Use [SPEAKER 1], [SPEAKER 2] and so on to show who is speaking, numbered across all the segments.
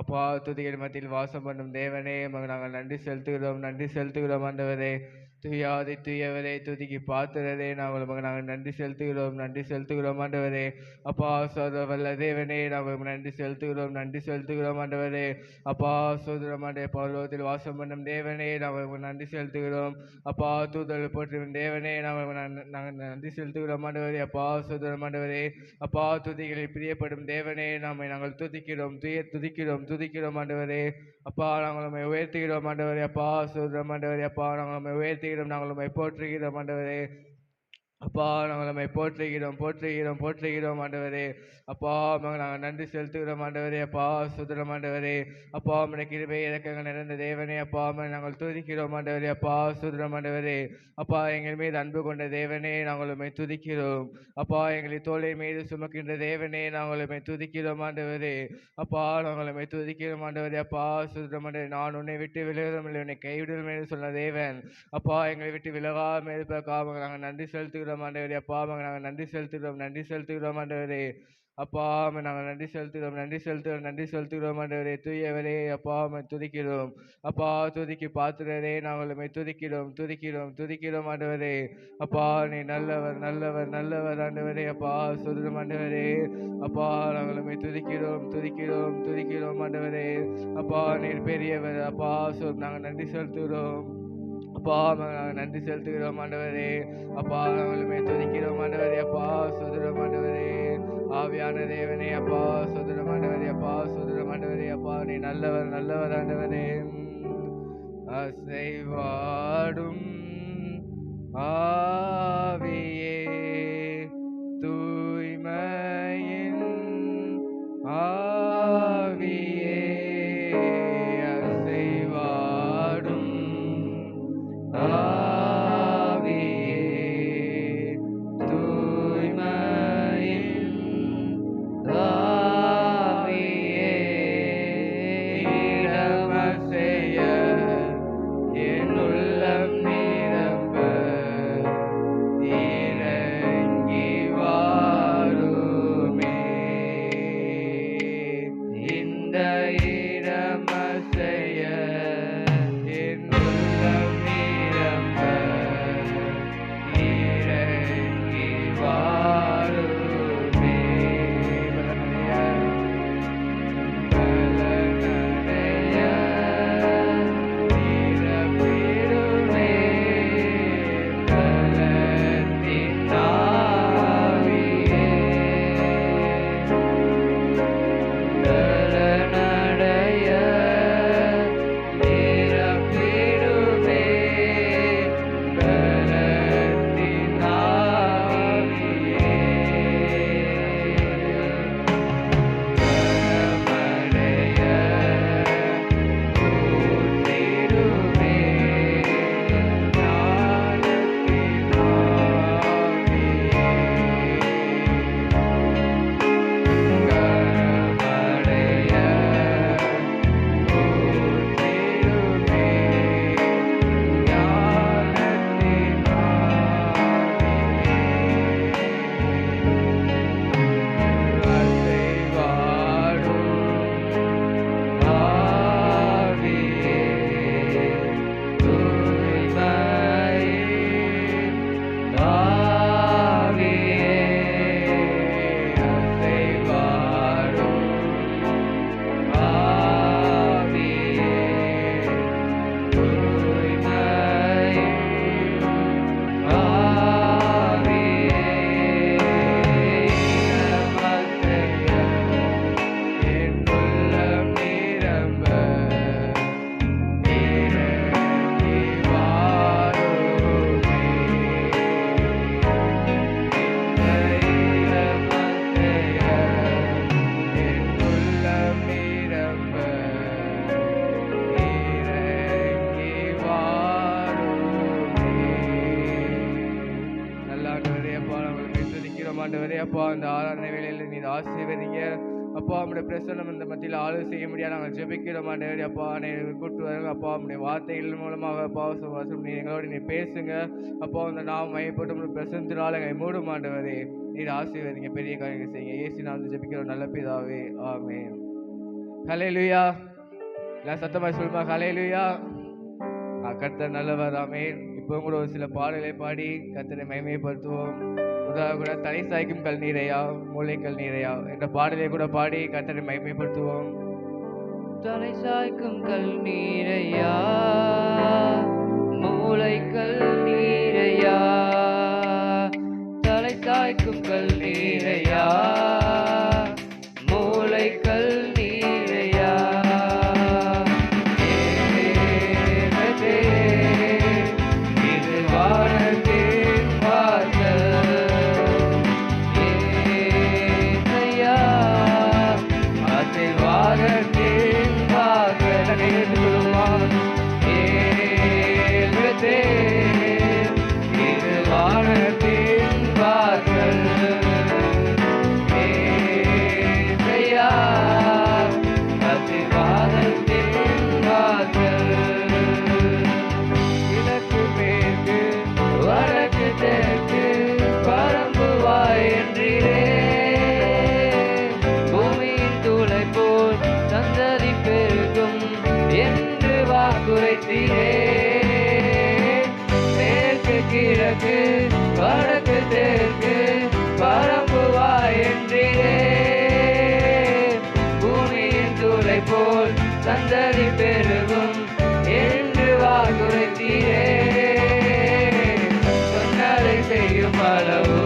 [SPEAKER 1] அப்பா துதிகள் மத்தியில் வாசம் பண்ணும் தேவனே உமக்கு நாங்கள் நன்றி செலுத்துகிறோம் ஆண்டவரே. துயாதி துயவரே துதிக்கு பாத்திரரே நாங்கள் நன்றி செலுத்துகிறோம் ஆண்டவரே. அப்பா சோதர தேவனே நாங்கள் நன்றி செலுத்துகிறோம் ஆண்டவரே. அப்பா சோதரமாண்டே பரலோகத்தில் வாசம் பண்ணும் தேவனே நாங்கள் நன்றி செலுத்துகிறோம். அப்பா தூதர்கள் போற்றும் தேவனே நாங்கள் நன்றி செலுத்துகிறோம் ஆண்டவரே. அப்பா சோதரமாண்டவரே அப்பா துதிகளில் பிரியப்படும் தேவனே நாங்கள் துதிக்கிறோம் ஆண்டவரே. அப்பா நாங்கள் உம்மை உயர்த்துகிறோம் ஆண்டவரே. அப்பா சோதரம் ஆண்டவரே. அப்பா நாங்கள் உம்மை உயர்த்துகிறோம், நாங்கள் உம்மை போற்றுகிறோம் ஆண்டவரே. அப்பா நாங்கள் நம்மை போற்றுகிறோம் ஆண்டவரே. அப்பா நாங்கள் நன்றி செலுத்துகிறோம் ஆண்டவரே. அப்பா சுதரம் ஆண்டவரே. அப்பா உம்முடைய கிருபை இரக்கங்கள் நிறைந்த தேவனே. அப்பா நாங்கள் துதிக்கிறோம் ஆண்டவரே. அப்பா சுதரம் ஆண்டவரே. அப்பா எங்கள் மீது அன்பு கொண்ட தேவனே நாங்கள் உம்மை துதிக்கிறோம். அப்பா எங்களை தோளை மீது சுமக்கின்ற தேவனே நாங்கள் உம்மை துதிக்கிறோம் ஆண்டவரே. அப்பா நாங்கள் உம்மை துதிக்கிறோம் ஆண்டவரே. அப்பா சுதரம் ஆண்டவரே. நான் உன்னை விட்டு விலகுவதும் இல்லை, உன்னை கைவிடுவதும் என்று சொன்ன தேவன் அப்பா எங்களை விட்டு விலகாமல் இருப்பதற்காக நாங்கள் நன்றி செலுத்துகிறோம் ஆண்டவரே. அப்பா நாங்கள் நன்றி செலுத்துகிறோம் ஆண்டவரே. அப்பா நாங்கள் நன்றி செலுத்துகிறோம் ஆண்டவரே. தூயவரே அப்பா துதிக்கிறோம். அப்பா துதிக்கு பாத்திரரே நாங்கள் உம்மை துதிக்கிறோம் ஆண்டவரே. அப்பா நீ நல்லவர் ஆண்டவரே. அப்பா சுதரம் ஆண்டவரே. அப்பா நாங்கள் உம்மை துதிக்கிறோம் ஆண்டவரே. அப்பா நீர் பெரியவர். அப்பா நாங்கள் நன்றி செலுத்துகிறோம். அப்பா நாங்கள் நன்றி செலுத்துகிறோம் ஆண்டவரே. அப்பா நாங்கள் உம்மை துதிக்கிறோம் ஆண்டவரே. அப்பா சுதரம் ஆண்டவரே. ஆவியான தேவனே அப்பா சுதரம் ஆண்டவரே. அப்பா சுதரம் ஆண்டவரே. அப்பா நீ நல்லவர் ஆண்டவரே. அசைவாடும் ஆவியே தூய்மையின் ஆவியே அசைவாடும் ஆவியே தூய்மையின் ஆவியே இடமசைய என் உள்ளம் நிரம்ப இறங்கி வாருமே. இந்த இடமசைய என் உள்ளம் நிரம்ப இறங்கி வாருமே. பலனடைய நிரப்பிடுமே பலத்தின் ஆவியே. பலனடைய நிரப்பிடுமே பலத்தின் ஆவியே. பலமடைய ஊற்றிடுமே ஞானத்தின் ஆவியே. கரமடைய ஊற்றிடுமே ஞானத்தின் ஆவியே. அசைவாடும் ஆவியே தூய்மையின் ஆவியே அசைவாடும் ஆவியே தூய்மையின் ஆவியே. இடமசைய என் உள்ளம் நிரம்ப இறங்கி வாருமே. இந்த இடமசைய என் உள்ளம் நிரம்ப இறங்கி வாருமே. நல்ல ஆண்டவரே அப்பா நாங்கள் துதிக்கிறோம் ஆண்டவரே. அப்பா அந்த ஆராதனை வேளையில் நீர் ஆசீர்வதிங்க அப்பா. நம்முடைய பிரசன்னம் இந்த மத்தியில் ஆளு செய்ய முடியாது நாங்கள் ஜெபிக்கிறோம் ஆண்டவரே. அப்பா கூட்டு வருங்க அப்பா. நம்முடைய வார்த்தைகள் மூலமாக அப்பா நீ எங்களோடு நீ பேசுங்க அப்பா. அந்த நாம் மையப்பட்டு நம்முடைய பிரசனத்தினால் எங்களை மூடும் ஆண்டவரே. நீர் ஆசீர்வதிங்க, பெரிய காரியங்கள் செய்யுங்க. இயேசு நாமத்தில் ஜெபிக்கிறோம் நல்ல பிதாவே, ஆமென். ஹல்லேலூயா. எல்லாம் சத்தமாய் சொல்லுமா ஹல்லேலூயா. கர்த்தர் நல்லவர். ஆமென். இப்போ கூட ஒரு சில பாடலை பாடி கர்த்தரை மகிமைப்படுத்துவோம். கூட தலை சாய்க்கும் கல்நீரையா மூளை கல்நீரையா என்ற பாடலை கூட பாடி கர்த்தரை மகிமைப்படுத்துவோம்.
[SPEAKER 2] தலை சாய்க்கும் கல்நீரையா மூளை கல்நீரையா தலை சாய்க்கும் கல்நீரையா மூளை கல்நீரையா இது வானத்தின் வாசல் ஏசையா ஆசீர்வாதத்தின் வாசல் இது வானத்தின் வாசல் ஏசையா ஆசீர்வாதத்தின் வாசல் கிழக்கு மேற்கு வடக்கு தெற்கு பரம்புவாய் என்றீரே பூமியின் தூளை போல் சந்ததி பெருகும் என்று வாக்குரைத்தீரே மேற்கு கிழக்கு வடக்கு தெற்கு பரம்புவாய் என்றீரே பூமியின் தூளை போல் சந்ததி பெருகும் என்று வாக்குரைத்தீரே சொன்னதை செய்யும் அளவு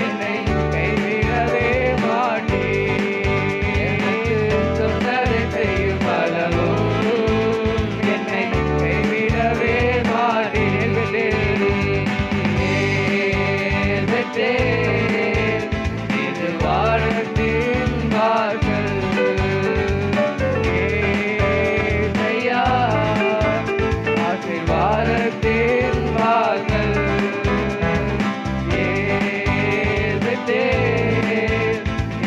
[SPEAKER 2] என்னை கைவிடவே மாட்டீர். சொன்னதை செய்யும் அளவு என்னை கைவிடவே மாட்டீர். இது வானத்தின் வாசல் ஏசையா ஆசீர்வாதத்தின் வாசல்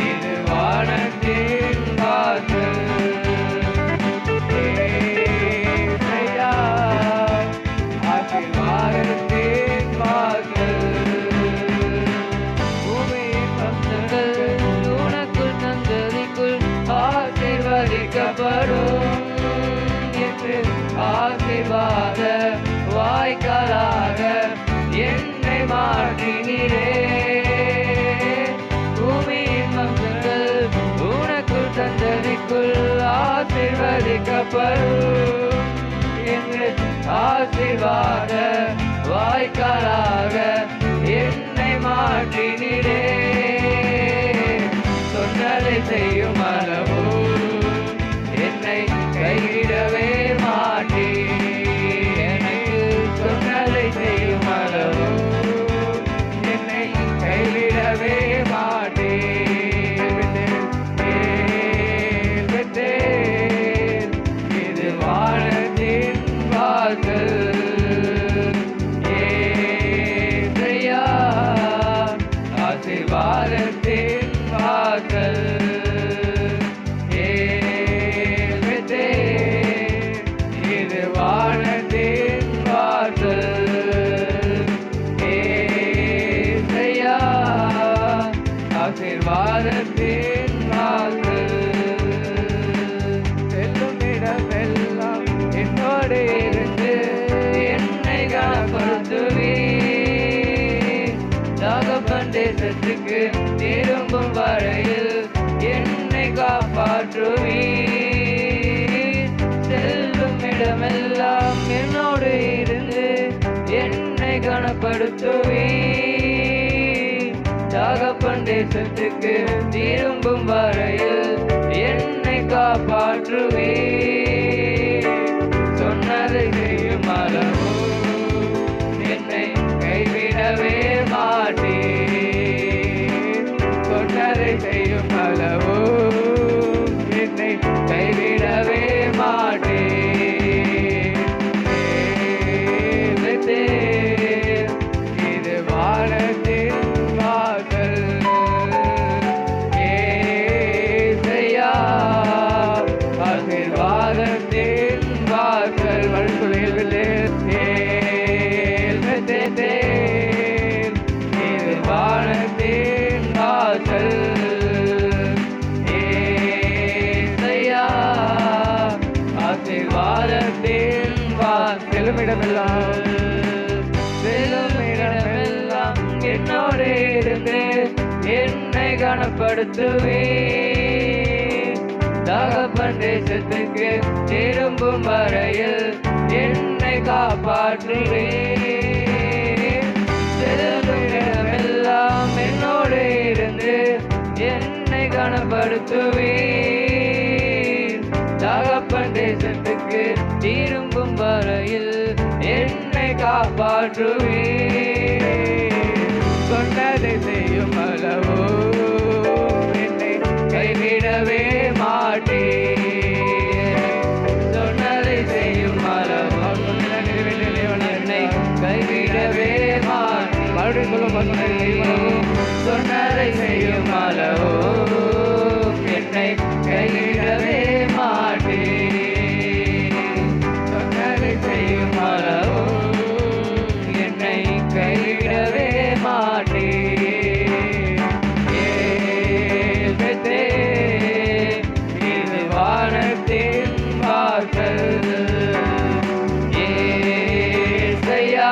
[SPEAKER 2] இது வானத்தின் வாசல் ஏசையா ஆசீர்வாதத்தின் வாசல் பூமியின் வம்சங்கள் உனக்குள் சந்ததிக்குள் ஆசீர்வதிக்கப்படும் என்று ஆசீர்வாத வாய்க்காலாக என்னை மாற்றினீரே பூமியின் வம்சங்கள் உனக்குள் சந்ததிக்குள் ஆசீர்வதிக்கப்படும் என்று ஆசீர்வாத வாய்க்காலாக என்னை மாற்றினீரே சொன்னதை செய்யும் அளவு என்னை கைவிடவே மாட்டீர். எனக்கு சொன்னதை செய்யும் அளவு என்னை கைவிடவே மாட்டீர். இது வானத்தின் வாசல் ஏசையா ஆசீர்வாதத்தின் வாசல் இது வானத்தின் வாசல் ஏசையா ஆசீர்வாதத்தின் வாசல் செல்லும் இடமெல்லாம் என்னோடு இருந்து என்னை காப்பாற்றுவீர். தகப்பன் தேசத்துக்கு திரும்பும் வரையில் என்னை காப்பாற்றுவீர். செல்லும் இடமெல்லாம் என்னோடு இருந்து என்னை கனப்படுத்துவீர். தகப்பன் தேசத்துக்கு திரும்பும் வரையில் என்னை காப்பாற்றுவீர். சொன்னதை செய்யும் அளவு என்னை கைவிடவே மாட்டீர். சொன்னதை செய்யும் அளவு என்னை கைவிடவே மாட்டீர். இது வானத்தின் வாசல் ஏசையா ஆசீர்வாதத்தின்
[SPEAKER 1] செல்லும் இடமெல்லாம்
[SPEAKER 2] என்னோடு இருந்து என்னை கனப்படுத்துவே. தகப்பன் தேசத்துக்கு திரும்பும் வரையில் என்னை காப்பாற்றுவே. செல்லும் இடமெல்லாம் என்னோடு இருந்து என்னை கனப்படுத்துவே. தகப்பன் தேசத்துக்கு திரும்பும் வரையில் என்னை காப்பாற்றுவே.
[SPEAKER 1] சொன்னதை செய்யும் அளவோ என்னை
[SPEAKER 2] கைவிடவே மாட்டேன். சொன்னதை செய்யும் அளவோ என்னை கைவிடவே மாட்டேன். சொன்னதை செய்யும் அளவோ என்னை கைவிடவே மாட்டேன். சொன்னதை செய்யும் அளவோ என்னை கைவிடவே மாட்டேன். ஏற்பதே இது வானத்தின் வாசல். ஏசையா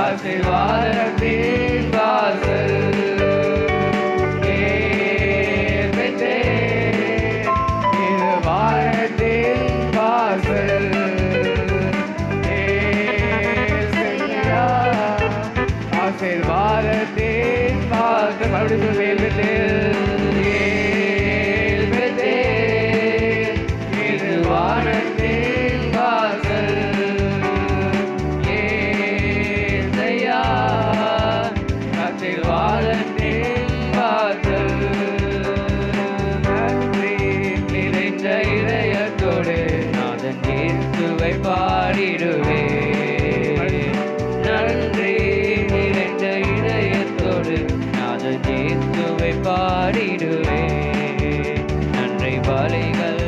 [SPEAKER 2] ஆசீர்வாதத்தின் வாசல். ஏற்பதே
[SPEAKER 1] இது வானத்தின் வாசல். ஏசையா ஆசீர்வாதத்தின் வாசல். மறுபடியும்
[SPEAKER 2] இது வானத்தின் வாசல். ஏசையா ஆசீர்வாதத்தின் வாசல். நன்றி நிறைந்த இதயத்தோடு நாதன் இயேசுவை பாடிடுவே. நன்றி நிறைந்த இதயத்தோடு நாதன் இயேசுவை பாடிடுவே. நன்றி பலிகள்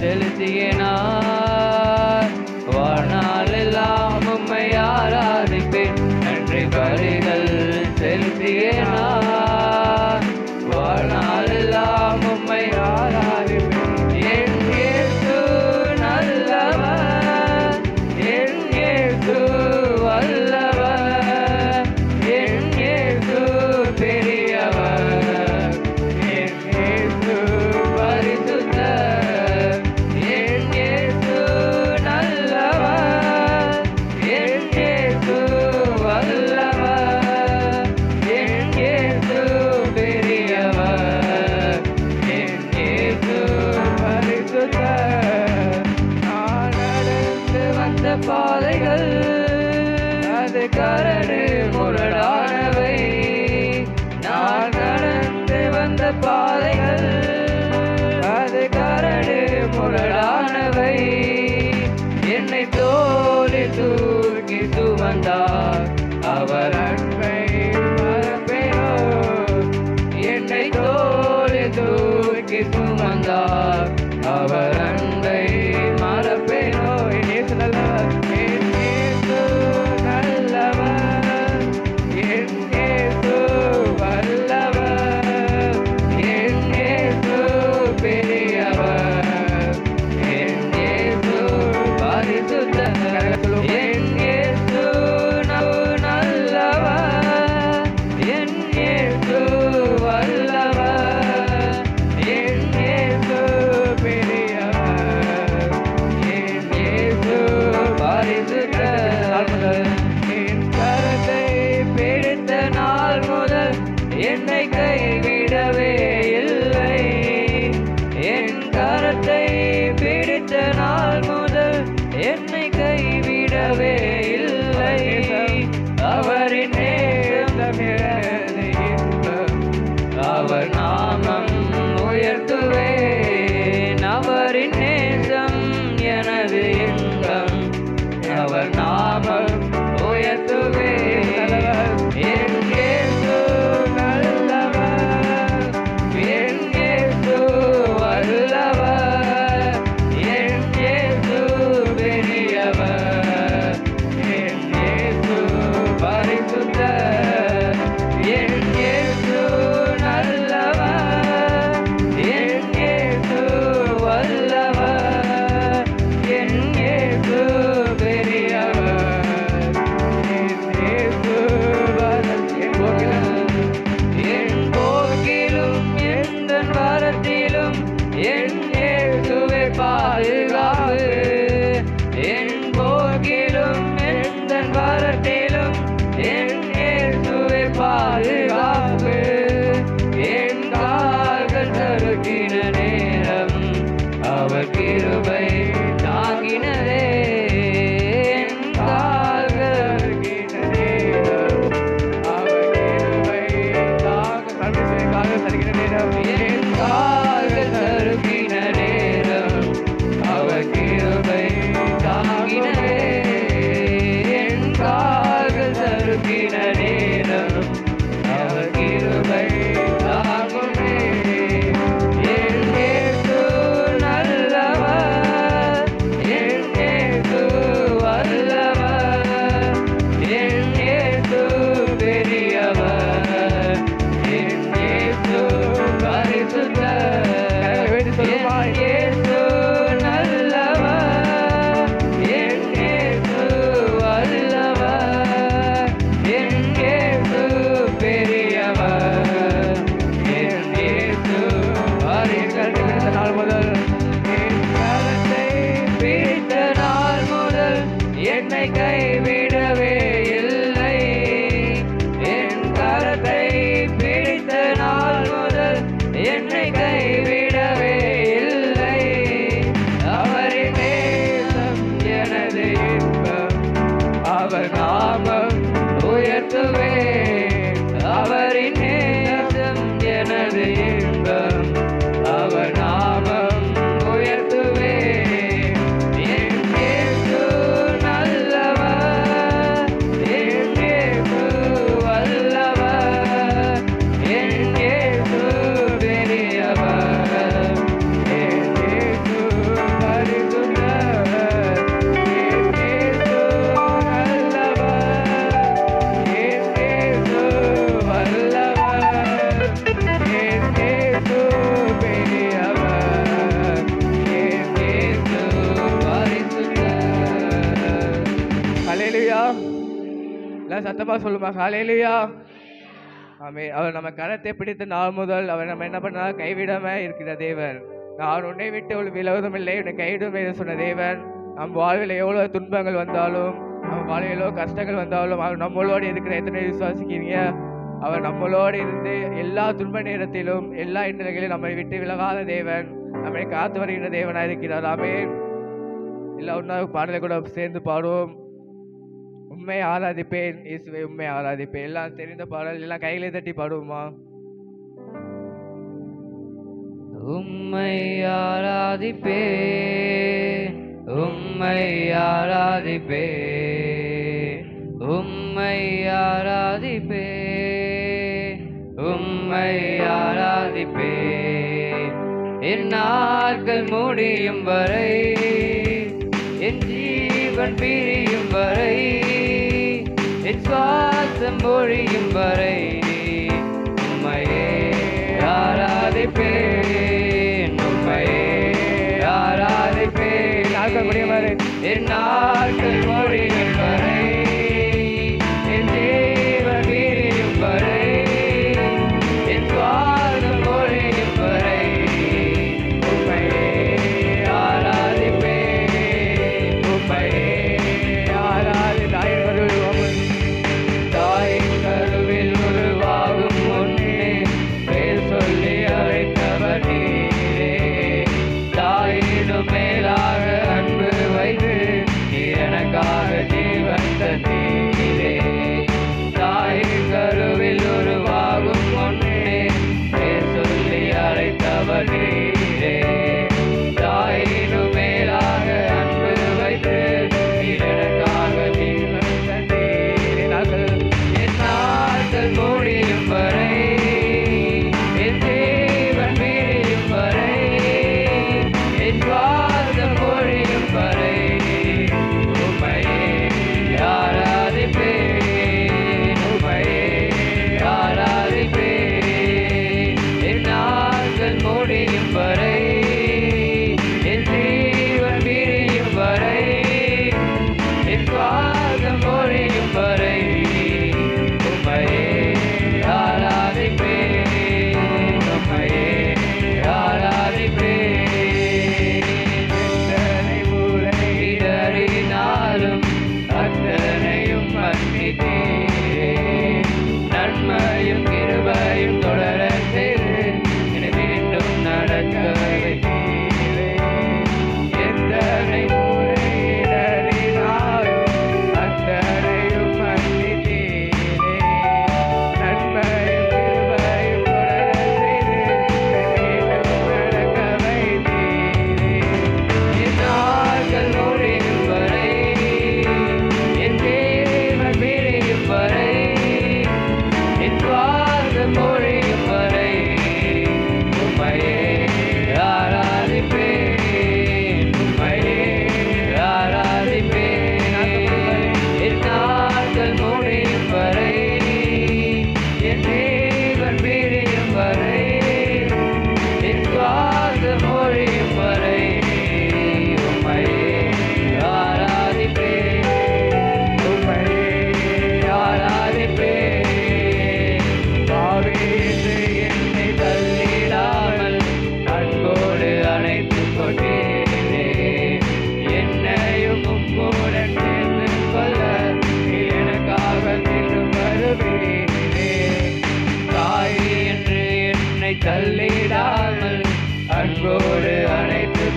[SPEAKER 2] செலுத்திய நான் வாழ்நாளெல்லாம் உம்மை ஆராதிப்பேன். நன்றி பலிகள் செலுத்திய நான் வாழ்நாளெல்லாம் உம்மை ஆராதிப்பேன். என் இயேசு நல்லவர், என் இயேசு வல்லவர், என் இயேசு பெரியவர், என் இயேசு பரிசுத்தர், என் இயேசு நல்லவர், என் இயேசு வல்லவர், என் இயேசு பெரியவர், என் இயேசு பரிசுத்தர். நான் நடந்து வந்த பாதைகள் அது கரடு முரடானவை. நான் நடந்து வந்த பாதைகள் அது கரடு முரடானவை. என்னை தோளில் தூக்கி சுமந்தார் அவர் அன்பை மறப்பேனோ. என்னை தோளில் தூக்கி சுமந்தார் அவர் அன்பை மறப்பேனோ. என் இயேசு நல்லவர், என் இயேசு நல்லவர், என் இயேசு வல்லவர், என் இயேசு பெரியவர், என் இயேசு பரிசுத்தர், என் இயேசு நல்லவர், என் இயேசு வல்லவர், என் இயேசு பெரியவர், என் இயேசு பரிசுத்தர். என் கரத்தை பிடித்த நாள் முதல் என்னை கைவிடவே இல்லை. என் கரத்தை பிடித்த நாள் முதல் என்னை கைவிடவே இல்லை. அவரின் நேசம் எனது இன்பம், அவர் நாமம் உயர்த்துவேன். அவரின் நேசம் எனது இன்பம், அவர் நாமம் உயர்த்துவேன். என் இயேசு நல்லவர், என் இயேசு வல்லவர்,
[SPEAKER 1] முழுவதுமாய்
[SPEAKER 2] இயேசு நல்லவர், என் இயேசு வல்லவர், என் இயேசு பெரியவர், என் இயேசு
[SPEAKER 1] பிடித்த நாள் முதல்
[SPEAKER 2] என் கரத்தை பிடித்த நாள் முதல் என்னை கைவிடவே இல்லை. என் கரத்தை பிடித்த நாள் முதல் என்னை கைவிடவே இல்லை. அவரின் நேசம் எனது இன்பம், அவர் நாமம் உயர்த்துவே. அவரின் நேசம் எனது இன்பம், அவர் நாமம் உயர்த்துவே. என் இயேசு நல்லவர், என் இயேசு வல்லவர், என் இயேசு பெரியவர், என் இயேசு பரிசுத்தர், என் இயேசு நல்லவர், என் இயேசு வல்லவர், என் இயேசு பெரியவர், என் இயேசு பரிசுத்தர்.
[SPEAKER 1] ஹல்லேலூயா. எல்லாம் சத்தமா சொல்லுமா ஹல்லேலூயா. ஆமென். அவர் நம்ம கரத்தை பிடித்த நாள் முதல் அவர் நம்ம என்ன பண்ணா கைவிடாம இருக்கிற தேவன். நான் உன்னை விட்டு ஒரு விலகுவதும் இல்லை, உன்னை கைவிடும் என்று சொன்ன தேவன். நம் வாழ்வில் எவ்வளவு துன்பங்கள் வந்தாலும், நம்ம வாழ்வில் எவ்வளவு கஷ்டங்கள் வந்தாலும் அவர் நம்மளோடு இருக்கிற எத்தனை விசுவாசிக்கிறீங்க? அவர் நம்மளோடு இருந்து எல்லா துன்ப நேரத்திலும் எல்லா இன்னல்களிலும் நம்மை விட்டு விலகாத தேவன், நம்மை காத்து வருகிற தேவனாக இருக்கிறார். ஆமென். எல்லா ஒன்றாக பாடலை கூட சேர்ந்து பாடுவோம். உண்மை ஆராதிப்பேன் இயேசுவை, உண்மை ஆராதிப்பேன். எல்லாம் தெரிந்த பாடல், எல்லாம் கையிலே தட்டி பாடுவோமா?
[SPEAKER 2] உம்மை ஆராதிப்பேன், உம்மை ஆராதிப்பேன், உம்மை ஆராதிப்பேன், உம்மை ஆராதிப்பேன். என் நாட்கள் முடியும் வரை, என் ஜீவன் பிரியும் வரை, என் சுவாசம் ஒழியும் வரை உம்மையே ஆராதிப்பேன், உம்மையே ஆராதிப்பேன்.
[SPEAKER 1] நாட்கள் முடியும் வரை,
[SPEAKER 2] என் நாட்கள் முடியும் வரை, என் ஜீவன் பிரியும் வரை, என் சுவாசம் ஒழியும் வரை உம்மையே ஆராதிப்பேன், உம்மையே தாயின் கருவில் உருவாகும் முன்னே பேர் சொல்லி அழைத்தவர் நீரே. தாயினும் மேலாக அன்பு வைத்து நீ எனக்கு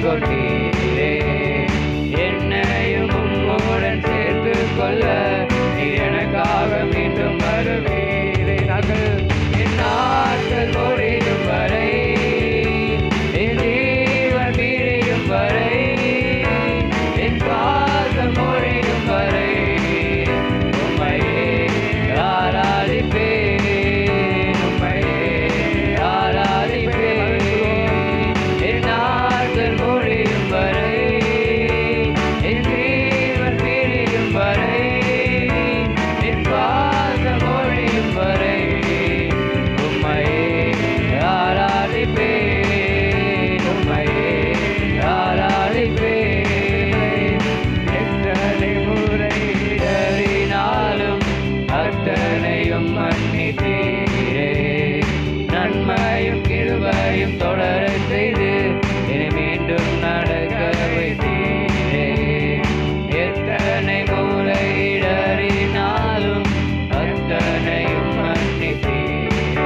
[SPEAKER 2] கொண்டீரே. என்னையும் உம்முடன் சேர்த்து கொள்ள நீர் எனக்காக மீண்டும் வருவீரே. என் நாட்கள் முடியும் வரை, என் ஜீவன் பிரியும் வரை, என் பாசம் முடியும் வரை உம்மையே ஆராதிப்பேன், உம்மையே ஆராதிப்பேன். என் நாட்கள் முடியும் வரை, என் ஜீவன் பிரியும் வரை, என் பாசம் முடியும் வரை உம்மையே ஆராதிப்பேன், உம்மையே ஆராதிப்பேன். எத்தனை முறை இடறினாலும் அத்தனையும் மன்னித்தீரே. நன்மையும் கிருபையும் தொடர செய்து என்னை மீண்டும் நடக்க வைத்தீரே. எத்தனை முறை இடறினாலும் அத்தனையும் மன்னித்தீரே.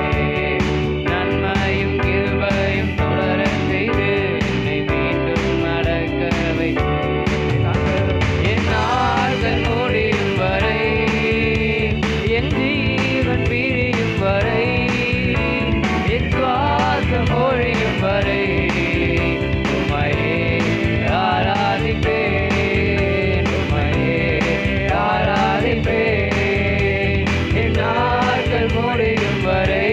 [SPEAKER 2] நன்மையும் கிருபையும் தொடர செய்து என்னை மீண்டும் நடக்க வைத்தீரே. என் நாட்கள் முடியும் வரை, என் ஜீவன் பிரியும் வரை, என் சுவாசம் ஒழியும் வரை உம்மையே ஆராதிப்பேன், உம்மையே ஆராதிப்பேன். என் நாட்கள் முடியும் வரை,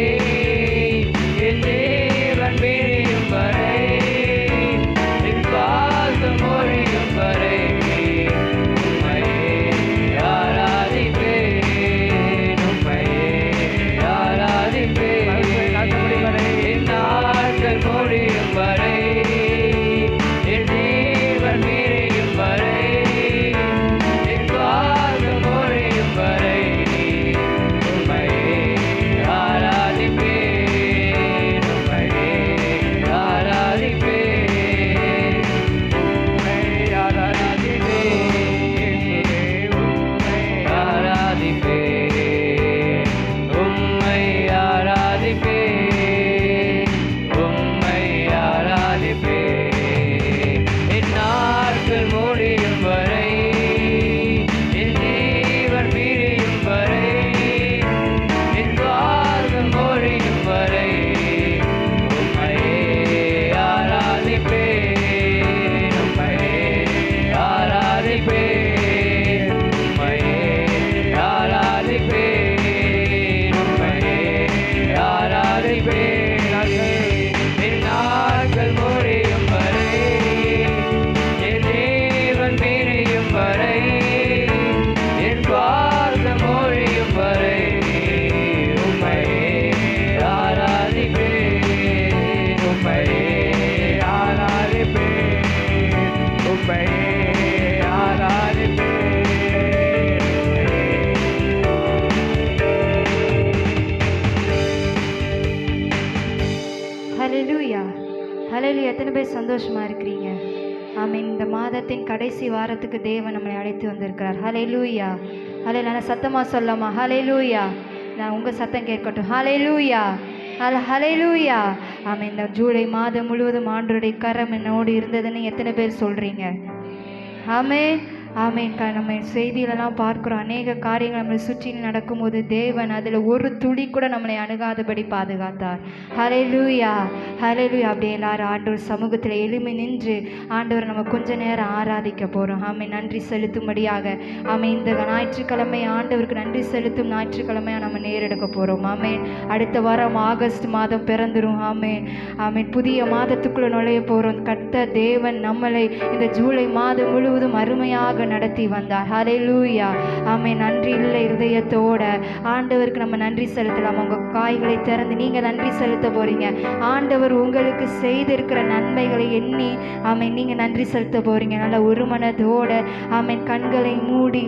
[SPEAKER 2] என் ஜீவன் பிரியும் வரை, என் சுவாசம் ஒழியும் வரை உம்மையே ஆராதிப்பேன், உம்மையே ஆராதிப்பேன். என் நாட்கள் முடியும் வரை, என் ஜீவன் பிரியும் வரை, என் சுவாசம் ஒழியும் வரை உம்மையே ஆராதிப்பேன், உம்மையே ஆராதிப்பேன், உம்மை ஆராதிப்பேன், உம்மை ஆராதிப்பேன், உம்மை ஆராதிப்பேன். என் நாட்கள் முடியும் வரை, என் ஜீவன் பிரியும் வரை, என் சுவாசம் ஒழியும் வரை உம்மையே ஆராதிப்பேன், உம்மையே ஆராதிப்பேன், உம்மையே ஆராதிப்பேன், உம்மையே ஆராதிப்பேன். என் நாட்கள் முடியும் வரை, என் ஜீவன் பிரியும் வரை, என் சுவாசம் ஒழியும் வரை உம்மையே ஆராதிப்பேன், உம்மையே ஆராதிப்பேன், உம்மையே ஆராதிப்பேன்.
[SPEAKER 3] ஹல்லேலூயா, ஹல்லேலூயா. எத்தனை பேர் சந்தோஷமா இருக்கிறீங்க? ஆமென். இந்த மாதத்தின் கடைசி வாரத்துக்கு தேவன் நம்மளை அழைத்து வந்திருக்கிறார். ஹல்லேலூயா, ஹல்லேலூயா. நான் சத்தமாக சொல்லாமா? ஹல்லேலூயா. நான் உங்கள் சத்தம் கேட்கட்டும். ஹல்லேலூயா, ஹல்லேலூயா. ஆமென். இந்த ஜூலை மாதம் முழுவதும் ஆண்டவருடைய கரம் என்னோடு இருந்ததுன்னு எத்தனை பேர் சொல்கிறீங்க? ஆமென், ஆமென். நம்ம செய்தியிலலாம் பார்க்குறோம், அநேக காரியங்கள் நம்மளை சுற்றி நடக்கும்போது தேவன் அதில் ஒரு துளி கூட நம்மளை அணுகாதபடி பாதுகாத்தார். ஹல்லேலூயா, ஹல்லேலூயா. அப்படியே எல்லாரும் ஆண்டவர் சமூகத்தில் எளிமை நின்று ஆண்டவர் நம்ம கொஞ்ச நேரம் ஆராதிக்க போகிறோம். ஆமென். நன்றி செலுத்தும்படியாக ஆமென். இந்த ஞாயிற்றுக்கிழமை ஆண்டவருக்கு நன்றி செலுத்தும் ஞாயிற்றுக்கிழமையாக நம்ம நேரெடுக்க போகிறோம். ஆமென். அடுத்த வாரம் ஆகஸ்ட் மாதம் பிறந்துரும். ஆமென், ஆமென். புதிய மாதத்துக்குள்ளே நுழைய போகிறோம். கர்த்தர் தேவன் நம்மளை இந்த ஜூலை மாதம் முழுவதும் அருமையாக நடத்தி வந்தார். ஹல்லேலூயா, ஆமென். நன்றி உள்ள இருதயத்தோட ஆண்டவருக்கு நம்ம நன்றி செலுத்தலாம். உங்கள் காய்களை திறந்து நீங்கள் நன்றி செலுத்த போறீங்க. ஆண்டவர் உங்களுக்கு செய்திருக்கிற நன்மைகளை எண்ணி ஆமென் நீங்கள் நன்றி செலுத்த போறீங்க. நல்ல ஒரு மனதோட ஆமென் கண்களை மூடி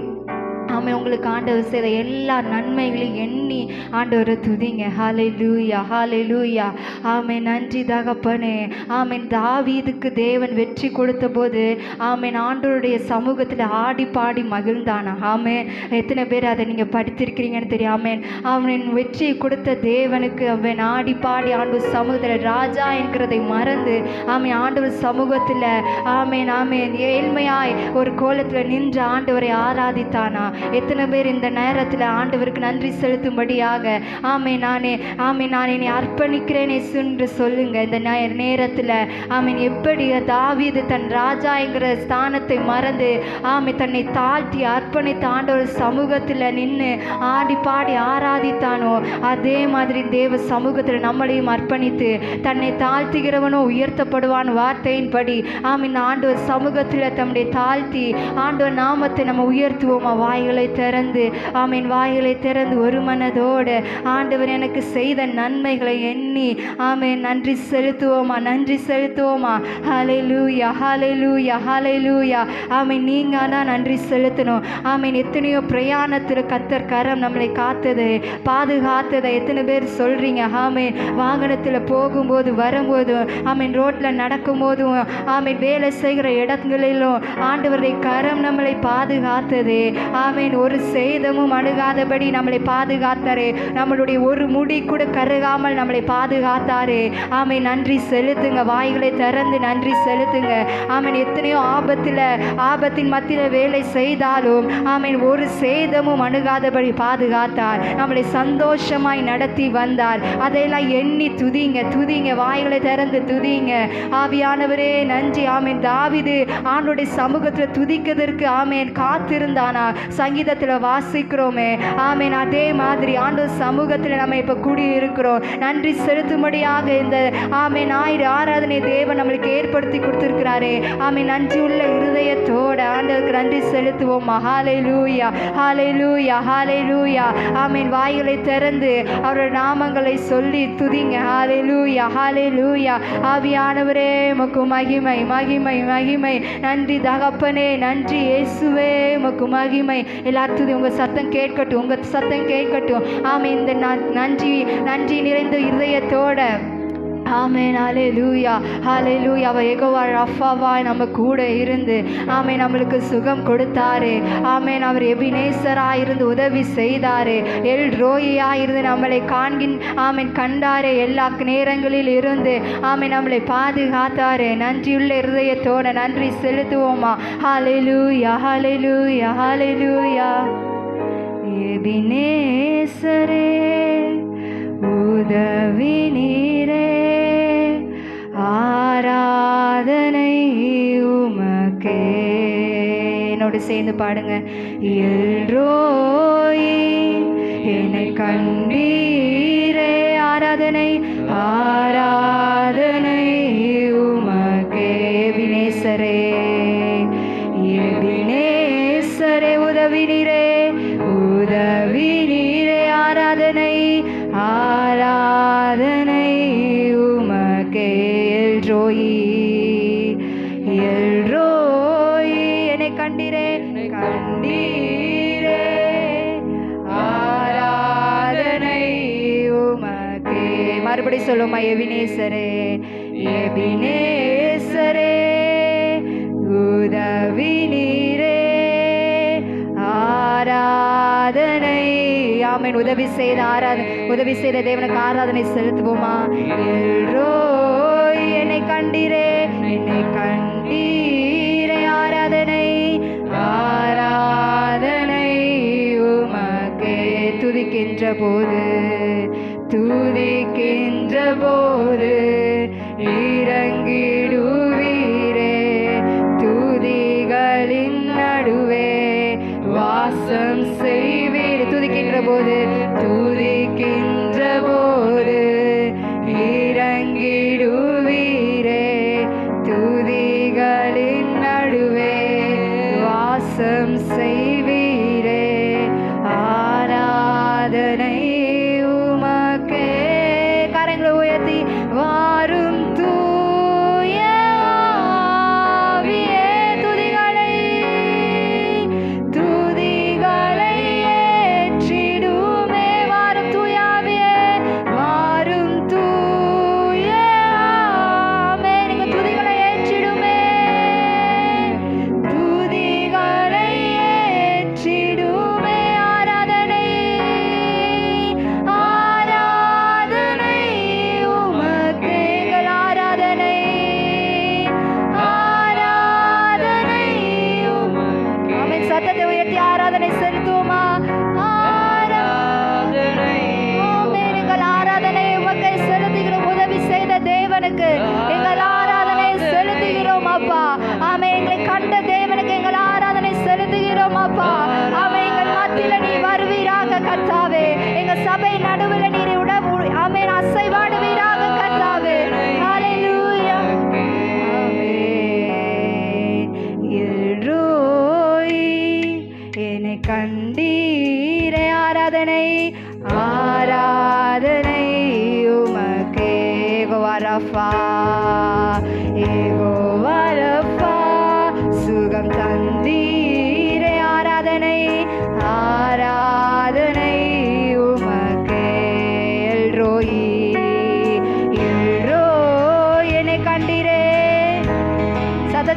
[SPEAKER 3] ஆமென். உங்களுக்கு ஆண்டவர் செய்த எல்லா நன்மைகளையும் எண்ணி ஆண்டவரை துதிங்க. ஹல்லேலூயா, ஹல்லேலூயா. ஆமென். நன்றி தகப்பனே. ஆமென். தாவீதுக்கு தேவன் வெற்றி கொடுத்த போது ஆமென் ஆண்டவருடைய சமூகத்தில் ஆடி பாடி மகிழ்ந்தானா. ஆமென். எத்தனை பேர் அதை நீங்கள் படித்திருக்கிறீங்கன்னு தெரியும். ஆமென். அவன் வெற்றி கொடுத்த தேவனுக்கு அவன் ஆடி பாடி ஆண்டவர் சமூகத்தில் ராஜா என்கிறதை மறந்து ஆமென் ஆண்டவர் சமூகத்தில் ஆமென் ஆமென் ஏழ்மையாய் ஒரு கோலத்தில் நின்று ஆண்டவரை ஆராதித்தானா. எத்தனை பேர் இந்த நேரத்தில் ஆண்டவருக்கு நன்றி செலுத்தும்படியாக ஆமென் நான் என்னை அர்ப்பணிக்கிறேன் என்று சொல்லுங்க. இந்த நேரத்தில் ஆமென் எப்படி தாவீது தன் ராஜா என்கிற ஸ்தானத்தை மறந்து ஆமென் தன்னை தாழ்த்தி அர்ப்பணித்து ஆண்டவர் சமூகத்தில் நின்று ஆடி பாடி ஆராதித்தானோ, அதே மாதிரி தேவ சமூகத்தில் நம்மளையும் அர்ப்பணித்து தன்னை தாழ்த்துகிறவனோ உயர்த்தப்படுவான் வார்த்தையின்படி ஆமென் ஆண்டவர் சமூகத்தில் தம்முடைய தாழ்த்தி ஆண்டவர் நாமத்தை நம்ம உயர்த்துவோமா. வாய்களை திறந்து ஆமென் வாய்களை திறந்து ஒரு மனதோடு ஆண்டவர் எனக்கு செய்த நன்மைகளை எண்ணி ஆமென் நன்றி செலுத்துவோமா, நன்றி செலுத்துவோமா. ஹல்லேலூயா, ஹல்லேலூயா, ஹல்லேலூயா. ஆமென். நீங்க தான் நன்றி செலுத்தணும். ஆமென். எத்தனையோ பிரயாணத்தில் கர்த்தர் கரம் நம்மளை காத்தது பாதுகாத்ததை எத்தனை பேர் சொல்றீங்க. ஆமென். வாகனத்தில் போகும்போது வரும்போதும் ஆமென் ரோட்டில் நடக்கும் போதும் ஆமென் வேலை செய்கிற இடங்களிலும் ஆண்டவருடைய கரம் நம்மளை பாதுகாத்தது. ஆமென். ஒரு சேதமும் அணுகாதபடி நம்மளை பாதுகாத்தாரே. நம்மளுடைய ஒரு முடி கூட கருகாமல் நம்மளை பாதுகாத்தாரே. ஆமென். நன்றி செலுத்துங்க. வாய்களை திறந்து நன்றி செலுத்துங்க. ஆமென். எத்தனையோ ஆபத்தின் மத்தியில் வேலை செய்தாலும் ஆமென் ஒரு சேதமும் அணுகாதபடி பாதுகாத்தார். நம்மளை சந்தோஷமாய் நடத்தி வந்தார். அதையெல்லாம் எண்ணி துதிங்க, துதிங்க. வாய்களை திறந்து துதிங்க. ஆவியானவரே நன்றி. ஆமென். தாவீது ஆண்டவருடைய சமூகத்தில் துதிக்கிறதற்கு ஆமென் காத்திருந்தானா. சங்கீதத்தில் வாசிக்கிறோமே. ஆமென். அதே மாதிரி ஆண்டவர் சமூகத்தில் நம்ம இப்போ கூடி இருக்கிறோம். நன்றி செலுத்தும்படியாக இந்த ஆமென் ஞாயிறு ஆராதனை தேவன் நம்மளுக்கு ஏற்படுத்தி கொடுத்திருக்கிறாரே. ஆமென். நன்றி உள்ள இருதயத்தோட ஆண்டவருக்கு நன்றி செலுத்துவோம். ஹல்லேலூயா, ஹல்லேலூயா, ஹல்லேலூயா. ஆமென். வாய்களை திறந்து அவருடைய நாமங்களை சொல்லி துதிங்க. ஹல்லேலூயா, ஹல்லேலூயா. ஆவியானவரே உமக்கு மகிமை, மகிமை, மகிமை. நன்றி தகப்பனே, நன்றி இயேசுவே உமக்கு மகிமை. எல்லாத்துக்கும் உங்க சத்தம் கேட்கட்டும், உங்க சத்தம் கேட்கட்டும். ஆமென். இந்த நன்றி நிறைந்த இருதயத்தோட ஆமென். ஹல்லேலூயா, ஹல்லேலூயா. அவர் யெகோவா ரஃபாவாய் நம்ம கூட இருந்து ஆமென் நம்மளுக்கு சுகம் கொடுத்தாரு. ஆமென். அவர் எபினேசராக இருந்து உதவி செய்தாரு. எல் ரோயியாக இருந்து நம்மளை ஆமென் கண்டாரே. எல்லா நேரங்களில் இருந்து ஆமென் நம்மளை பாதுகாத்தாரு. நன்றியுள்ள இருதயத்தோட நன்றி செலுத்துவோமா. ஹல்லேலூயா, ஹல்லேலூயா, ஹல்லேலூயா. எபினேசரே உதவி நீரே, ஆராதனை உமக்கே. என்னோடு சேர்ந்து பாடுங்க. எல்ரோயி என்னை கண்டீரே, ஆராதனை ஆராதனை உமக்கே. எபினேசரே, எபினேசரே உதவி நீரே, உதவி நீரே, ஆராதனை ஆராதனை உமக்கே. எல்ரோயி, எல்ரோயி என்னை கண்டீரே, கண்டீரே, ஆராதனை உமக்கே. மறுபடி சொல்லுமா. எபினேசரே, எபினேசரே உதவி நீரே, ஆராதனை. ஆமென். உதவி செய்த தேவனுக்கு ஆராதனை செலுத்துவோமா. எல்ரோய் என்னை கண்டீரே, என்னை கண்டீரே, ஆராதனை ஆராதனை உமக்கே. துதிக்கின்ற போது இறங்கிடுவீரே, துதிகளின் நடுவே வாசம் செய்வீர். துதிக்கின்ற போது இறங்கிடுவீரே, துதிகளின் நடுவே வாசம் செய்வீரே, ஆராதனை உமக்கே. கரங்களை உயர்த்தி வாரும் தூய ஆவியே, துதிகளை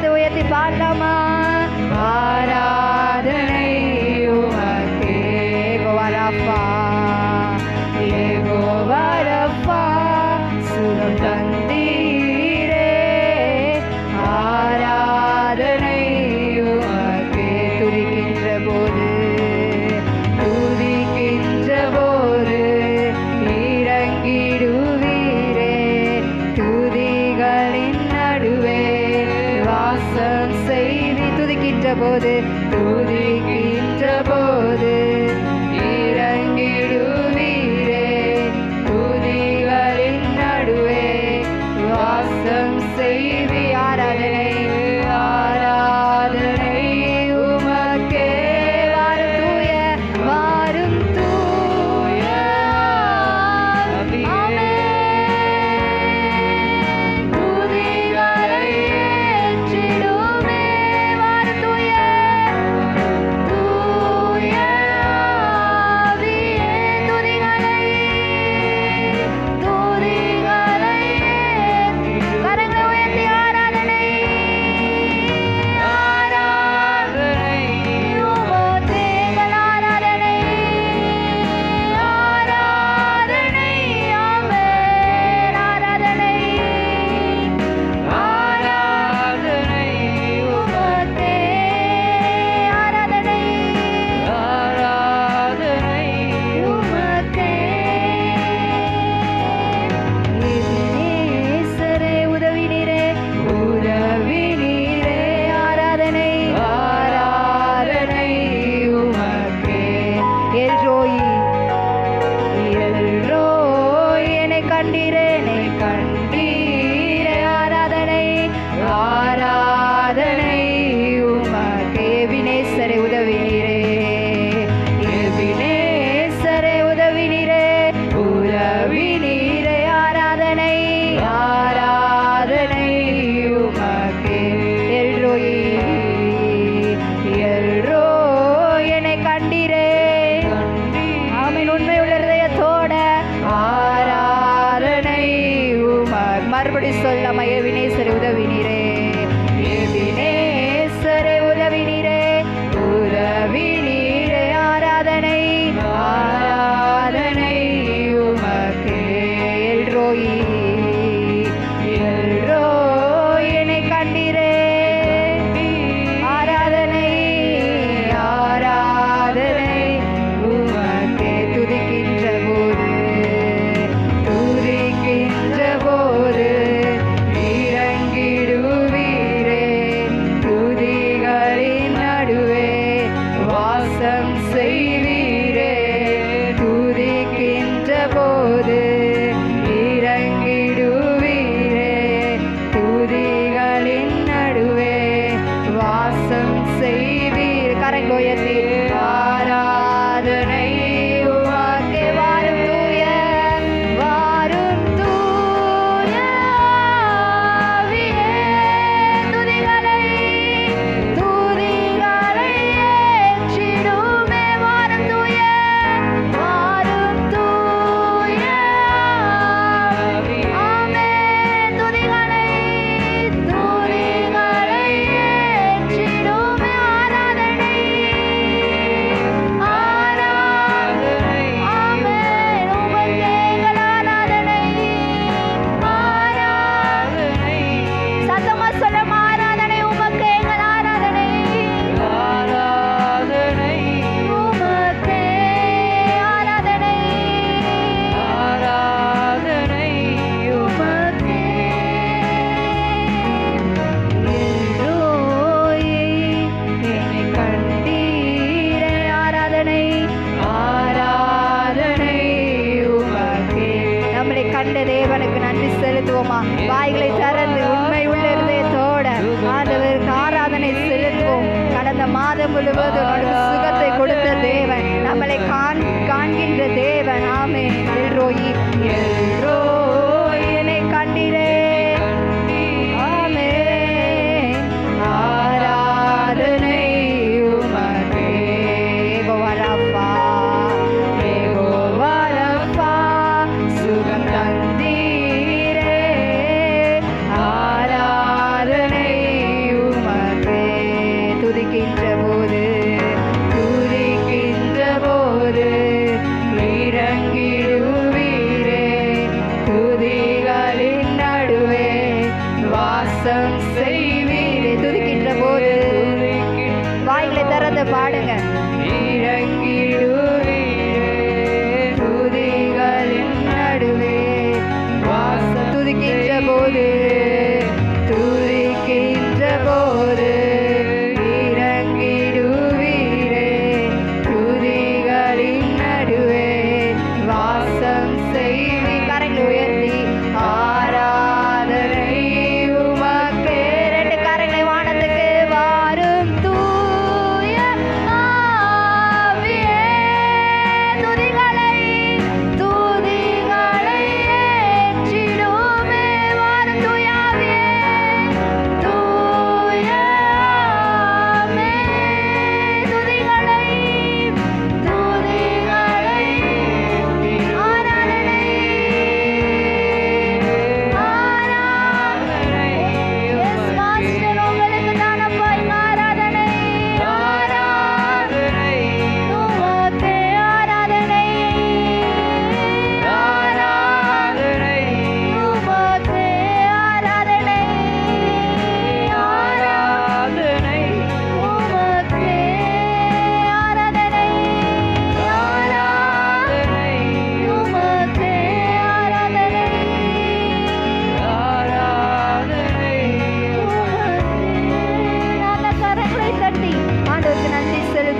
[SPEAKER 3] கரத்தை உயர்த்தி பாடலாமா? ஆராதனை உமக்கே. யெகோவா ராஃபா, யெகோவா ராஃபா, சுகம் தந்தீரே. ஆராதனை உமக்கே. துதிக்கின்ற போது இறங்கிடுவீரே. துதிகளின் நடுவே வாசம் செய்தி. துதிக்கின்ற போது இறங்கிடுவீரே. துதிகளின் நடுவே வாசம் செய்தி. ஆராதனை ஆராதனை உமக்கே. வாரும் தூய துதிகளை ஏற்றிடுமே. வாரும் தூய ஆவியே. துதிகளை கரங்களை உயர்த்தி ஆராதனை ஆராதனை உமக்கே. ஆராதனை ஆராதனை ஆமென். ஆராதனை ஆராதனை உமக்கே. ஆராதனை ஆராதனை உமக்கே. எபினேசரே உதவினீரே. ஆராதனை ஆராதனை உமக்கே. எல்ரோயி என்னை கண்டீரே. ஆராதனை ஆராதனை உமக்கே. எபினேசரே உதவினீரே. எபினேசரே உதவினீரே. ஆராதனை ஆராதனை உமக்கே. எல்ரோயி என்னை கண்டீரே. ஆமென். உண்மையுள்ள இதயத்தோட ஆராதனை உமக்கு. மறுபடி சொல்லாம எபினேசரே உதவினீரே. எபினேசரே உதவினீரே. ஆராதனை ஆராதனை உமக்கே. எல்ரோயி என்னை கண்டீரே. ஆராதனை ஆராதனை உமக்கே. துதிக்கின்ற போது இறங்கிடுவீரே. துதிகளின் நடுவே வாசம் செய்வீரே. துதிக்கின்ற போது இறங்கிடுவீரே. துதிகளின் நடுவே வாசம் செய்வீர். கரங்களை உயர்த்தி ஆராதனை உமக்கே. வாரும் தூய ஆவியே. துதிகளை ஏற்றிடுமே. வாரும் தூய ஆமென். துதிகளை ஏற்றிடுமே. ஆராதனை செலுத்துவோமா? வாய்களை திறந்து உண்மை உள்ள இருதயத்தோட ஆண்டவருக்கு ஆராதனை செலுத்துவோம். கடந்த மாதம் முழுவதும் நமக்கு சுகத்தை கொடுத்த தேவன், நம்மளை காண்கின்ற தேவன். ஆமென். எல்ரோயி என்னை கண்டீரே. ஆமென். ஆராதனை உமக்கே. யெகோவா ராஃபா, யெகோவா ராஃபா, சுகம் தந்தீரே. ஆராதனை உமக்கே.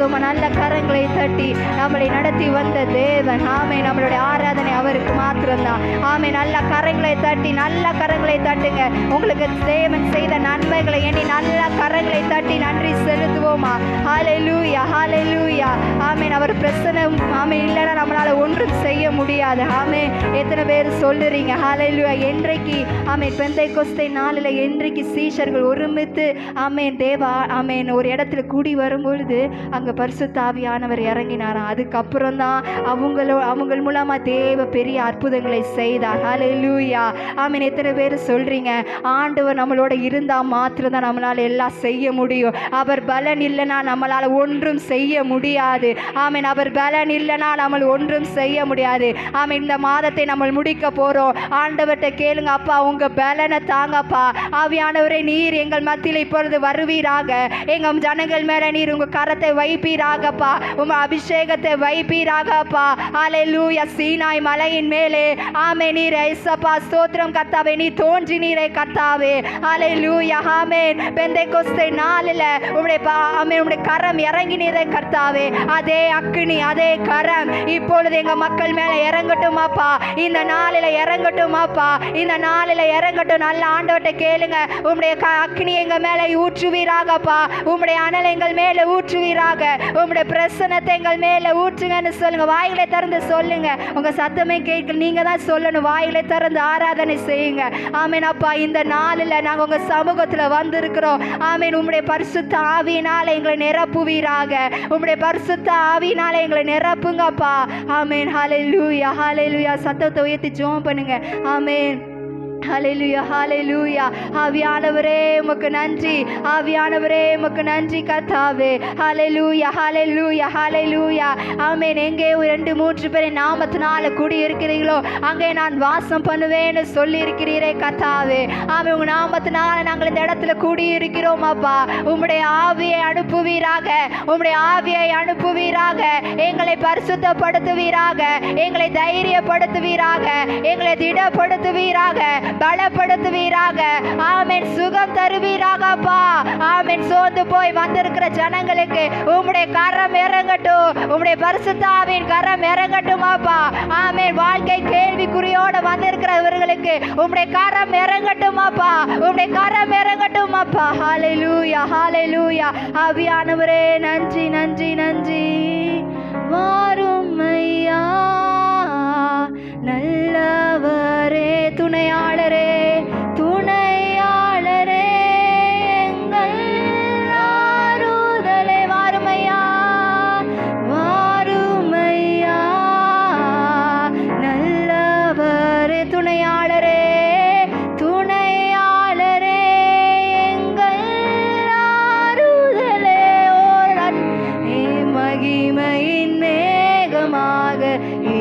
[SPEAKER 3] செலுத்துவோம். நல்ல கரங்களை தட்டி நம்மளை நடத்தி வந்த தேவன். ஆமே, நம்மளுடைய ஆராதனை அவருக்கு மாத்திரம்தான். ஆமே, நல்ல கரங்களை தட்டி, நல்ல கரங்களை தட்டுங்க. உங்களுக்கு தேவன் செய்த நன்மைகளை எண்ணி நல்ல கரங்களை தட்டி நன்றி செலுத்துவோமா? ஹல்லேலூயா, ஹல்லேலூயா. ஆமென். அவர் பிரசன்னம் ஆமென் இல்லைன்னா நம்மளால ஒன்றும் செய்ய முடியாது. ஆமென். எத்தனை பேர் சொல்லுறீங்க ஹல்லேலூயா? என்றைக்கு ஆமென் பெந்தைக்கோஸ்தே நாளில் என்றைக்கு சீஷர்கள் ஒருமித்து ஆமென் தேவா ஆமென் ஒரு இடத்துல கூடி வரும்பொழுது அங்கே பரிசுத்த ஆவியானவர் இறங்கினாராம். அதுக்கப்புறம் தான் அவங்க மூலமாக தேவ பெரிய அற்புதங்களை செய்தார். ஹல்லேலூயா. ஆமென். எத்தனை பேர் சொல்றீங்க ஆண்டவர் நம்மளோட இருந்தால் மாத்திரம் தான் நம்மளால எல்லாம் செய்ய முடியும். அவர் பலன் இல்லைனா நம்மளால ஒன்றும் செய்ய முடியாது. ஆமென். அவர் பலன் இல்லைனா நம்ம ஒன்றும் செய்ய முடியாது. ஆமென். இந்த மாதத்தை நம்ம முடிக்க போறோம். ஆண்டவர்கிட்ட கேளுங்க, அப்பா உங்க பலனை தாங்கப்பா. ஆவியானவரே நீர் எங்கள் மத்தியில் இப்பொழுது வருவீராக. எங்க ஜனங்கள் மேல நீர் உங்க கரத்தை வைப்பீராகப்பா. உங்க அபிஷேகத்தை வைப்பீராகப்பா. ஹல்லேலூயா. சீனாய் மலையின் மேலே ஆமென் நீர் ஐசப்பா ஸ்தோத்திரம் கர்த்தாவே, நீ தோன்றி நீரை கர்த்தாவே. ஹல்லேலூயா. ஆமென். பெந்தைக்கோஸ்தே நாளில் உம்முடைய கரம் இறங்கி நீரை கர்த்தாவே. அதே அக்கினி அதே கரம் இப்பொழுது எங்க மக்கள் மேல இறங்கட்டும் அப்பா. இந்த நாளில் இறங்கட்டும் அப்பா. இந்த நாளில் இறங்கட்டும். நல்ல ஆண்டவர்கிட்ட கேளுங்க, உம்முடைய அக்கினி எங்க மேல ஊற்றுவீராகப்பா. உம்முடைய அனல் எங்கள் மேல ஊற்றுவீராக. உம்முடைய பிரசன்னத்தை எங்கள் மேல ஊற்றுங்கன்னு சொல்லுங்க. வாயிலை திறந்து சொல்லுங்க. உங்க சத்தமே கேட்கல, நீங்க தான் சொல்லணும். வாயிலை திறந்து ஆராதனை செய்யுங்க. ஆமென் அப்பா. இந்த நாளில் நாங்க உங்க சமூகத்துல வந்திருக்கிறோம். ஆமென். உம்முடைய பரிசுத்த ஆவியினால எங்களை நிரப்புவீராக. உம்முடைய பரிசுத்த ஆவியினால எங்களை நிரப்புங்கப்பா. ஆமென். ஹல்லேலூயா, ஹல்லேலூயா. சத்தத்தை உயர்த்தி ஜெபம் பண்ணுங்க. ஆமென். ஹல்லேலூயா, ஹல்லேலூயா. ஆவியானவரே உமக்கு நன்றி. ஆவியானவரே உமக்கு நன்றி கர்த்தாவே. ஹல்லேலூயா, ஹல்லேலூயா, ஹல்லேலூயா. ஆமென். எங்கே 2-3 பேர் நாமத்தினால கூடி இருக்கிறீங்களோ அங்கே நான் வாசம் பண்ணுவேன்னு சொல்லி இருக்கிறீரே கர்த்தாவே. ஆமென். உங்க நாமத்தினால நாங்கள் இந்த இடத்துல கூடி இருக்கிறோம் அப்பா. உம்முடைய ஆவியை அனுப்புவீராக. உம்முடைய ஆவியை அனுப்புவீராக. எங்களை பரிசுத்தப்படுத்துவீராக. எங்களை தைரியப்படுத்துவீராக. எங்களை திடப்படுத்துவீராக. பலப்படுத்துவீராக. ஆமென். சுகம் தருவீராகப்பா. ஆமென். சோர்ந்து போய் வந்திருக்கிற ஜனங்களுக்கு உம்முடைய கரம் இறங்கட்டும். உம்முடைய பரிசுத்த ஆவியின் கரம் இறங்கட்டும் அப்பா. ஆமென். வாழ்க்கை கேள்விக்குறியோட வந்திருக்கிறவர்களுக்கு உம்முடைய கரம் இறங்கட்டும் அப்பா. உம்முடைய கரம் இறங்கட்டும் அப்பா. ஹல்லேலூயா, ஹல்லேலூயா. ஆவியானவரே நன்றி, நன்றி, நன்றி. வாரும் ஐயா நல்லவரே, துணையாளரே, துணையாளரே, எங்கள் ஆறுதலே. வாருமையா, வாருமையா நல்லவரே, துணையாளரே, துணையாளரே, எங்கள் ஆறுதலே. ஓரன் மகிமையின் மேகமாக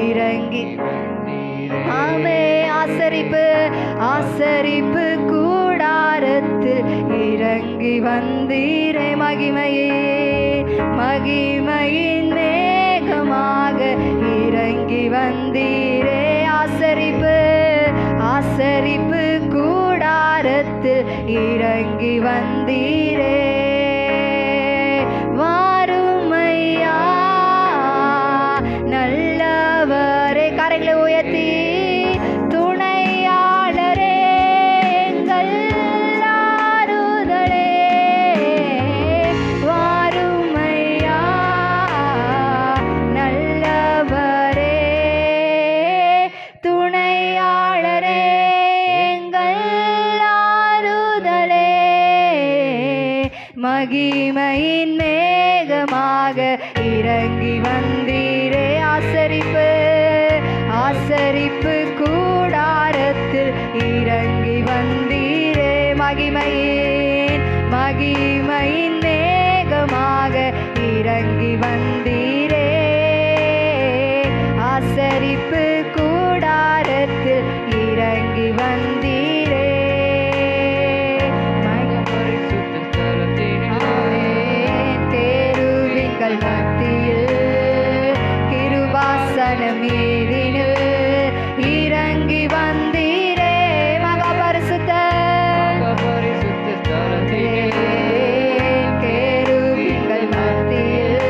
[SPEAKER 3] இறங்கி ஆமே ஆசரிப்பு ஆசரிப்பு கூடாரத்தில் இறங்கி வந்தீரே. மகிமையே மகிமையின் மேகமாக இறங்கி வந்தீரே. ஆசரிப்பு ஆசரிப்பு கூடாரத்தில் இறங்கி வந்தீரே. வாருமையா நல்லவரே. கரைகளை உயர்த்தி துணையாளரே, எங்கள் ஆறுதலே. வாருமையா நல்லவரே, துணையாளரே, எங்கள் ஆறுதலே. மகிமையின் மேகமாக இறங்கி வந்தீரே. ஆசரிப்பு ஆசரிப்பு கூடாரத்தில் இறங்கி வந்தீரே. மகிமையின் மகிமையின் மேகமாக இறங்கி வந்தீரே. ஆசரிப்பு கூடாரத்தில் இறங்கி வந்தீரே. தேருவிங்கள் மத்தியில் கிருபாசனம் மீதினில் இறங்கி வந்தீரே. மகாபரிசுத்த கேருவிங்கள் மத்தியில்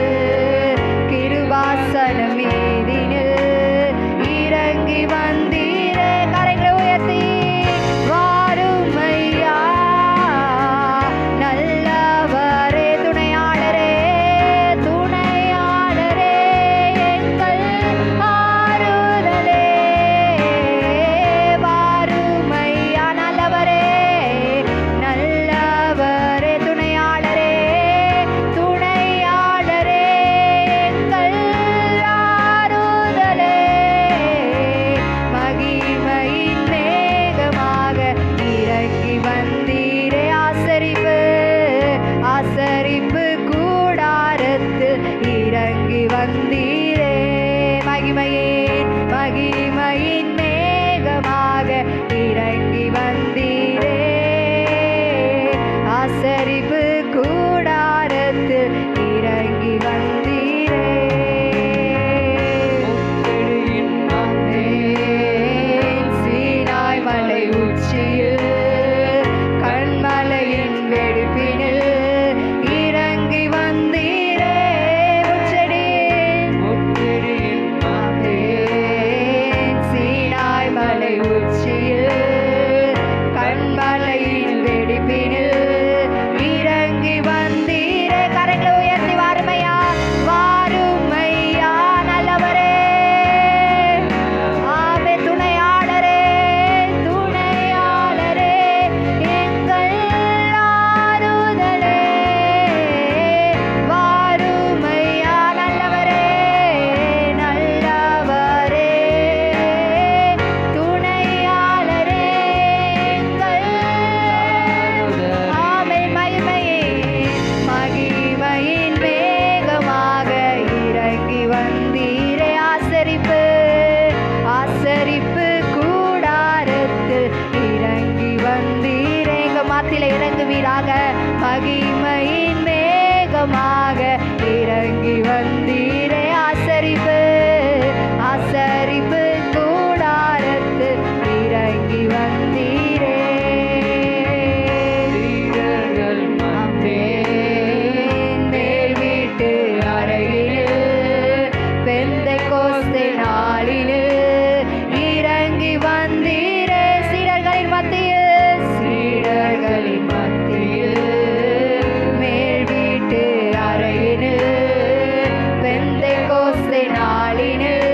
[SPEAKER 3] மேகமாக இறங்கி வந்தீரே. ஆசரிப்பு ஆசரிப்பு கூடாரத்து இறங்கி வந்தீரே.
[SPEAKER 2] சீடர்கள்
[SPEAKER 3] மேல் வீட்டு அறையிலே பெந்தைக்கோஸ்தே நாளிலே இறங்கி வந்தீரே. சீடர்களின் மத்தியில் சீடர்களின் மத்தியில் மேல் வீட்டு அறையினில் பெந்தைக்கோஸ்தே நாளினில்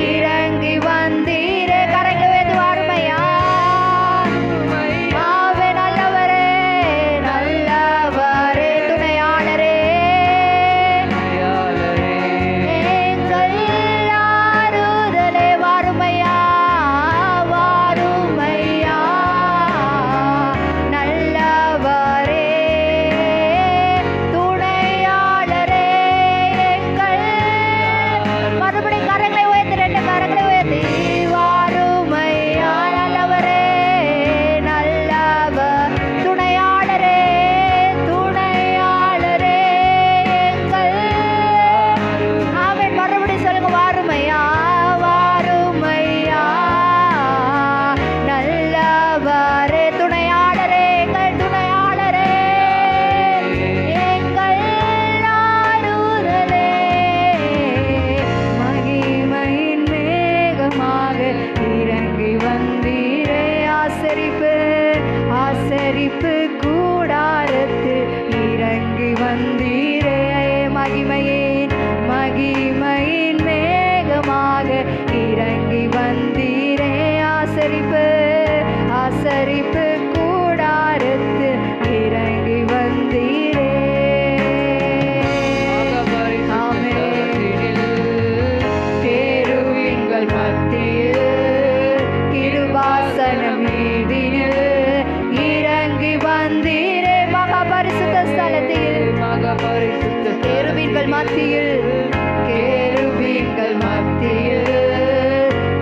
[SPEAKER 3] இறங்கி வந்தீரே. கரைக்கு வேது வாருமையா. ஆவே நல்லவரே நல்லவரே துணையாளரே எங்கள் ஆறுதலே. வாருமையா வாருமையா நல்லவரே துணையாளரே எங்கள். மறுபடி கரங்களை உயர்த்தி, ரெண்டு கரங்களை உயர்த்தி. வாருமையா நல்லவரே நல்லவர் துணையாளரே துணையாளரே எங்கள். ஆமென். மறுபடி சொல்லுங்க. வாருமையா வாருமையா நல்லவரே துணையாளரே எங்கள் துணையாளரே எங்கள் ஆறுதலே. மகிமையின் மேகமாக இறங்கி வந்தீரே. ஆசரிப்பு ஆசரிப்பு கூடாரத்தில் இறங்கி வந்தீரே. மகிமையின் மேகமாக இறங்கி வந்தீரே. ஆசரிப்பு ஆசரிப்பு கூடாரத்தில் இறங்கி வந்தீரே. கேருபீன்கள் மத்தியில் கிருபாசன மீதினில் இறங்கி வந்தீரே. மகா பரிசுத்த ஸ்தலத்தில் கேருபீன்கள் மத்தியில் கேருபீன்கள் மத்தியில்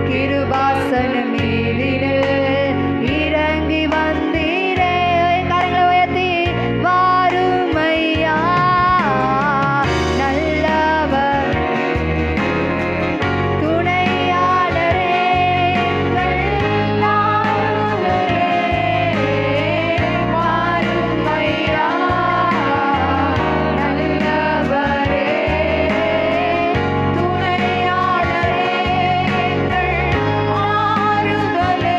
[SPEAKER 3] கிருபாசன மீதினில் இறங்கி வந்தீரே. கரங்களை உயர்த்தி. வாருமையா நல்லவர் துணையாளரே எங்கள் ஆறுதலே. வாருமையா நல்லவரே துணையாளரே எங்கள் ஆறுதலே.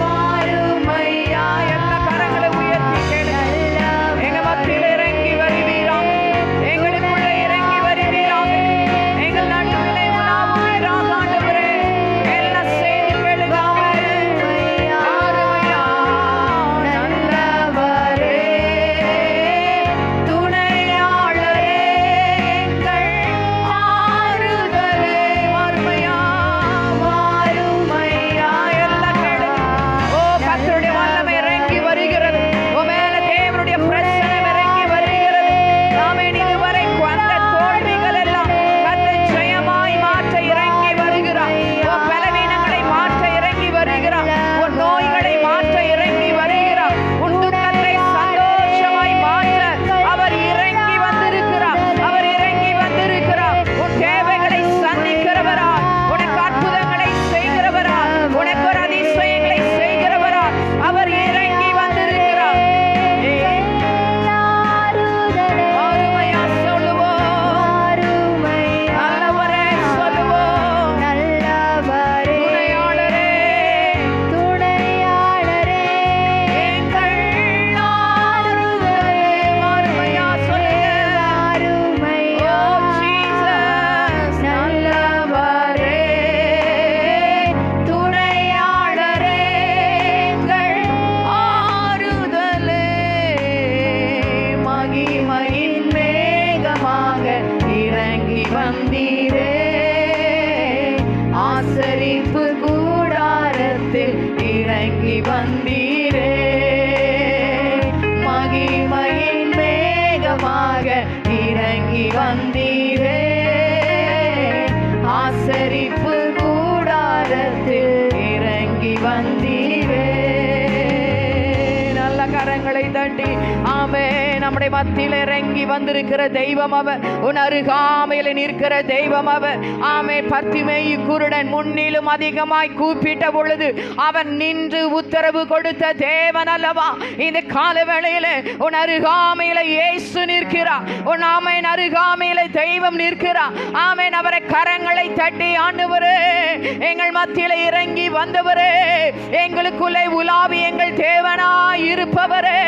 [SPEAKER 3] வாருமையா.
[SPEAKER 2] எல்லா கரங்களை உயர்த்தி கேளுங்க. எங்க மத்தியில் இறங்கி வருவீராம். எங்களுக்குள்ள இறங்கி வருவீராம். எங்கள் நடுவிலே உலாவுவீராம் ஆண்டவரே. எல்லா செய்தி கேளுங்க.
[SPEAKER 3] வாருமையா நல்லவரே துணையாளரே எங்கள் ஆறுதலே.
[SPEAKER 2] வாருமையா.
[SPEAKER 3] வாருமையா.
[SPEAKER 2] எல்லாம் கேளுங்க. ஓ கர்த்தருடைய வல்லமை இறங்கி வருகிறது. ஓ மேல தேவனுடைய பிரசன்னம் இறங்கி வருகிறது. ஆமென். இதுவரை வந்த தோல்விகள் எல்லாம் கர்த்தர் ஜெயமாய் மாற்ற இறங்கி வருகிறார். ஓ பலவீனங்களை மாற்ற இறங்கி வருகிறார். உன் நோய்களை மாற்ற இறங்கி வருகிறார். உன் துக்கத்தை சந்தோஷமாய் மாற்ற அவர் இறங்கி வந்திருக்கிறார். அவர் இறங்கி வந்திருக்கிறார். உன் தேவைகளை சந்திக்கிறவராய், உனக்கு அற்புதங்களை செய்கிறவராய், உனக்கு ஒரு அதிசயங்களை செய்கிறவராய் அவர் இறங்கி வந்திருக்கிறார்.
[SPEAKER 3] ஆறுதலே.
[SPEAKER 2] ஆறுமையா சொல்லுவோம்.
[SPEAKER 3] வாருமையா
[SPEAKER 2] நல்லவரே சொல்லுவோம்.
[SPEAKER 3] நல்லவரே
[SPEAKER 2] துணையாளரே
[SPEAKER 3] துணையாளரே எங்கள் ஆறுதலே.
[SPEAKER 2] ஆறுமையா சொல்லுங்க.
[SPEAKER 3] வாருமையா
[SPEAKER 2] ஓ ஜீசஸ்.
[SPEAKER 3] நல்லவரே துணையாளரே எங்கள்
[SPEAKER 2] ஆறுதலே.
[SPEAKER 3] மகிமையின் மேகமாக இறங்கி வந்தீரே. ஆசரிப்பு கூடாரத்தில் இறங்கி வந்தீரே. மகிமையின் மேகமாக இறங்கி வந்தீரே. ஆசரிப்பு கூடாரத்தில் இறங்கி வந்தீரே.
[SPEAKER 2] நல்ல கரங்களை தட்டி ஆமே நம்முடைய மத்தியில் இறங்கி வந்திருக்கிற தெய்வம் அவர். உன் அருகாமையில் நிற்கிற தெய்வம் அவர். ஆமே பர்த்திமேயு குருடன் முன்னிலும் அதிகமாய் கூப்பிட்ட பொழுது அவன் நின்று உத்தரவு கொடுத்த தேவன் அல்லவா? இந்த கால வேளையில உன் அருகாமையில இயேசு நிற்கிறார். உன் ஆமேன் அருகாமையில தெய்வம் நிற்கிறார். ஆமேன் அவரை கரங்களை தட்டி ஆண்டவரே எங்கள் மத்தியில இறங்கி வந்தவரே, எங்களுக்குள்ளே உலாவி எங்கள் தேவனாய் இருப்பவரே,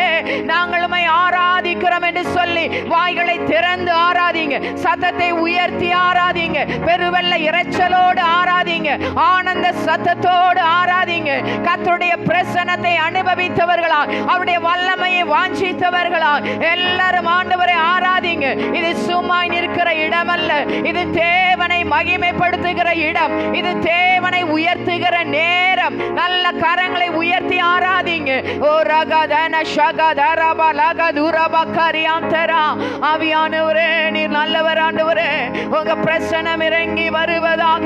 [SPEAKER 2] நாங்கள் உம்மை ஆராதிக்கிறோம் என்று சொல்லி வாய்களை திறந்து ஆராதிங்க. சத்தத்தை உயர்த்தி ஆராதிங்க. பெருவெள்ள இறைச்சலோடு ஆராதிங்க. ஆனந்த சத்தத்தோடு ஆராதிங்க. கர்த்தருடைய பிரசன்னத்தை அனுபவித்தவர்களா, அவருடைய வல்லமையை வாஞ்சித்தவர்களா எல்லாரும் ஆண்டவரை ஆராதிங்க. இது சும்மா நிற்கிற இடம் அல்ல, இது தேவனை மகிமைப்படுத்துகிற இடம், இது தேவனை உயர்த்துகிற நேரம். நல்ல கரங்களை உயர்த்தி ஆராதிங்க. ஓ ரகதன ஷகதரப லகதுரப கரியாந்தரா. ஆவியானவரே நீர் நல்லவர் ஆண்டவரே, உங்க பிரசன்னம் இறங்கி வருவதாக.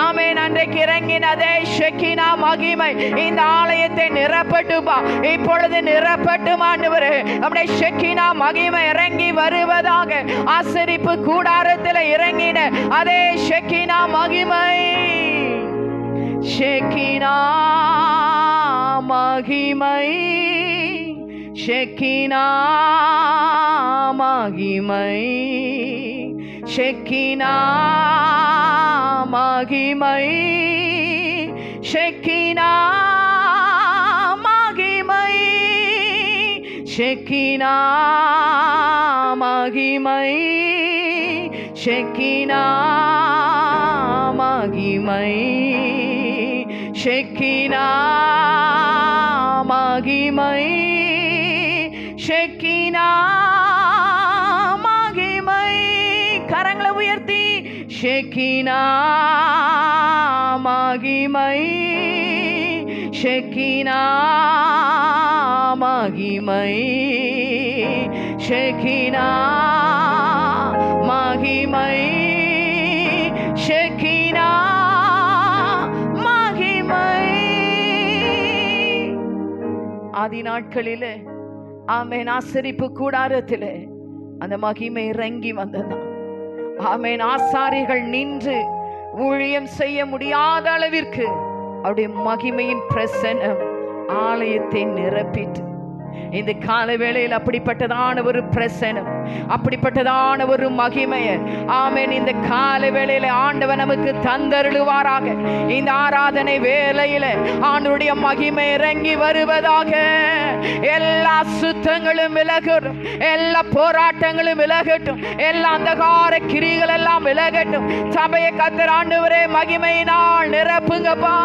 [SPEAKER 2] ஆமென். அன்றைக்கு இறங்கினதே ஷெக்கினா மகிமை இந்த ஆலயத்தை நிரப்பட்டுமா, இப்பொழுது நிரப்பட்டும் ஆண்டவரே. நம்முடைய ஷெக்கினா மகிமை இறங்கி வருவதாக. ஆசரிப்பு கூடாரத்தில் இறங்கின அதே ஷெக்கினா மகிமை, ஷெக்கினா மகிமை, ஷெக்கினா மகிமை, ஷெக்கினா மகிமை, ஷெக்கினா மகிமை, ஷெக்கினா மகிமை, ஷெக்கினா மகிமை, ஷெக்கினா மகிமை, ஷெக்கினா மகிமை. கரங்களை உயர்த்தி ஷெக்கினா மகிமை, ஷெக்கினா மகிமை, ஷெக்கினா மகிமை, ஷெக்கினா மகிமை. ஆதி நாட்களிலே ஆமென் ஆசரிப்பு கூடாரத்திலே அந்த மகிமை இறங்கி வந்ததா. ஆமென். ஆசாரிகள் நின்று ஊழியம் செய்ய முடியாத அளவிற்கு அவருடைய மகிமையின் பிரசன்னம் ஆலயத்தை நிரப்பிட்டு இந்த கால வேளையில் அப்படிப்பட்டதான ஒரு பிரசன்னம், அப்படிப்பட்டதான ஒரு மகிமையை ஆமென் இந்த கால வேளையில ஆண்டவர் நமக்கு தந்தருளுவாராக. இந்த ஆராதனை வேளையில ஆண்டவருடைய மகிமை இறங்கி வருவதாக. எல்லா சுத்தங்களும் விலகட்டும், எல்லா போராட்டங்களும் விலகட்டும், எல்லா அந்தகார கிரிகள் எல்லாம் விலகட்டும். சபையை கர்த்தர் ஆண்டவரே மகிமையினால் நிரப்புங்கப்பா,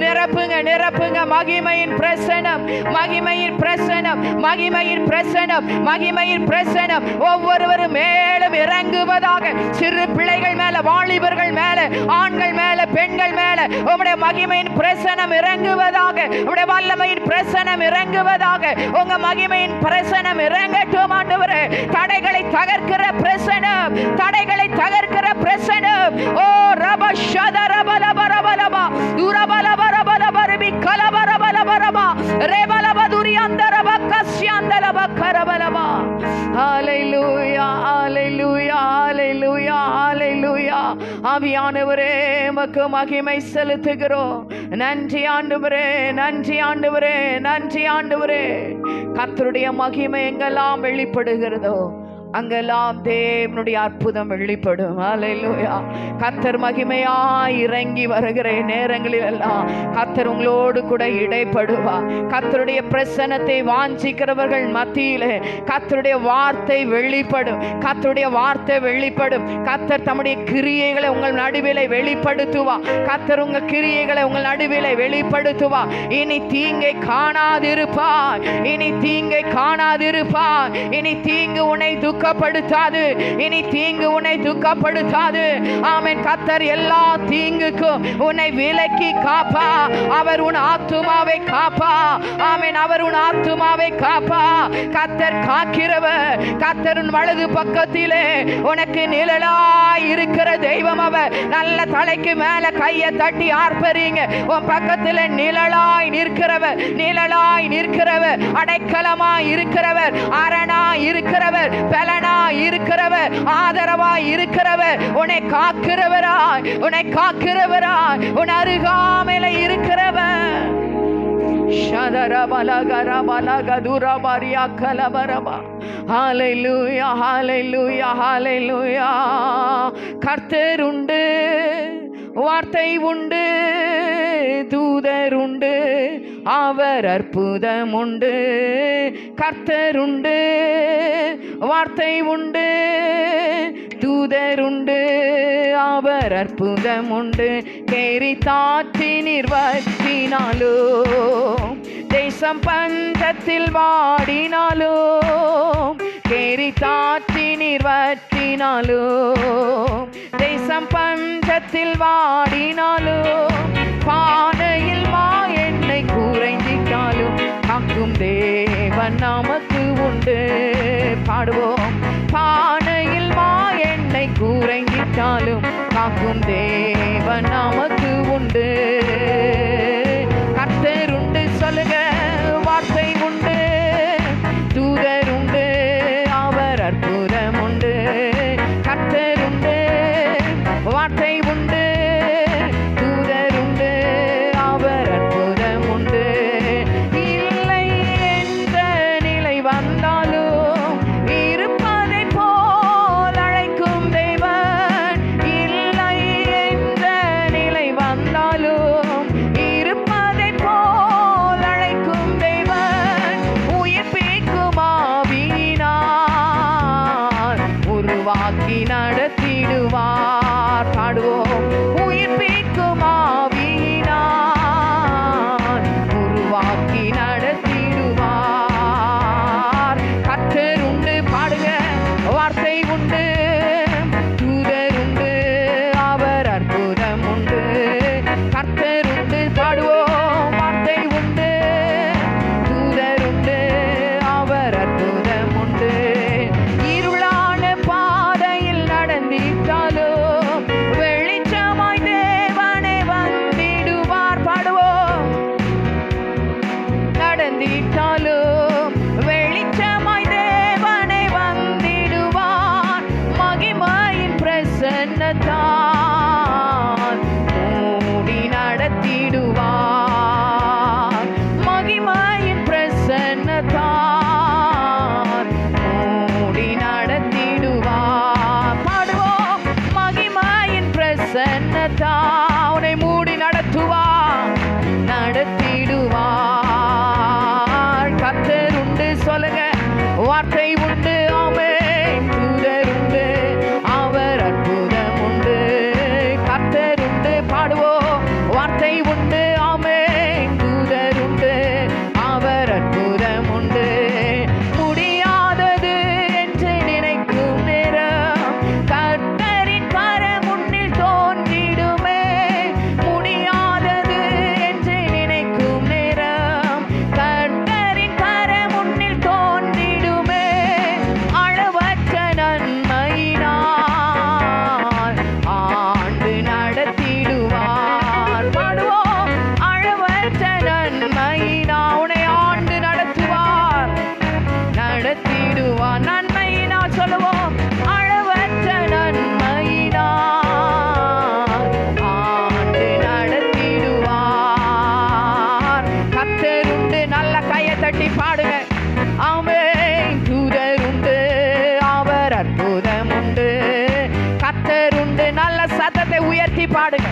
[SPEAKER 2] நிரப்புங்க, நிரப்புங்க. மகிமையின் பிரசன்னம், மகிமையின் பிரசன்னம், மகிமையின் பிரசன்னம், மகிமையின் பிரசன்னம் ஒவ்வொருவரும் மேலும் இறங்குவதாக. சிறு பிள்ளைகள் மேல, வாலிபர்கள் மேல, ஆண்கள் மேல, பெண்கள் மேல உம்முடைய மகிமையின் பிரசன்னம் இறங்குவதாக. உம்முடைய வல்லமையின் பிரசன்னம் இறங்குவதாக. உங்க மகிமையின் பிரசன்னம் இறங்கட்டும் ஆண்டவரே. தடைகளை தகர்க்கிற பிரசன்னம், தடைகளை தகர்க்கிற பிரசன்னம். ஓ ரப ஷதரபலபரபலபா துரபலபரபலபரபி கலபரபலபரபா ரெபலபதுரியந்தரப கஸ்யந்தலப கரபலபா. ஹalleluya, ஹalleluya, ஹalleluya, ஹalleluya. ஆவியானவரே உமக்கு மகிமை செலுத்துகிறோம். நன்றி ஆண்டவரே, நன்றி ஆண்டவரே, நன்றி ஆண்டவரே. கர்த்தருடைய மகிமை எங்கெல்லாம் வெளிப்படுகிறதோ அங்கெல்லாம் தேவனுடைய அற்புதம் வெளிப்படும். ஹல்லேலூயா. கர்த்தர் மகிமையாய் இறங்கி வருகிற நேரங்களில் எல்லாம் கர்த்தர் உங்களோடு கூட இடைப்படுவார். கர்த்தருடைய பிரசன்னத்தை வாஞ்சிக்கிறவர்கள் மத்தியிலே கர்த்தருடைய வார்த்தை வெளிப்படும், கர்த்தருடைய வார்த்தை வெளிப்படும். கர்த்தர் தம்முடைய கிரியைகளை உங்கள் நடுவிலே வெளிப்படுத்துவார். கர்த்தர் உங்கள் கிரியைகளை உங்கள் நடுவிலே வெளிப்படுத்துவார். இனி தீங்கை காணாதிருப்பார், இனி தீங்கை காணாதிருப்பார். இனி தீங்கு உன்னை துக்கப்படுத்தாது. இனி தீங்கு உன்னை துக்கப்படுத்தாது. ஆமென். கர்த்தர் எல்லா தீங்குக்கும் உன்னை விலக்கி காப்பா. அவர் உன் ஆத்துமாவை காப்பா. ஆமென். அவர் உன் ஆத்துமாவை காப்பா. கர்த்தர் காக்கிறவர். கர்த்தர் உன் வலது பக்கத்திலே உனக்கு நிழலாய் இருக்கிற தெய்வம் அவர். நல்ல தலைக்கு மேல கையை தட்டி ஆர்ப்பரிங்க. உன் பக்கத்தில் நிழலாய் நிற்கிறவர், நிழலாய் நிற்கிறவர், அடைக்கலமாய் இருக்கிறவர், அரணாய் இருக்கிறவர், பலனாய் இருக்கிறவர், ஆதரவாய் இருக்கிறவர், உன்னை காக்கிறவராய், உன்னை காக்கிறவராய், உன் அருகாமையில இருக்கிறவர். ஹல்லேலூயா, ஹல்லேலூயா, ஹல்லேலூயா. கர்த்தர் உண்டு, வார்த்தை உண்டு, தூதர் உண்டு, அவர் அற்புதம் உண்டு. கர்த்தர் உண்டு, வார்த்தை உண்டு, தூதர் உண்டு, அவர் அற்புதம் உண்டு. கேரி தாற்றி நிர்வகினாலோ, தேசம் பஞ்சத்தில் வாடினாலோ, கேரி தாற்றி நிர்வகினாலோ, தேசம் பஞ்சத்தில் வாடினாலோ, பானையில் மா எண்ணெய் குறைந்திட்டாலும் காக்கும் தேவன் நமக்கு உண்டு. பாடுவோம். பானையில் மா எண்ணெய் குறைந்திட்டாலும் காக்கும் தேவன் நமக்கு உண்டு. கர்த்தர் உண்டு சொல்லுங்க. வார்த்தை உண்டு, தூதர் உண்டு, அவர் அற்புதம் உண்டு. கர்த்தர் உண்டு, வார்த்தை உண்டு, தூதர் உண்டு, அவர் அற்புதம் உண்டு. இல்லை என்ற நிலை வந்தாலும் இருப்பதை போல் அழைக்கும் தேவன். இல்லை என்ற நிலை வந்தாலும் இருப்பதை போல் அழைக்கும் தேவன். உயிர்ப்பிக்கும் ஆவியினால் உருவாக்கி நடத்திடுவார். பாடுவோம். உயிர்ப்பிக்கும் ஆவியினால் உருவாக்கி நடத்திடுவார். கர்த்தர் உண்டு. பாடுங்க. வார்த்தை உண்டு, தூதர் உண்டு, அவர் அற்புதம் உண்டு. கர்த்தர் உண்டு. பாடுவோம். வார்த்தை உண்டு, தூதர் உண்டு, அவர் அற்புதம் உண்டு. இருளான பாதையில் நடந்திட்டாலோ வெளிச்சமாய் தேவனே வந்திடுவார். பாடுவோம். நடந்திட்டாலோ வெளிச்சமாய் தேவனே வந்திடுவார். மகிமையின் பிரசன்னத்தால் மூடி நடத்திடுவார். மகிமையின் பிரசன்னத்தால் மூடி நடத்திடுவார். பாடுவோம். மகிமையின் பிரசன்னத்தால் உன்னை மூடி நடத்துவார், நடத்திடுவார். கர்த்தர் உண்டு சொல்லுங்க. வார்த்தை உண்டு. ஆமென். தூதர் உண்டு, அவர் அற்புதம் உண்டு. கர்த்தர் உண்டு. பாடுவோம். வார்த்தை உண்டு. ஆமென். தூதர் உண்டு, அவர் அற்புதம் உண்டு. முடியாதது என்று நினைக்கும் நேரம் கர்த்தரின் கரம் முன்னில் தோன்றிடுமே. முடியாதது என்று நினைக்கும் நேரம் கர்த்தரின் கரம் முன்னில் தோன்றிடுமே. அளவற்ற நன்மையினால் ஆண்டு நடத்திடுவார். பாடுவோம். அளவற்ற நன்மையினால் உன்னை ஆண்டு நடத்துவார், நடத்திடுவார். நன்மையினால் சொல்லுவோம். அளவற்ற நன்மையினால் ஆண்டு நடத்திடுவார். கர்த்தர் உண்டு. நல்ல கையை தட்டி பாடுங்க. ஆமென். தூதர் உண்டு, அவர் அற்புதம் உண்டு. கர்த்தர் உண்டு. நல்ல சத்தத்தை உயர்த்தி பாடுங்க.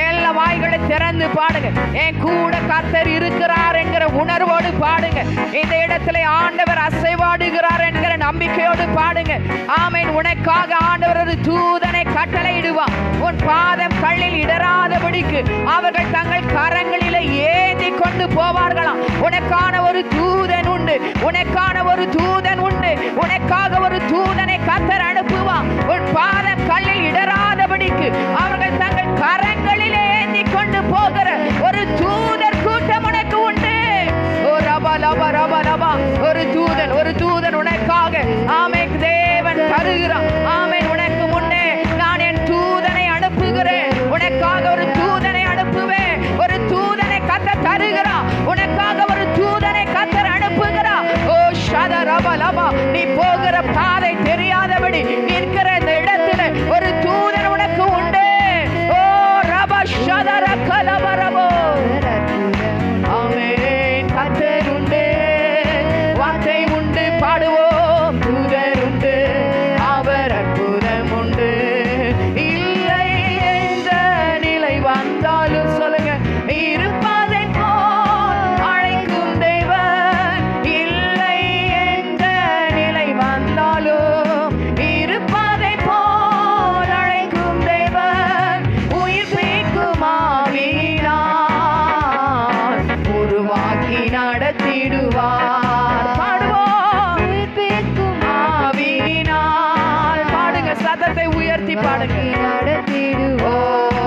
[SPEAKER 2] எல்லா வாய்களை திறந்து பாடுங்க. என் கூட கர்த்தர் இருக்கிறார் என்கிற உணர்வோடு பாடுங்க. இந்த இடத்துல ஆண்டவர் அசைவாடுகிறார் என்கிற நம்பிக்கையோடு பாடுங்க. ஆமென். உனக்காக ஆண்டவர் ஒரு தூதனை கட்டளையிடுவார். உன் பாதம் கல்லில் இடராதபடிக்கு அவர்கள் தங்கள் கரங்களிலே ஏந்தி கொண்டு போவார்களாம். உனக்கான ஒரு தூதன் உண்டு, உனக்கான ஒரு தூதன் உண்டு. உனக்காக ஒரு தூதனை முன்பாக ஆமென் தேவன் தருகிறார். ஆமென் உனக்கு முன்னே நான் என் தூதனை அனுப்புகிறேன். உனக்காக ஒரு தூதனை அனுப்புவேன். ஒரு தூதனை கர்த்தர் தருகிறார். உனக்காக ஒரு தூதனை கர்த்தர் அனுப்புகிறார். ஓ ஷதரபலபா, நீ போகிற பாதை தெரியாதபடி நிற்கிற இந்த இடத்துல ஒரு தூதன் உனக்கு உண்டு. ஓ ரப ஷதர கலபரபோ, ஆமென் கர்த்தர் உண்டு, வார்த்தை உண்டு, பாடுவோம் தூதர் உண்டு, அவர் அற்புதம் உண்டு. இல்லை என்ற நிலை வந்தாலும் சொல்லுங்க, இருப்பதை போல் அழைக்கும் தேவன். இல்லை என்ற நிலை வந்தாலும் இருப்பதை போல் அழைக்கும் தேவன். உயிர்ப்பிக்கும் ஆவியினால் உருவாக்கி நடத்திடுவார். பாடுவோம்
[SPEAKER 3] உயிர்ப்பிக்கும்
[SPEAKER 2] ஆவியினால். பாடுங்க, சத்தத்தை உயர்த்தி பாடுங்க.
[SPEAKER 3] நடத்திடுவோம்.
[SPEAKER 2] ஓ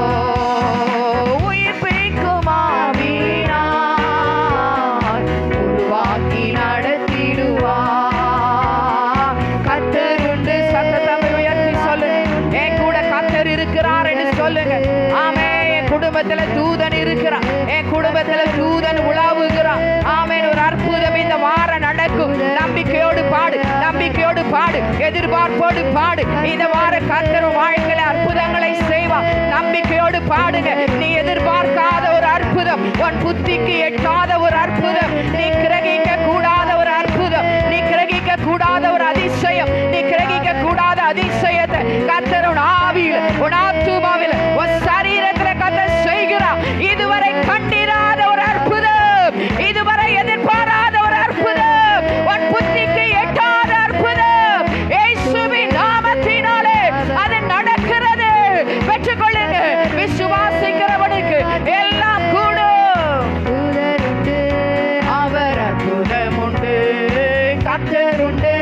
[SPEAKER 2] உயிர்ப்பிக்கும் ஆவியினால் உருவாக்கி நடத்திடுவார். கர்த்தர் உண்டு. சத்தத்தை உயர்த்தி சொல்லுங்க. என் கூட கர்த்தர் இருக்கிறார் என்று சொல்லுங்க. ஆமே, என் குடும்பத்துல தூதன் இருக்கிறார். என் குடும்பத்துல தூதன் உலாவுகிறார். ஆமென். ஒரு அற்புதம் இந்த வாரம் நடக்கும். நம்பிக்கையோடு பாடு, நம்பிக்கையோடு பாடு, எதிர்பார்ப்போடு பாடு. இந்த வார கர்த்தர் வாழ்க்கையில அற்புதங்களை செய்வார். நம்பிக்கையோடு பாடுங்க. நீ எதிர்பார்க்காத ஒரு அற்புதம், உன் புத்திக்கு எட்டாத ஒரு அற்புதம், நீ கிரகிக்க கூடாத ஒரு அற்புதம், நீ கிரகிக்க கூடாத ஒரு அதிசயம், நீ கிரகிக்க கூடாத அதிசயத்தை கர்த்தர் உன் ஆவியில், உன் ஆத்துமாவில், உன் சரீரத்துல கர்த்தர் செய்கிறார். இதுவரை கண்டிராத ஒரு அற்புதம், இதுவரை எதிர்பாராத ஒரு அற்புதம், உன் புத்திக்கு எட்டாத அற்புதம், இயேசுவின் நாமத்தினாலே அது நடக்கிறது. பெற்றுக்கொள்ளுங்க. விசுவாசிக்கிறவனுக்கு எல்லாம் கூடும்.
[SPEAKER 3] தூதர் உண்டு,
[SPEAKER 2] அவர் அற்புதம் உண்டு, கர்த்தர் உண்டு,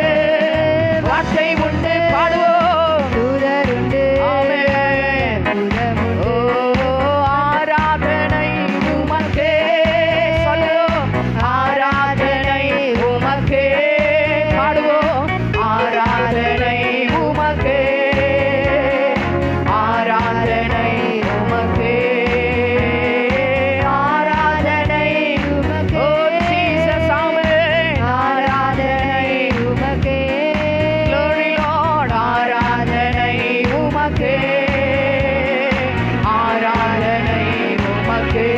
[SPEAKER 2] வார்த்தை உண்டு, பாடுவோம்
[SPEAKER 3] தூதர் உண்டு,
[SPEAKER 2] ஆமென்.
[SPEAKER 3] தூதர்
[SPEAKER 2] ஓ
[SPEAKER 3] உண்டு.
[SPEAKER 2] ஆராதனை உமக்கே, சொல்லுவோம் ஆராதனை உமக்கே, பாடுவோம் ஆராதனை உமக்கே, ஆராதனை உமக்கே, ஆராதனை
[SPEAKER 3] உமக்கே.
[SPEAKER 2] ஓ ஜீசஸ் ஆமென்.
[SPEAKER 3] ஆராதனை உமக்கே.
[SPEAKER 2] Glory Lord, ஆராதனை உமக்கே, ஆராதனை உமக்கே.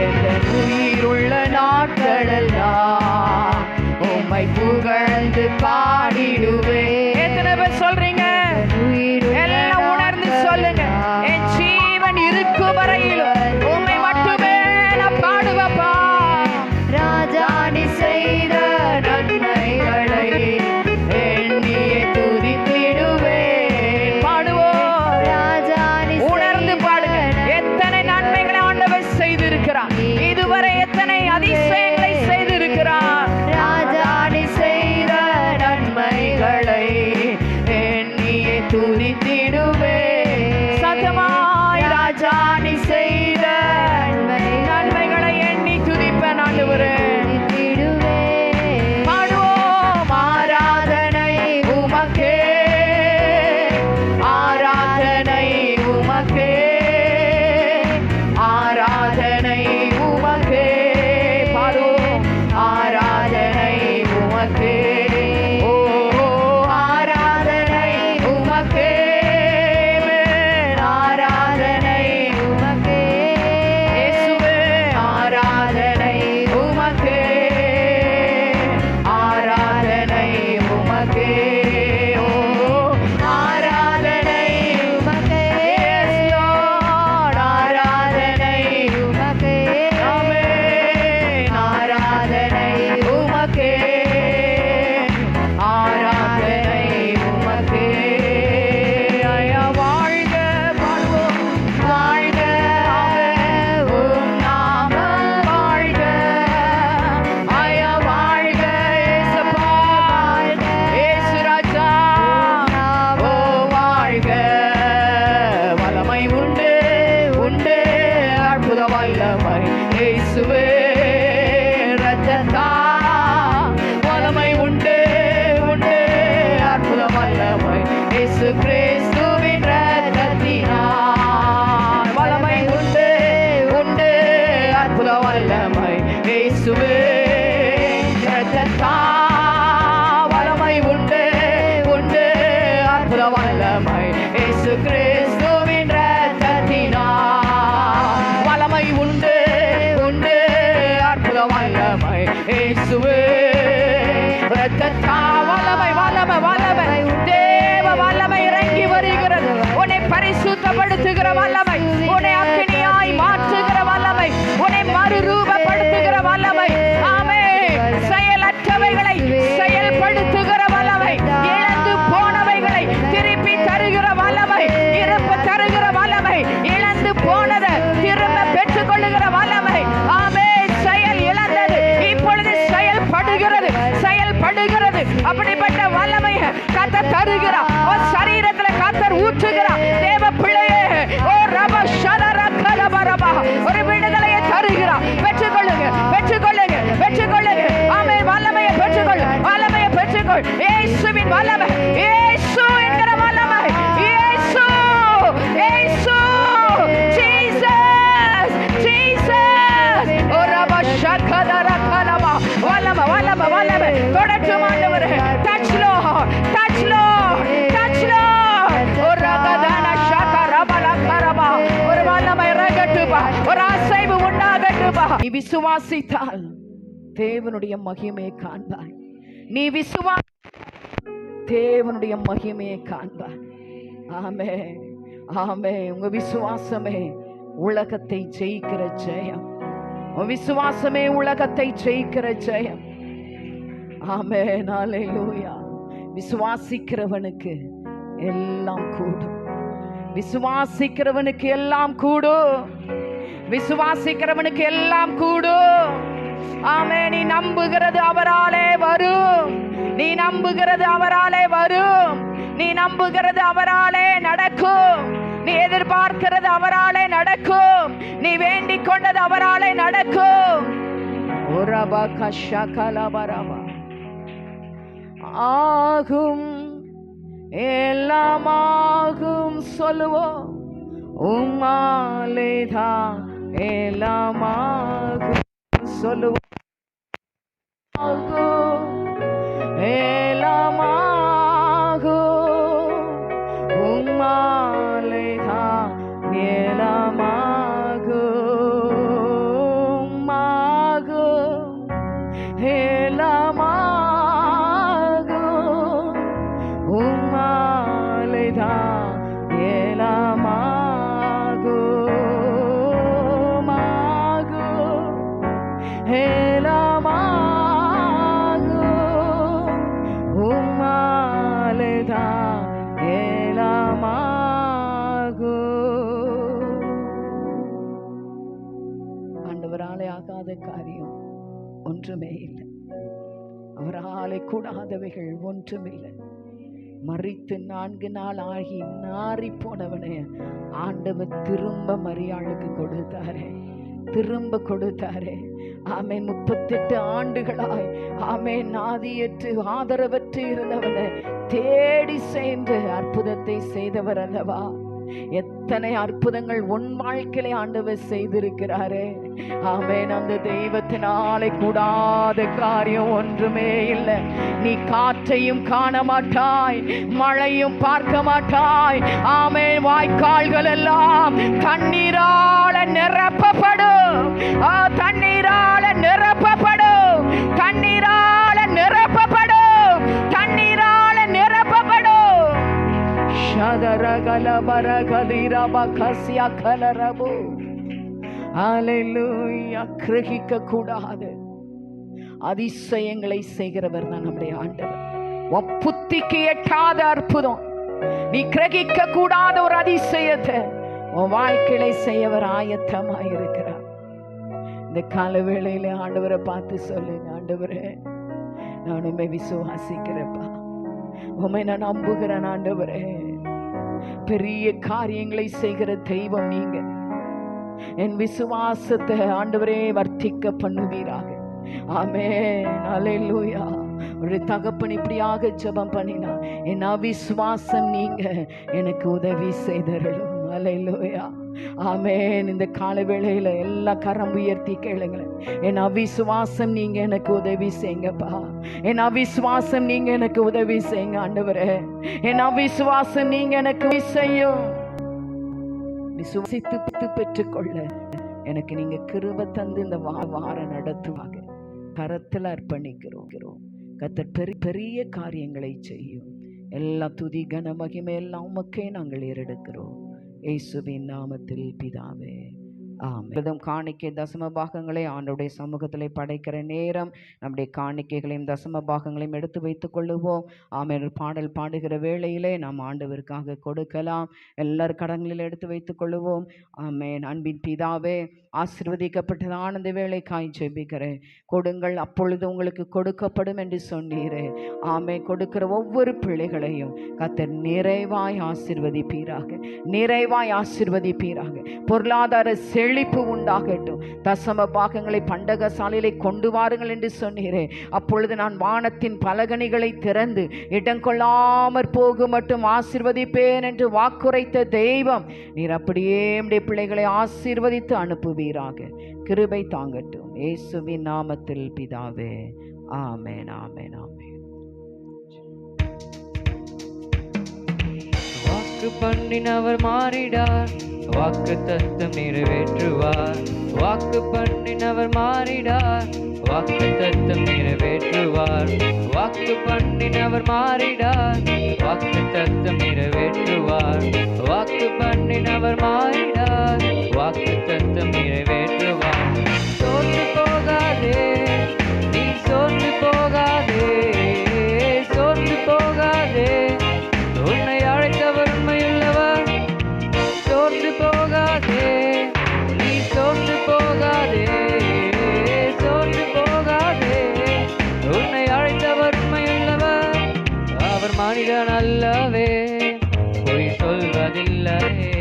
[SPEAKER 2] எந்தன் உயிருள்ள நாட்களெல்லாம் உம்மை புகழ்ந்து பாடிடுவேன். எத்தனை பேர் சொல்றீங்க?
[SPEAKER 3] உயிருள்ள
[SPEAKER 2] எல்லாம் உணர்ந்து சொல்லுங்க. என் ஜீவன் இருக்கும் வரையிலும் உம்மை மட்டுமே நான் பாடுவப்பா.
[SPEAKER 3] ராஜா நீ செய்த
[SPEAKER 2] நன்மைகளை எண்ணியே துதித்திடுவேன். பாடுவோம்.
[SPEAKER 3] ராஜா நீ
[SPEAKER 2] உணர்ந்து பாடுங்க. எத்தனை நன்மைகளை ஆண்டவர் செய்திருக்கிறார். இதுவரை எத்தனை அதிசயங்களை செய்திருக்கிறார்.
[SPEAKER 3] ராஜா நீ செய்த
[SPEAKER 2] நன்மைகளை இயேசு கிறிஸ்துவின் இரத்தத்தினால் வல்லமை உண்டு உண்டு அற்புத வல்லமை இயேசுவே இரத்தத்தால் வல்லமை உண்டு உண்டு அற்புத வல்லமை இயேசு கிறிஸ்துவின் இரத்தத்தினால் வல்லமை உண்டு உண்டு அற்புத வல்லமை இயேசுவே இரத்தத்தால் வல்லமை வல்லமை வல்லமை தேவ வல்லமை இறங்கி வருகிறது. உன்னை பரிசுத்தப்படுத்துகிற வல்லமை, உன்னை அக்கினியாய் மாற்றுகிற வல்லமை, உன்னை மறுரூபப்படுத்துகிற வல்லமை. ஆமென். செயலற்றவைகளை செயல்படுத்துகிற வல்லமை, இழந்து போனவைகளை திருப்பி தருகிற வல்லமை, இருப்பு தருகிற வல்லமை, இழந்து போனதை திரும்ப பெற்றுக் கொள்ளுகிற வல்லமை. ஆமென். செயல் இழந்தது இப்பொழுது செயல்படுகிறது செயல்படுகிறது. அப்படிப்பட்ட வல்லமையை கர்த்தர் தருகிறார். சரீரத்துல கர்த்தர் ஊற்றுகிறார். தேவ பிள்ளையே, ஓ ரப ஷதர கலபரபா, ஒரு விடுதலையை தருகிறார். பெற்றுக்கொள்ளுங்க பெற்றுக்கொள்ளுங்க பெற்றுக்கொள்ளுங்க. ஆமென். வல்லமையை பெற்றுக்கொள் வல்லமையை பெற்றுக்கொள். இயேசுவின் வல்லமை, இயேசு என்கிற வல்லமை, இயேசு இயேசு ஜீசஸ் ஜீசஸ். ஓ ரப ஷகதர கலபா, வல்லமை வல்லமை வல்லமை தொடட்டும் ஆண்டவரே. Touch lord touch lord touch lord. ஓ ரகதன ஷகரபல கரபா, ஒரு வல்லமை இறங்கட்டுப்பா, ஒரு அசைவு உண்டாகட்டுப்பா. நீ விசுவாசித்தால் தேவனுடைய மகிமையை காண்பாய். நீ தேவனுடைய மகிமையை காண்பாய். ஆமென் ஆமென். உங்க விசுவாசமே உலகத்தை ஜெயிக்கிற ஜெயம். உன் விசுவாசமே உலகத்தை ஜெயிக்கிற ஜெயம். ஆமென். ஹல்லேலூயா. விசுவாசிக்கிறவனுக்கு எல்லாம் கூடும். விசுவாசிக்கிறவனுக்கு எல்லாம் கூடும். விசுவாசிக்கிறவனுக்கு எல்லாம் கூடும். ஆமென். நீ நம்புகிறது அவராலே வரும். நீ நம்புகிறது அவராலே வரும். நீ நம்புகிறது அவராலே நடக்கும். நீ எதிர்பார்க்கிறது அவராலே நடக்கும். நீ வேண்டிக் கொண்டது அவராலே நடக்கும். ஆகும் எல்லாமாகும் சொல்லுவோம். உம்மாலேதான் எல்லாமாகும் சொல்லுவோம். எல்லாமாகும் உம்மாலேதான் எல்லாமாகும் மாகும் எல்லாமாகும் உம்மாலேதான் எல்லாமாகும் மாகும் எல்லாமாகும் உம்மாலேதான் எல்லாமாகும். ஆண்டவராலே ஆகாத காரியம் ஒன்றுமே இல்லை. அவராலே கூடாதவைகள் ஒன்றுமில்லை. மரித்து 4 நாள் ஆகி நாறி போனவனே ஆண்டவர் திரும்ப மரியாளுக்கு கொடுத்தாரே, திரும்ப கொடுத்தாரே. ஆமென். 38 ஆண்டுகளாய் ஆமென் நாதியற்று ஆதரவற்று இருந்தவனை தேடி சென்று அற்புதத்தை செய்தவர் அல்லவா. எத்தனை அற்புதங்கள் உன் வாழ்க்கையிலே ஆண்டவர் செய்திருக்கிறாரே. ஆமென். அந்த தெய்வத்தினாலே கூடாத காரியம் ஒன்றுமே இல்லை. நீ காற்றையும் காண மாட்டாய், மழையும் பார்க்க மாட்டாய். ஆமென். வாய்க்கால்கள் எல்லாம் தண்ணீரால நிரப்பப்படும். தண்ணீரால நிரப்பப்படும். தண்ணீரால நிரப்பப்படும். தண்ணீரால நிரப்பப்படும். கிரகிக்க கூடாத அதிசயங்களை செய்கிறவர் தான் நம்முடைய ஆண்டவர். புத்திக்கு எட்டாத அற்புதம், நீ கிரகிக்க கூடாத ஒரு அதிசயத்தை உன் வாழ்க்கையில செய்யவர் ஆயத்தமாயிருக்கிறார். இந்த கால வேளையில ஆண்டவரை பார்த்து சொல்லுங்க, ஆண்டவரே நான் உண்மை விசுவாசிக்கிறப்பா, உண்மை நான் நம்புகிறேன். ஆண்டவரே பெரிய காரியங்களை செய்கிற தெய்வம் நீங்க. என் விசுவாசத்தை ஆண்டவரே வர்த்திக்க பண்ணுவீராக. ஆமென். அல்லேலூயா. ஒரு தகப்பன் இப்படியாக ஜெபம் பண்ணினா, என் அவிசுவாசம் நீங்க எனக்கு உதவி செய்தருளும். அல்லேலூயா, ஆமென். இந்த கால வேளையில எல்லா கரம் உயர்த்தி கேளுங்களேன். என் அவிசுவாசம் நீங்க எனக்கு உதவி செய்யுங்கப்பா. என் அவிசுவாசம் நீங்க எனக்கு உதவி செய்யுங்க ஆண்டவரே. என் அவிசுவாசம் நீங்க எனக்கு செய்யும். விசுவாசித்து பெற்றுக்கொள்ள எனக்கு நீங்க கிருபை தந்து இந்த வாரம் நடத்துவாங்க. கரத்தில் அர்ப்பணிக்கிறோம். கர்த்தர் பெரிய காரியங்களை செய்யும். எல்லா துதி கன மகிமை எல்லாம் உமக்கே நாங்கள் ஏறெடுக்கிறோம். இயேசுவின் நாமத்தில் பிதாவே, ஆமென். காணிக்கை தசம பாகங்களை ஆண்டவருடைய சமூகத்தில் படைக்கிற நேரம் நம்முடைய காணிக்கைகளையும் தசம பாகங்களையும் எடுத்து வைத்துக் கொள்ளுவோம். ஆமென். பாடல் பாடுகிற வேளையிலே நாம் ஆண்டவருக்காக கொடுக்கலாம். எல்லார் கடங்களில் எடுத்து வைத்துக் கொள்ளுவோம். ஆமென். அன்பின் பிதாவே, ஆசீர்வதிக்கப்பட்டதான இந்த வேளைக்காய் ஜெபிக்கிறேன். கொடுங்கள், அப்பொழுது உங்களுக்கு கொடுக்கப்படும் என்று சொன்னீரே. ஆமென். கொடுக்கிற ஒவ்வொரு பிள்ளைகளையும் கர்த்தர் நிறைவாய் ஆசீர்வதிப்பீராக, நிறைவாய் ஆசீர்வதிப்பீராக. பொருளாதார செழிப்பு உண்டாகட்டும். தசம பாகங்களை பண்டக சாலையிலே கொண்டு வாருங்கள் என்று சொன்னீரே. அப்பொழுது நான் வானத்தின் பலகணிகளை திறந்து இடம் கொள்ளாமற் போகும் மட்டும் ஆசீர்வதிப்பேன் என்று வாக்குரைத்த தெய்வம் நீர் அப்படியே நம்முடைய பிள்ளைகளை ஆசீர்வதித்து அனுப்புவீராக. கிருபை தாங்கட்டும். இயேசுவின் நாமத்தில் பிதாவே, ஆமென், ஆமென், ஆமென்.
[SPEAKER 1] வாக்கு பண்ணினவர் மாறிடார், வாக்கு தத்தம் நிறைவேற்றுவார். வாக்கு பண்ணினவர் மாறிடார், வாக்கு தத்தம் நிறைவேற்றுவார். வாக்கு பண்ணினவர் மாறிடார், வாக்கு தத்தம் நிறைவேற்றுவார். வாக்கு பண்ணினவர் மாறிடார், வாக்கு தத்தம் நிறைவேற்றுவார். சோர்ந்து போகாதே, நீ சோர்ந்து போகாதே, சோர்ந்து போகாதே. உன்னை அழைத்தவர் உண்மையுள்ளவர். சோர்ந்து போகாதே, நீ சோர்ந்து போகாதே, சோர்ந்து போகாதே. உன்னை அழைத்தவர் உண்மையுள்ளவர். அவர் மனிதன் அல்லவே, பொய் சொல்வதில்லையே.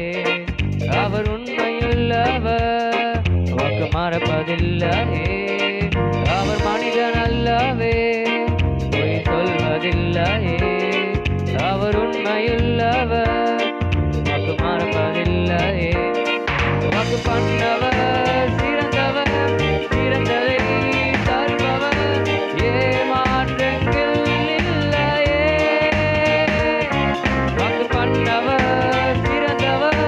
[SPEAKER 1] அவர் உண்மையுள்ளவர், வாக்கு மறப்பதில்லையே. அவர் மனிதன் அல்லவே, பொய் சொல்வதில்லையே. அவர் உண்மையுள்ளவர், வாக்கு மறப்பதில்லையே. வாக்கு பண்ணவர் சிறந்தவர், சிறந்ததை தருபவர், ஏமாற்றங்கள் இல்லையே. வாக்கு பண்ணவர் சிறந்தவர்,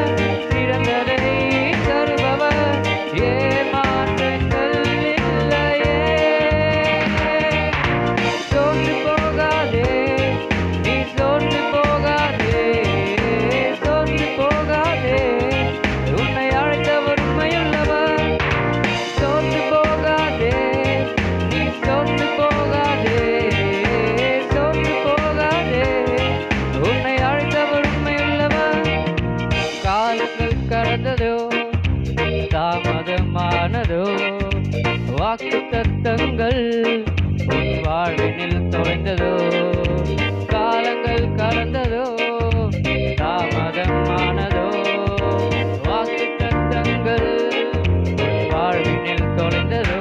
[SPEAKER 1] சிறந்ததை தருபவர், ஏமாற்றங்கள் இல்லையே. சோர்ந்து போகாதே, நீ சோர்ந்து போகாதே, சோர்ந்து போகாதே. உன்னை அழைத்தவர் உண்மையுள்ளவர். சோர்ந்து போகாதே, நீ சோர்ந்து போகாதே, சோர்ந்து போகாதே. உன்னை அழைத்தவர் உண்மையுள்ளவர். காலங்கள் கடந்ததோ, தாமதமானதோ, வாக்கு தத்தங்கள் உன் வாழ்வினில் தொலைந்ததோ. காலங்கள் கடந்ததோ, தாமதமானதோ, வாக்கு தத்தங்கள் உன் வாழ்வினில் தொலைந்ததோ.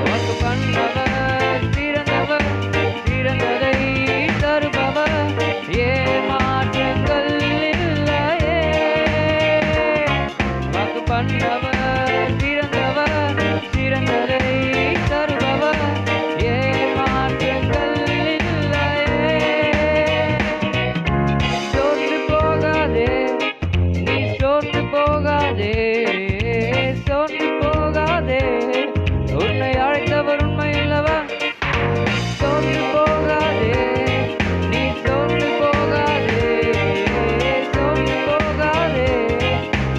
[SPEAKER 1] வாக்கு பண்ணவர் சிறந்தவர், சிறந்ததை தருபவர், ஏமாற்றங்கள் இல்லையே. வாக்கு பண்ணவர் சிறந்தவர், சிறந்ததை தருபவர், ஏமாற்றங்கள் இல்லையே. சோர்ந்து போகாதே, நீ சோர்ந்து போகாதே, சோர்ந்து போகாதே. உன்னை அழைத்தவர் உண்மையுள்ளவர். சோர்ந்து போகாதே, நீ சோர்ந்து போகாதே, சோர்ந்து போகாதே.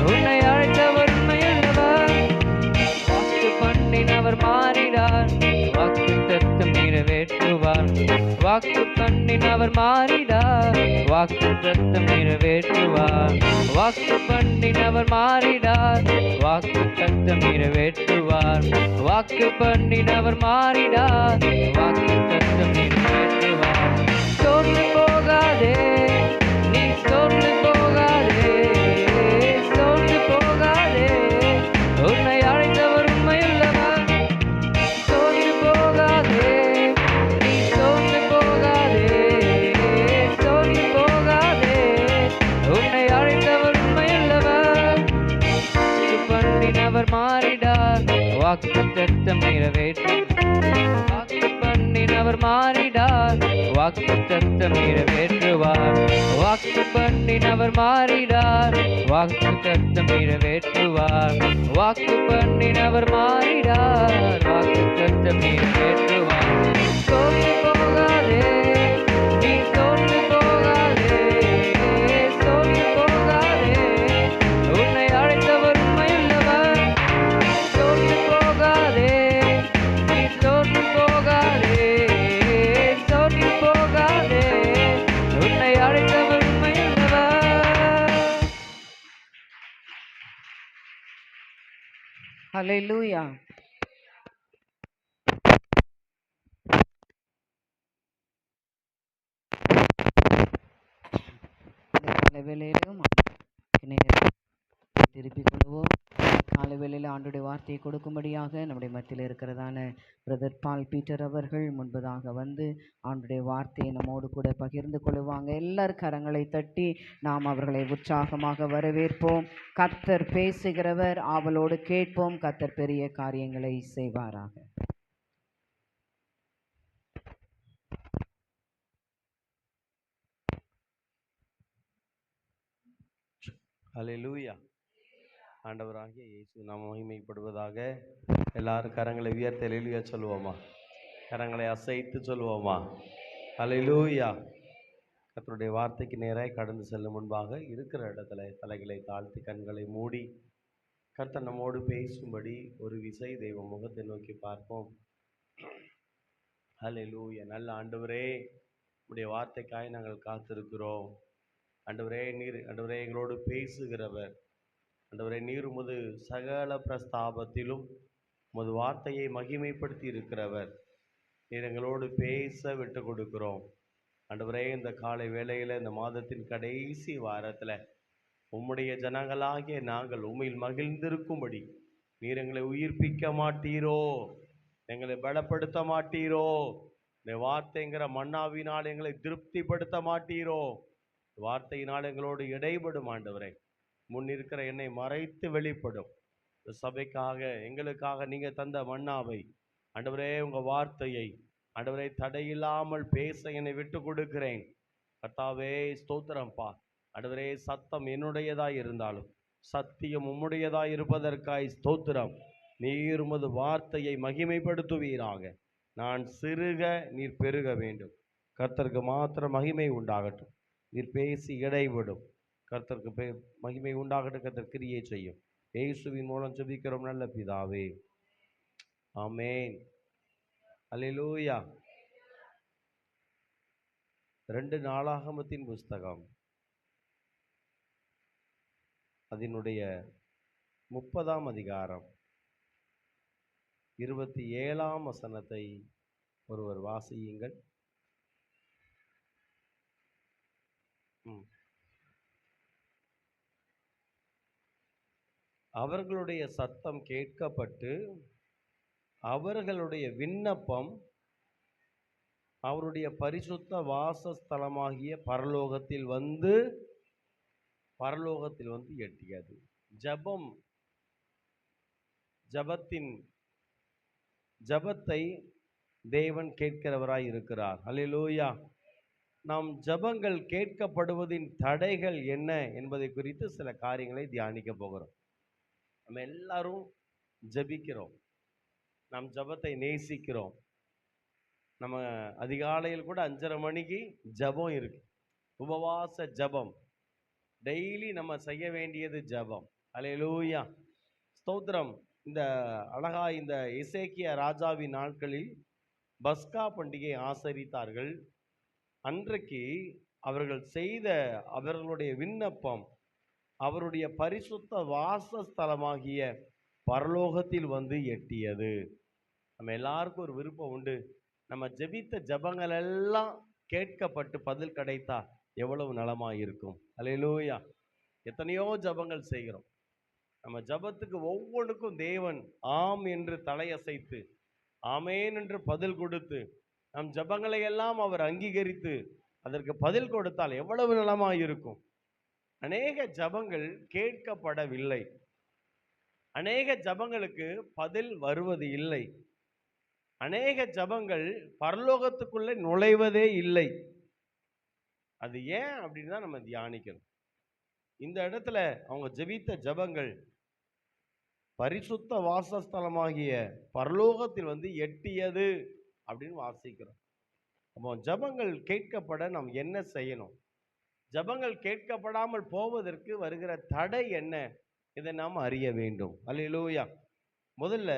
[SPEAKER 1] உன்னை அழைத்தவர் உண்மையுள்ளவர். வாக்கு பண்ணினவர் மாறிடார், வாக்கு தத்தம் நிறைவேற்றுவார். வாக்கு பண்ணினவர் மாறிடார், வாக்கு தத்தம் நிறைவேற்றுவார். வாக்கு பண்ணினவர் மாறிடார், வாக்கு தத்தம் நிறைவேற்றுவார். வாக்கு பண்ணினவர் மாறிடார், வாக்கு தத்தம் நிறைவேற்றுவார். சோர்ந்து போகாதே, நீ சோர்ந்து போகாதே, சோர்ந்து போகாதே. உன்னை அழைத்தவர் உண்மையுள்ளவர். சோர்ந்து போகாதே, நீ வாக்குத்தத்தம் நிறைவேற்றும். வாக்கு பண்ணினவர் மாறிடார், வாக்குத்தத்தம் நிறைவேற்றுவார். வாக்கு பண்ணினவர் மாறிடார், வாக்குத்தத்தம் நிறைவேற்றுவார். வாக்கு பண்ணினவர் மாறிடார், வாக்குத்தத்தம் நிறைவேற்றுவார். தோற்று போகாதே, நீ தோற்று போகாதே, தோற்று போகாதே, உன்னை அழைத்தவர் உண்மையுள்ளவர். தோற்று போகாதே, நீ தோற்று போகாதே, தோற்று போகாதே, உன்னை அழைத்தவர் உண்மையுள்ளவர்.
[SPEAKER 2] ஹல்லேலூயா. இந்த காலை வேளையிலும் திருப்பிக் கொள்வோம். காலை வேளையில் ஆண்டுடைய வார்த்தையை கொடுக்கும்படியாக நம்முடைய மத்தியில் இருக்கிறதான பிரதர் பால் பீட்டர் அவர்கள் முன்பதாக வந்து ஆண்டுடைய வார்த்தையை நம்மோடு கூட பகிர்ந்து கொள்வாங்க. எல்லாரும் கரங்களை தட்டி நாம் அவர்களை உற்சாகமாக வரவேற்போம். கர்த்தர் பேசுகிறவர், ஆவலோடு கேட்போம். கர்த்தர் பெரிய காரியங்களை செய்வாராக.
[SPEAKER 4] அல்லேலூயா. ஆண்டவராகிய இயேசு நாம மகிமைப்படுவதாக. எல்லாரும் கரங்களை உயர்த்தி அல்லேலூயா சொல்லுவோமா? கரங்களை அசைத்து சொல்லுவோமா? அல்லேலூயா. கர்த்தருடைய வார்த்தைக்கு நேராக கடந்து செல்லும் முன்பாக இருக்கிற இடத்துல தலைகளை தாழ்த்தி கண்களை மூடி கர்த்தர் நம்மோடு பேசும்படி ஒரு விசை தெய்வ முகத்தை நோக்கி பார்ப்போம். அல்லேலூயா. நல்ல ஆண்டவரே, உடைய வார்த்தைக்காய் நாங்கள் காத்திருக்கிறோம். ஆண்டவரே, நீர் ஆண்டவரே எங்களோடு பேசுகிறவர். ஆண்டவரே, நீர் உமது சகல பிரஸ்தாபத்திலும் உமது வார்த்தையை மகிமைப்படுத்தி இருக்கிறவர். நீர் எங்களோடு பேச விட்டு கொடுக்கிறோம். ஆண்டவரே, இந்த காலை வேளையில் இந்த மாதத்தின் கடைசி வாரத்தில் உம்முடைய ஜனங்களாகிய நாங்கள் உம்மையில் மகிழ்ந்திருக்கும்படி நீர் எங்களை உயிர்ப்பிக்க மாட்டீரோ, எங்களை பலப்படுத்த மாட்டீரோ, இந்த வார்த்தைங்கிற மன்னாவினால் எங்களை திருப்திப்படுத்த மாட்டீரோ, வார்த்தையினால் எங்களோடு இடைபடும். ஆண்டவரே, முன்னிருக்கிற என்னை மறைத்து வெளிப்படும். இந்த சபைக்காக எங்களுக்காக நீங்கள் தந்த மன்னாவை ஆண்டவரே, உங்கள் வார்த்தையை ஆண்டவரே தடையில்லாமல் பேச என்னை விட்டு கொடுக்கிறேன். கர்த்தாவே ஸ்தோத்திரம்பா. ஆண்டவரே, சத்தம் என்னுடையதாய் இருந்தாலும் சத்தியம் உம்முடையதாய் இருப்பதற்காய் ஸ்தோத்திரம். நீர் உமது வார்த்தையை மகிமைப்படுத்துவீராக. நான் சிறுக நீர் பெருக வேண்டும். கர்த்தருக்கு மாத்திரம் மகிமை உண்டாகட்டும். நீர் பேசி இடைவிடும். கர்த்தருக்கு மகிமை உண்டாகட்டும். கர்த்தர் கிரியை செய்யும். இயேசுவின் மூலம் ஜெபிக்கிறோம் நல்ல பிதாவே, ஆமென். அல்லேலூயா. 2 நாளாகமத்தின் புஸ்தகம் அதனுடைய 30ஆம் அதிகாரம் 27ஆம் வசனத்தை ஒருவர் வாசியுங்கள். அவர்களுடைய சத்தம் கேட்கப்பட்டு அவர்களுடைய விண்ணப்பம் அவருடைய பரிசுத்த வாசஸ்தலமாகிய பரலோகத்தில் வந்து எட்டியது. ஜபத்தை தேவன் கேட்கிறவராய் இருக்கிறார். அல்லேலூயா. நாம் ஜபங்கள் கேட்கப்படுவதின் தடைகள் என்ன என்பதை குறித்து சில காரியங்களை தியானிக்க போகிறோம். நம்ம எல்லாரும் ஜபிக்கிறோம், நாம் ஜபத்தை நேசிக்கிறோம். நம்ம அதிகாலையில் கூட 5:30 மணிக்கு ஜபம் இருக்கு, உபவாச ஜபம். டெய்லி நம்ம செய்ய வேண்டியது ஜபம். அல்லேலூயா, ஸ்தோத்திரம். இந்த அழகா இந்த எசேக்கியா ராஜாவின் நாட்களில் பஸ்கா பண்டிகை ஆசரித்தார்கள். அன்றைக்கு அவர்கள் செய்த அவர்களுடைய விண்ணப்பம் அவருடைய பரிசுத்த வாசஸ்தலமாகிய பரலோகத்தில் வந்து எட்டியது. நம்ம எல்லாருக்கும் ஒரு விருப்பம் உண்டு, நம்ம ஜெபித்த ஜபங்கள் எல்லாம் கேட்கப்பட்டு பதில் கிடைத்தா எவ்வளவு நலமாக இருக்கும். அல்லேலூயா. எத்தனையோ ஜபங்கள் செய்கிறோம். நம்ம ஜபத்துக்கு ஒவ்வொன்றுக்கும் தேவன் ஆம் என்று தலையசைத்து ஆமேன் என்று பதில் கொடுத்து நம் ஜபங்களை எல்லாம் அவர் அங்கீகரித்து அதற்கு பதில் கொடுத்தால் எவ்வளவு நலமாக இருக்கும். அநேக ஜபங்கள் கேட்கப்படவில்லை. அநேக ஜபங்களுக்கு பதில் வருவது இல்லை. அநேக ஜபங்கள் பரலோகத்துக்குள்ளே நுழைவதே இல்லை. அது ஏன் அப்படின்னு தான் நம்ம தியானிக்கணும். இந்த இடத்துல அவங்க ஜெபித்த ஜபங்கள் பரிசுத்த வாசஸ்தலமாகிய பரலோகத்தில் வந்து எட்டியது அப்படின்னு வாசிக்கிறோம். அப்போ ஜபங்கள் கேட்கப்பட நாம் என்ன செய்யணும்? ஜபங்கள் கேட்கப்படாமல் போவதற்கு வருகிற தடை என்ன? இதை நாம் அறிய வேண்டும். அல்லேலூயா. முதல்ல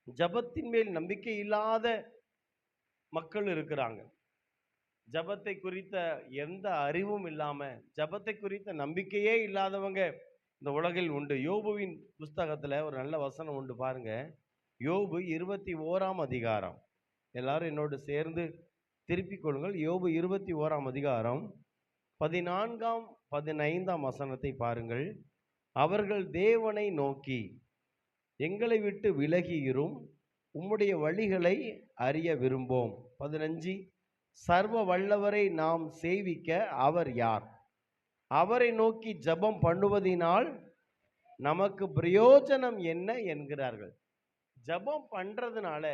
[SPEAKER 4] ஜபத்தின் மேல் நம்பிக்கை இல்லாத மக்கள் இருக்கிறாங்க. ஜபத்தை குறித்த எந்த அறிவும் இல்லாம, ஜபத்தை குறித்த நம்பிக்கையே இல்லாதவங்க இந்த உலகில் உண்டு. யோபுவின் புஸ்தகத்துல ஒரு நல்ல வசனம் உண்டு பாருங்க. யோபு 21ஆம் அதிகாரம். எல்லாரும் என்னோடு சேர்ந்து திருப்பிக் கொள்ளுங்கள். யோபு 21ஆம் அதிகாரம் 14ஆம் 15ஆம் வசனத்தை பாருங்கள். அவர்கள் தேவனை நோக்கி, எங்களை விட்டு விலகியிரும், உம்முடைய வழிகளை அறிய விரும்போம். 15, சர்வ வல்லவரை நாம் சேவிக்க அவர் யார்? அவரை நோக்கி ஜெபம் பண்ணுவதினால் நமக்கு பிரயோஜனம் என்ன என்கிறார்கள். ஜெபம் பண்றதுனால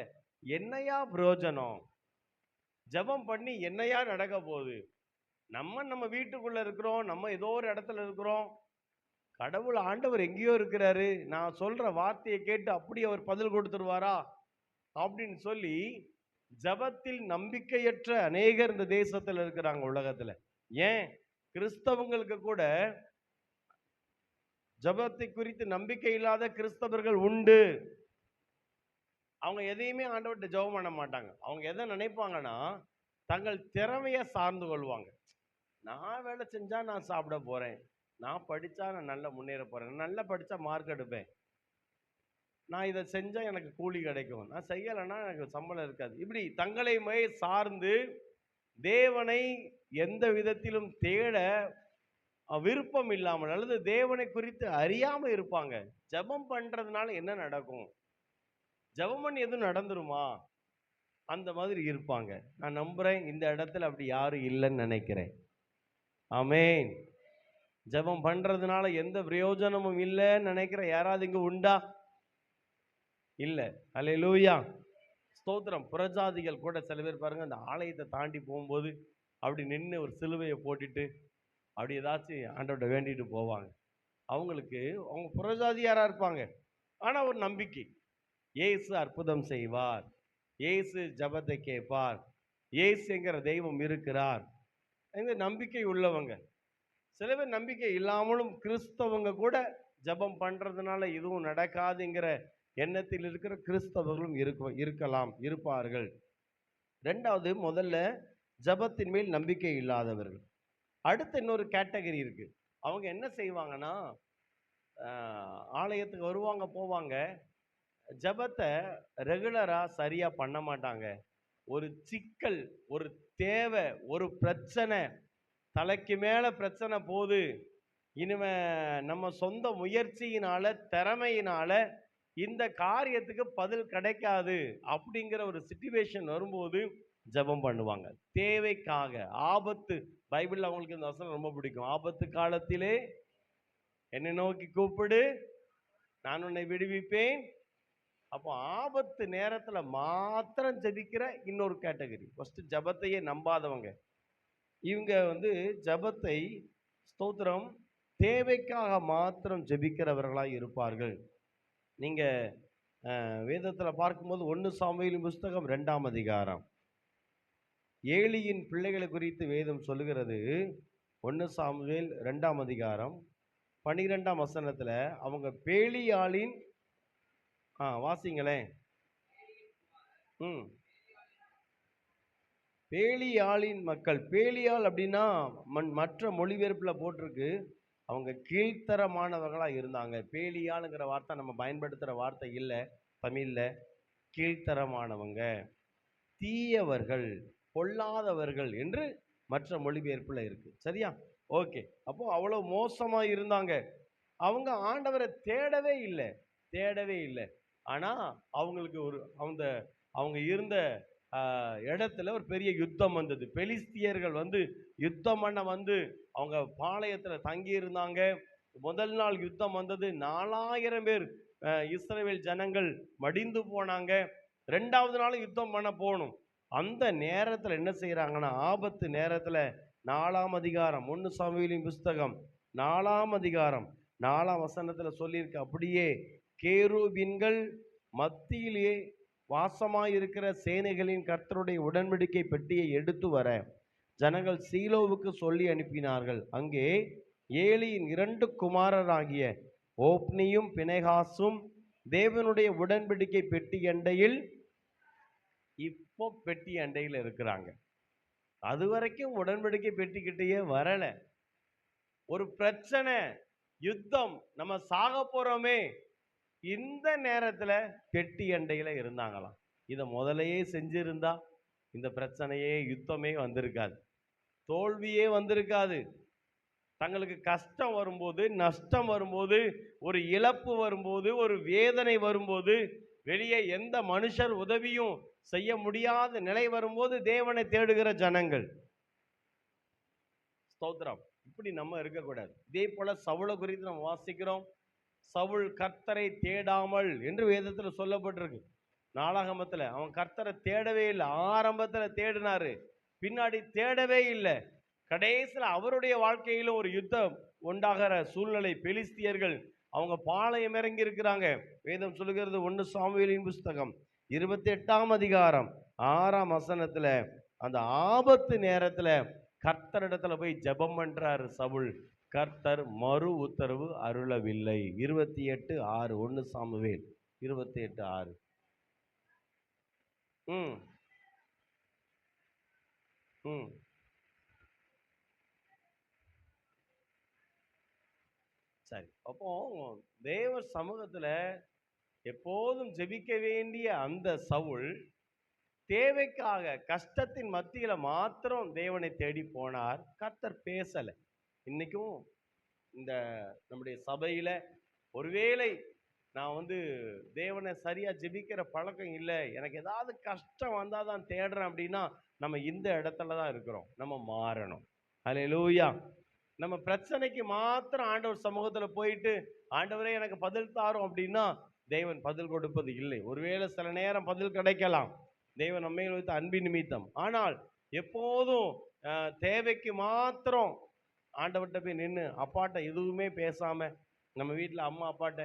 [SPEAKER 4] என்னையா பிரயோஜனம்? ஜெபம் பண்ணி என்னையா நடக்க போகுது? நம்ம வீட்டுக்குள்ள இருக்கிறோம், நம்ம ஏதோ ஒரு இடத்துல இருக்கிறோம். கடவுள் ஆண்டவர் எங்கேயோ இருக்கிறாரு, நான் சொல்ற வார்த்தையை கேட்டு அப்படி அவர் பதில் கொடுத்துருவாரா அப்படின்னு சொல்லி ஜபத்தில் நம்பிக்கையற்ற அநேகர் இந்த தேசத்துல இருக்கிறாங்க, உலகத்துல. ஏன் கிறிஸ்தவங்களுக்கு கூட ஜபத்தை குறித்து நம்பிக்கை இல்லாத கிறிஸ்தவர்கள் உண்டு. அவங்க எதையுமே ஆண்டவர்கிட்ட ஜெபம் பண்ண மாட்டாங்க. அவங்க எதை நினைப்பாங்கன்னா, தங்கள் திறமையை சார்ந்து கொள்வாங்க. நான் வேலை செஞ்சா நான் சாப்பிட போறேன், நான் படிச்சா நான் நல்லா முன்னேற போறேன், நல்லா படிச்சா மார்க் எடுப்பேன், நான் இதை செஞ்சா எனக்கு கூலி கிடைக்கும், நான் செய்யலைன்னா எனக்கு சம்பளம் இருக்காது. இப்படி தங்களையுமே சார்ந்து தேவனை எந்த விதத்திலும் தேட விருப்பம் இல்லாமல் அல்லது தேவனை குறித்து அறியாம இருப்பாங்க. ஜெபம் பண்றதுனால என்ன நடக்கும்? ஜெபம் பண்ணி எதுவும் நடந்துருமா? அந்த மாதிரி இருப்பாங்க. நான் நம்புறேன் இந்த இடத்துல அப்படி யாரும் இல்லைன்னு நினைக்கிறேன். ஆமென். ஜெபம் பண்றதுனால எந்த பிரயோஜனமும் இல்லைன்னு நினைக்கிற யாராவது இங்க உண்டா? இல்ல. அல்லேலூயா. ஸ்தோத்திரம். புறஜாதிகள் கூட சில பேர் பாருங்க, அந்த ஆலயத்தை தாண்டி போகும்போது அப்படி நின்று ஒரு சிலுவையை போட்டுட்டு அப்படி ஏதாச்சும் ஆண்டவர்கிட்ட வேண்டிட்டு போவாங்க. அவங்களுக்கு அவங்க புறஜாதியாரா இருப்பாங்க, ஆனா ஒரு நம்பிக்கை, இயேசு அற்புதம் செய்வார், இயேசு ஜபத்தை கேட்பார், இயேசுங்கிற தெய்வம் இருக்கிறார், இந்த நம்பிக்கை உள்ளவங்க. சில பேர் நம்பிக்கை இல்லாமலும் கிறிஸ்தவங்க கூட ஜபம் பண்றதுனால எதுவும் நடக்காதுங்கிற எண்ணத்தில் இருக்கிற கிறிஸ்தவர்களும் இருப்பார்கள். ரெண்டாவது, முதல்ல ஜபத்தின் மேல் நம்பிக்கை இல்லாதவர்கள். அடுத்த இன்னொரு கேட்டகரி இருக்கு. அவங்க என்ன செய்வாங்கன்னா, ஆலயத்துக்கு வருவாங்க போவாங்க, ஜபத்தை ரெகுலரா சரியா பண்ண மாட்டாங்க. ஒரு சிக்கல், ஒரு தேவை, ஒரு பிரச்சனை, தலைக்கு மேல பிரச்சனை போகுது, இனிமே நம்ம சொந்த முயற்சியினால திறமையினால இந்த காரியத்துக்கு பதில் கிடைக்காது அப்படிங்கிற ஒரு சிச்சுவேஷன் வரும்போது ஜெபம் பண்ணுவாங்க. தேவைக்காக, ஆபத்து. பைபிள்ல அவங்களுக்கு இந்த வசனம் ரொம்ப பிடிக்கும். ஆபத்து காலத்திலே என்னை நோக்கி கூப்பிடு, நான் உன்னை விடுவிப்பேன். அப்போ ஆபத்து நேரத்துல மாத்திரம் ஜெபிக்கிற இன்னொரு கேட்டகரி. ஃபர்ஸ்ட் ஜபத்தையே நம்பாதவங்க. இவங்க வந்து ஜபத்தை, ஸ்தோத்திரம், தேவைக்காக மாத்திரம் ஜெபிக்கிறவர்களாய் இருப்பார்கள். நீங்க வேதத்துல பார்க்கும்போது 1 சாமுவேல் புஸ்தகம் 2ஆம் அதிகாரம், ஏலியின் பிள்ளைகளை குறித்து வேதம் சொல்லுகிறது. 1 சாமுவேல் 2ஆம் அதிகாரம் 12ஆம் வசனத்துல அவங்க பேலியாளின் வாசிங்களேன். பேலியாளின் மக்கள். பேலியாள் அப்படின்னா மற்ற மொழிபெயர்ப்புல போட்டிருக்கு, அவங்க கீழ்த்தரமானவர்களா இருந்தாங்க. பேலியாளுங்கிற வார்த்தை நம்ம பயன்படுத்துற வார்த்தை இல்லை தமிழ்ல. கீழ்த்தரமானவங்க, தீயவர்கள், பொல்லாதவர்கள் என்று மற்ற மொழிபெயர்ப்புல இருக்கு. சரியா? ஓகே. அப்போ அவ்வளவு மோசமா இருந்தாங்க. அவங்க ஆண்டவரை தேடவே இல்லை. ஆனா அவங்களுக்கு அவங்க இருந்த இடத்துல ஒரு பெரிய யுத்தம் வந்தது. பெலிஸ்தியர்கள் வந்து யுத்தம் பண்ண வந்து அவங்க பாளையத்துல தங்கி இருந்தாங்க. முதல் நாள் யுத்தம் வந்தது, 4000 பேர் இஸ்ரவேல் ஜனங்கள் மடிந்து போனாங்க. 2வது நாள் யுத்தம் பண்ண போகணும். அந்த நேரத்தில் என்ன செய்கிறாங்கன்னா, ஆபத்து நேரத்தில் 4ஆம் அதிகாரம் 1 சாமுவேலின் புஸ்தகம் 4ஆம் அதிகாரம் 4ஆம் வசனத்தில் சொல்லியிருக்கு, அப்படியே கேருபீன்கள் மத்தியிலே வாசமாயிருக்கிற சேனைகளின் கர்த்தருடைய உடன்படிக்கை பெட்டியை எடுத்து வர ஜனங்கள் சீலோவுக்கு சொல்லி அனுப்பினார்கள். அங்கே ஏலியின் 2 குமாரராகிய ஓப்னியும் பினெகாசும் தேவனுடைய உடன்படிக்கை பெட்டி அண்டையில், இப்போ பெட்டி அண்டையில் இருக்கிறாங்க. அது வரைக்கும் உடன்படிக்கை பெட்டிக்கிட்டேயே வரல. ஒரு பிரச்சனை, யுத்தம், நம்ம சாக போறோமே, இந்த நேரத்துல பெட்டி அண்டையில இருந்தாங்களாம். இதை முதலையே செஞ்சிருந்தா இந்த பிரச்சனையே, யுத்தமே வந்திருக்காது, தோல்வியே வந்திருக்காது. தங்களுக்கு கஷ்டம் வரும்போது, நஷ்டம் வரும்போது, ஒரு இழப்பு வரும்போது, ஒரு வேதனை வரும்போது, வெளியே எந்த மனுஷர் உதவியும் செய்ய முடியாத நிலை வரும்போது தேவனை தேடுகிற ஜனங்கள். ஸ்தோத்திரம். இப்படி நம்ம இருக்கக்கூடாது. இதே போல சவுலை குறித்து நம்ம வாசிக்கிறோம். சவுல் கர்த்தரை தேடாமல் என்று வேதத்தில் சொல்லப்பட்டிருக்கு. நாளாகமத்தில் அவன் கர்த்தரை தேடவே இல்லை. ஆரம்பத்தில் தேடினாரு, பின்னாடி தேடவே இல்லை. கடைசியில் அவருடைய வாழ்க்கையிலும் ஒரு யுத்தம் உண்டாகிற சூழ்நிலை. பெலிஸ்தியர்கள் அவங்க பாளையம் இறங்கி இருக்கிறாங்க. வேதம் சொல்லுகிறது 1 சாமுவேலின் புஸ்தகம் 28ஆம் அதிகாரம் 6ஆம் வசனத்துல, அந்த ஆபத்து நேரத்துல கர்த்தரிடத்துல போய் ஜெபம் பண்றாரு சவுல். கர்த்தர் மறு உத்தரவு அருளவில்லை. 28:6 1 சாமுவேல் 28:6. ம் ம் சரி. அப்போ தேவ சமூகத்துல எப்போதும் ஜெபிக்க வேண்டிய அந்த சவுல் தேவைக்காக கஷ்டத்தின் மத்தியில மாத்திரம் தேவனை தேடி போனார். கர்த்தர் பேசல. இன்னைக்கும் இந்த நம்முடைய சபையில ஒருவேளை நான் தேவனை சரியா ஜெபிக்கிற பழக்கம் இல்லை, எனக்கு ஏதாவது கஷ்டம் வந்தாதான் தேடுறேன் அப்படின்னா, நம்ம இந்த இடத்துல தான் இருக்கிறோம். நம்ம மாறணும். அல்லேலூயா. நம்ம பிரச்சனைக்கு மாத்திரம் ஆண்டவர் சமூகத்துல போயிட்டு, ஆண்டவரே எனக்கு பதில் தாரும் அப்படின்னா தேவன் பதில் கொடுப்பது இல்லை. ஒருவேளை சில நேரம் பதில் கிடைக்கலாம், தேவன் நம்மை வைத்த அன்பின் நிமித்தம். ஆனால் எப்போதும் தேவைக்கு மாத்திரம் ஆண்டவர்கிட்ட போய் நின்று அப்பாட்ட எதுவுமே பேசாம, நம்ம வீட்டில் அம்மா அப்பாட்ட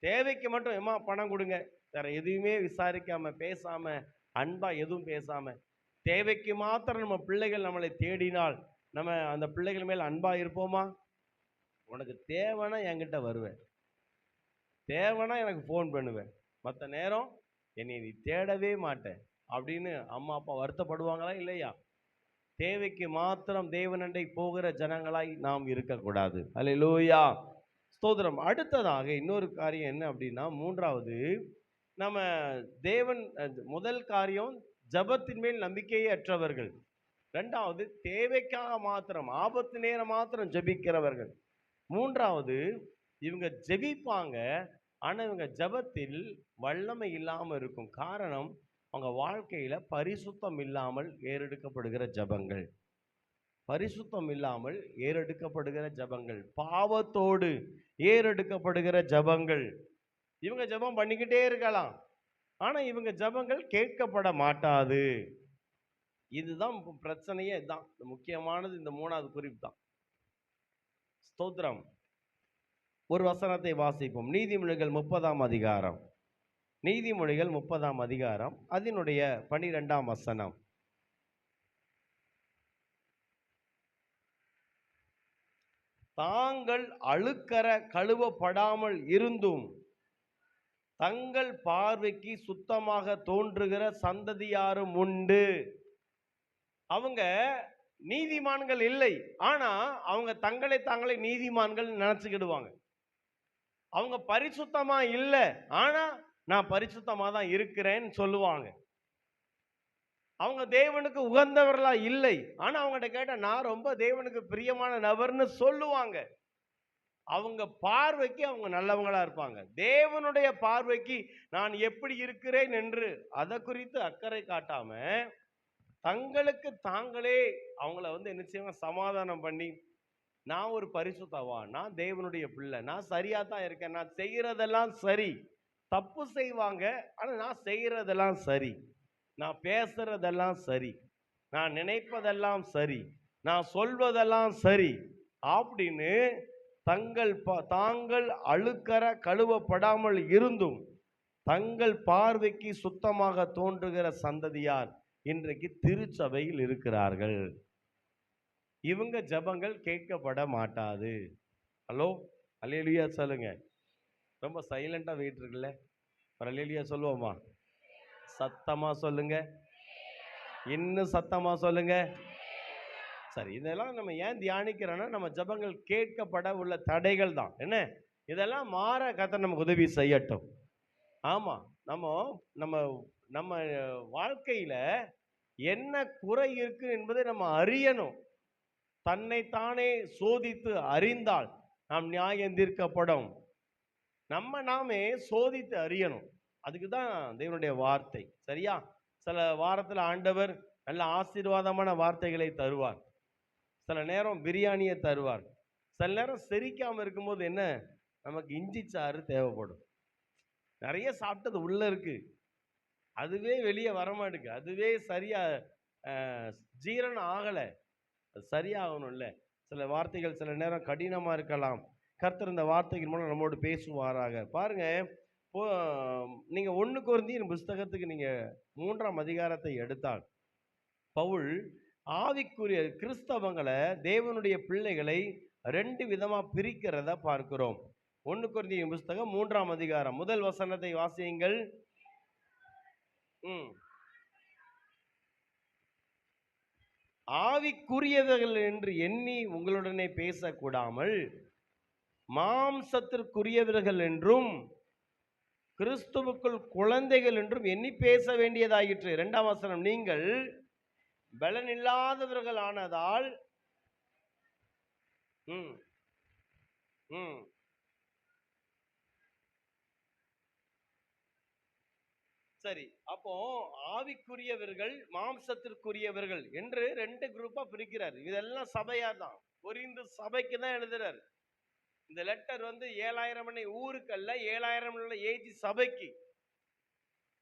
[SPEAKER 4] தேவைக்கு மட்டும் எம்மா பணம் கொடுங்க, வேற எதுவுமே விசாரிக்காம பேசாம, அன்பா எதுவும் பேசாம, தேவைக்கு மாத்திரம் நம்ம பிள்ளைகள் நம்மளை தேடினால் நம்ம அந்த பிள்ளைகள் மேல் அன்பா இருப்போமா? உனக்கு தேவைன்னா என்கிட்ட வருவேன், தேவைன்னா எனக்கு ஃபோன் பண்ணுவேன், மற்ற நேரம் என்னை நீ தேடவே மாட்டேன் அப்படின்னு அம்மா அப்பா வருத்தப்படுவாங்களா இல்லையா? தேவைக்கு மாத்திரம் தேவனண்டை போகிற ஜனங்களாய் நாம் இருக்கக்கூடாது. அல்லேலூயா, ஸ்தோத்திரம். அடுத்ததாக இன்னொரு காரியம் என்ன அப்படின்னா, மூன்றாவது, நம்ம தேவன் முதல் காரியம் ஜபத்தின் மேல் நம்பிக்கையே அற்றவர்கள். ரெண்டாவது, தேவைக்காக மாத்திரம் ஆபத்து நேரம் மாத்திரம் ஜெபிக்கிறவர்கள். மூன்றாவது, இவங்க ஜெபிப்பாங்க, ஆனா இவங்க ஜபத்தில் வல்லமை இல்லாமல் இருக்கும். காரணம், அவங்க வாழ்க்கையில பரிசுத்தம் இல்லாமல் ஏறெடுக்கப்படுகிற ஜபங்கள். பரிசுத்தம் இல்லாமல் ஏறெடுக்கப்படுகிற ஜபங்கள், பாவத்தோடு ஏறெடுக்கப்படுகிற ஜபங்கள். இவங்க ஜபம் பண்ணிக்கிட்டே இருக்கலாம், ஆனா இவங்க ஜபங்கள் கேட்கப்பட மாட்டாது. இதுதான் பிரச்சனையே. இதுதான் முக்கியமானது. இந்த மூணாவது குறிப்பு தான். ஸ்தோத்திரம். ஒரு வசனத்தை வாசிப்போம். நீதிமொழிகள் 30ஆம் அதிகாரம். நீதிமொழிகள் 30ஆம் அதிகாரம் அதனுடைய 12ஆம் வசனம். தாங்கள் அழுக்கற கழுவப்படாமல் இருந்தும் தங்கள் பார்வைக்கு சுத்தமாக தோன்றுகிற சந்ததியாரும் உண்டு. அவங்க நீதிமான்கள் இல்லை, ஆனா அவங்க தங்களை தாங்களே நீதிமான்கள் நினைச்சுக்கிடுவாங்க. அவங்க பரிசுத்தமா இல்லை, ஆனா நான் பரிசுத்தமா தான் இருக்கிறேன்னு சொல்லுவாங்க. அவங்க தேவனுக்கு உகந்தவர்களா இல்லை, ஆனா அவங்ககிட்ட கேட்ட நான் ரொம்ப தேவனுக்கு பிரியமான நபர்னு சொல்லுவாங்க. அவங்க பார்வைக்கு அவங்க நல்லவங்களா இருப்பாங்க. தேவனுடைய பார்வைக்கு நான் எப்படி இருக்கிறேன் என்று அதை குறித்து அக்கறை காட்டாம தங்களுக்கு தாங்களே அவங்கள என்ன செய்வாங்க, சமாதானம் பண்ணி நான் ஒரு பரிசுத்தவான், நான் தேவனுடைய பிள்ளை, நான் சரியா தான் இருக்கேன், நான் செய்யறதெல்லாம் சரி. தப்பு செய்வாங்க, ஆனா நான் செய்யறதெல்லாம் சரி, நான் பேசுறதெல்லாம் சரி, நான் நினைப்பதெல்லாம் சரி, நான் சொல்வதெல்லாம் சரி அப்படின்னு தாங்கள் அழுக்கற கழுவப்படாமல் இருந்தும் தங்கள் பார்வைக்கு சுத்தமாக தோன்றுகிற சந்ததியார் இன்றைக்கு திருச்சபையில் இருக்கிறார்கள். இவங்க ஜெபங்கள் கேட்கப்பட மாட்டாது. ஹலோ, அல்லேலூயா சொல்லுங்க. ரொம்ப சைலண்டா வெயிட் இருக்குல்ல, அல்லேலூயா சொல்லுவோமா? சத்தமா சொல்லுங்க, இன்னும் சத்தமா சொல்லுங்க. சரி, இதெல்லாம் நம்ம ஏன் தியானிக்கிறோம்னா நம்ம ஜெபங்கள் கேட்கப்பட உள்ள தடைகள் தான். என்ன, இதெல்லாம் மாற கர்த்தர் நமக்கு உதவி செய்யட்டும். ஆமா, நம்ம நம்ம நம்ம வாழ்க்கையில என்ன குறை இருக்கு என்பதை நம்ம அறியணும். தன்னைத்தானே சோதித்து அறிந்தால் நாம் நியாயம் தீர்க்கப்படும். நாமே சோதித்து அறியணும். அதுக்கு தான் தேவனுடைய வார்த்தை. சரியா? சில வாரத்தில் ஆண்டவர் நல்ல ஆசீர்வாதமான வார்த்தைகளை தருவார். சில நேரம் பிரியாணியை தருவார். சில நேரம் செரிக்காம இருக்கும்போது என்ன, நமக்கு இஞ்சி சாறு தேவைப்படும். நிறைய சாப்பிட்டது உள்ள இருக்கு, அதுவே வெளியே வரமாட்டுக்கு, அதுவே சரியா ஜீரணம் ஆகலை, அது சரியாகணும்ல. சில வார்த்தைகள் சில நேரம் கடினமா இருக்கலாம். கர்த்தர் இந்த வார்த்தைகள் மூலம் நம்மோடு பேசுவாராக. பாருங்க, நீங்க 1 கொரிந்தியர் புஸ்தகத்துக்கு நீங்க 3ஆம் அதிகாரத்தை எடுத்தால் பவுல் ஆவிக்குரிய கிறிஸ்தவங்களை, தேவனுடைய பிள்ளைகளை 2 விதமா பிரிக்கிறத பார்க்கிறோம். 1 கொரிந்தியர் புஸ்தகம் 3ஆம் அதிகாரம் முதல் வசனத்தை வாசியுங்கள். ஆவிக்குரியவர்கள் என்று எண்ணி உங்களுடனே பேசக்கூடாமல் மாம்சத்திற்குரியவர்கள் என்றும் கிறிஸ்துவுக்குள் குழந்தைகள் என்றும் எண்ணி பேச வேண்டியதாயிற்று. 2ஆம் வசனம், நீங்கள் பலனில்லாதவர்கள் ஆனதால் சரி, அப்போ ஆவிக்குரியவர்கள் மாம்சத்திற்குரியவர்கள் என்று 2 குரூப்பா பிரிக்கிறார். இதெல்லாம் சபையார் தான், கொரிந்து சபைக்கு தான் எழுதுறார். இந்த லெட்டர் 7000 ஊருக்கல்ல, 7000 ஏஜி சபைக்கு.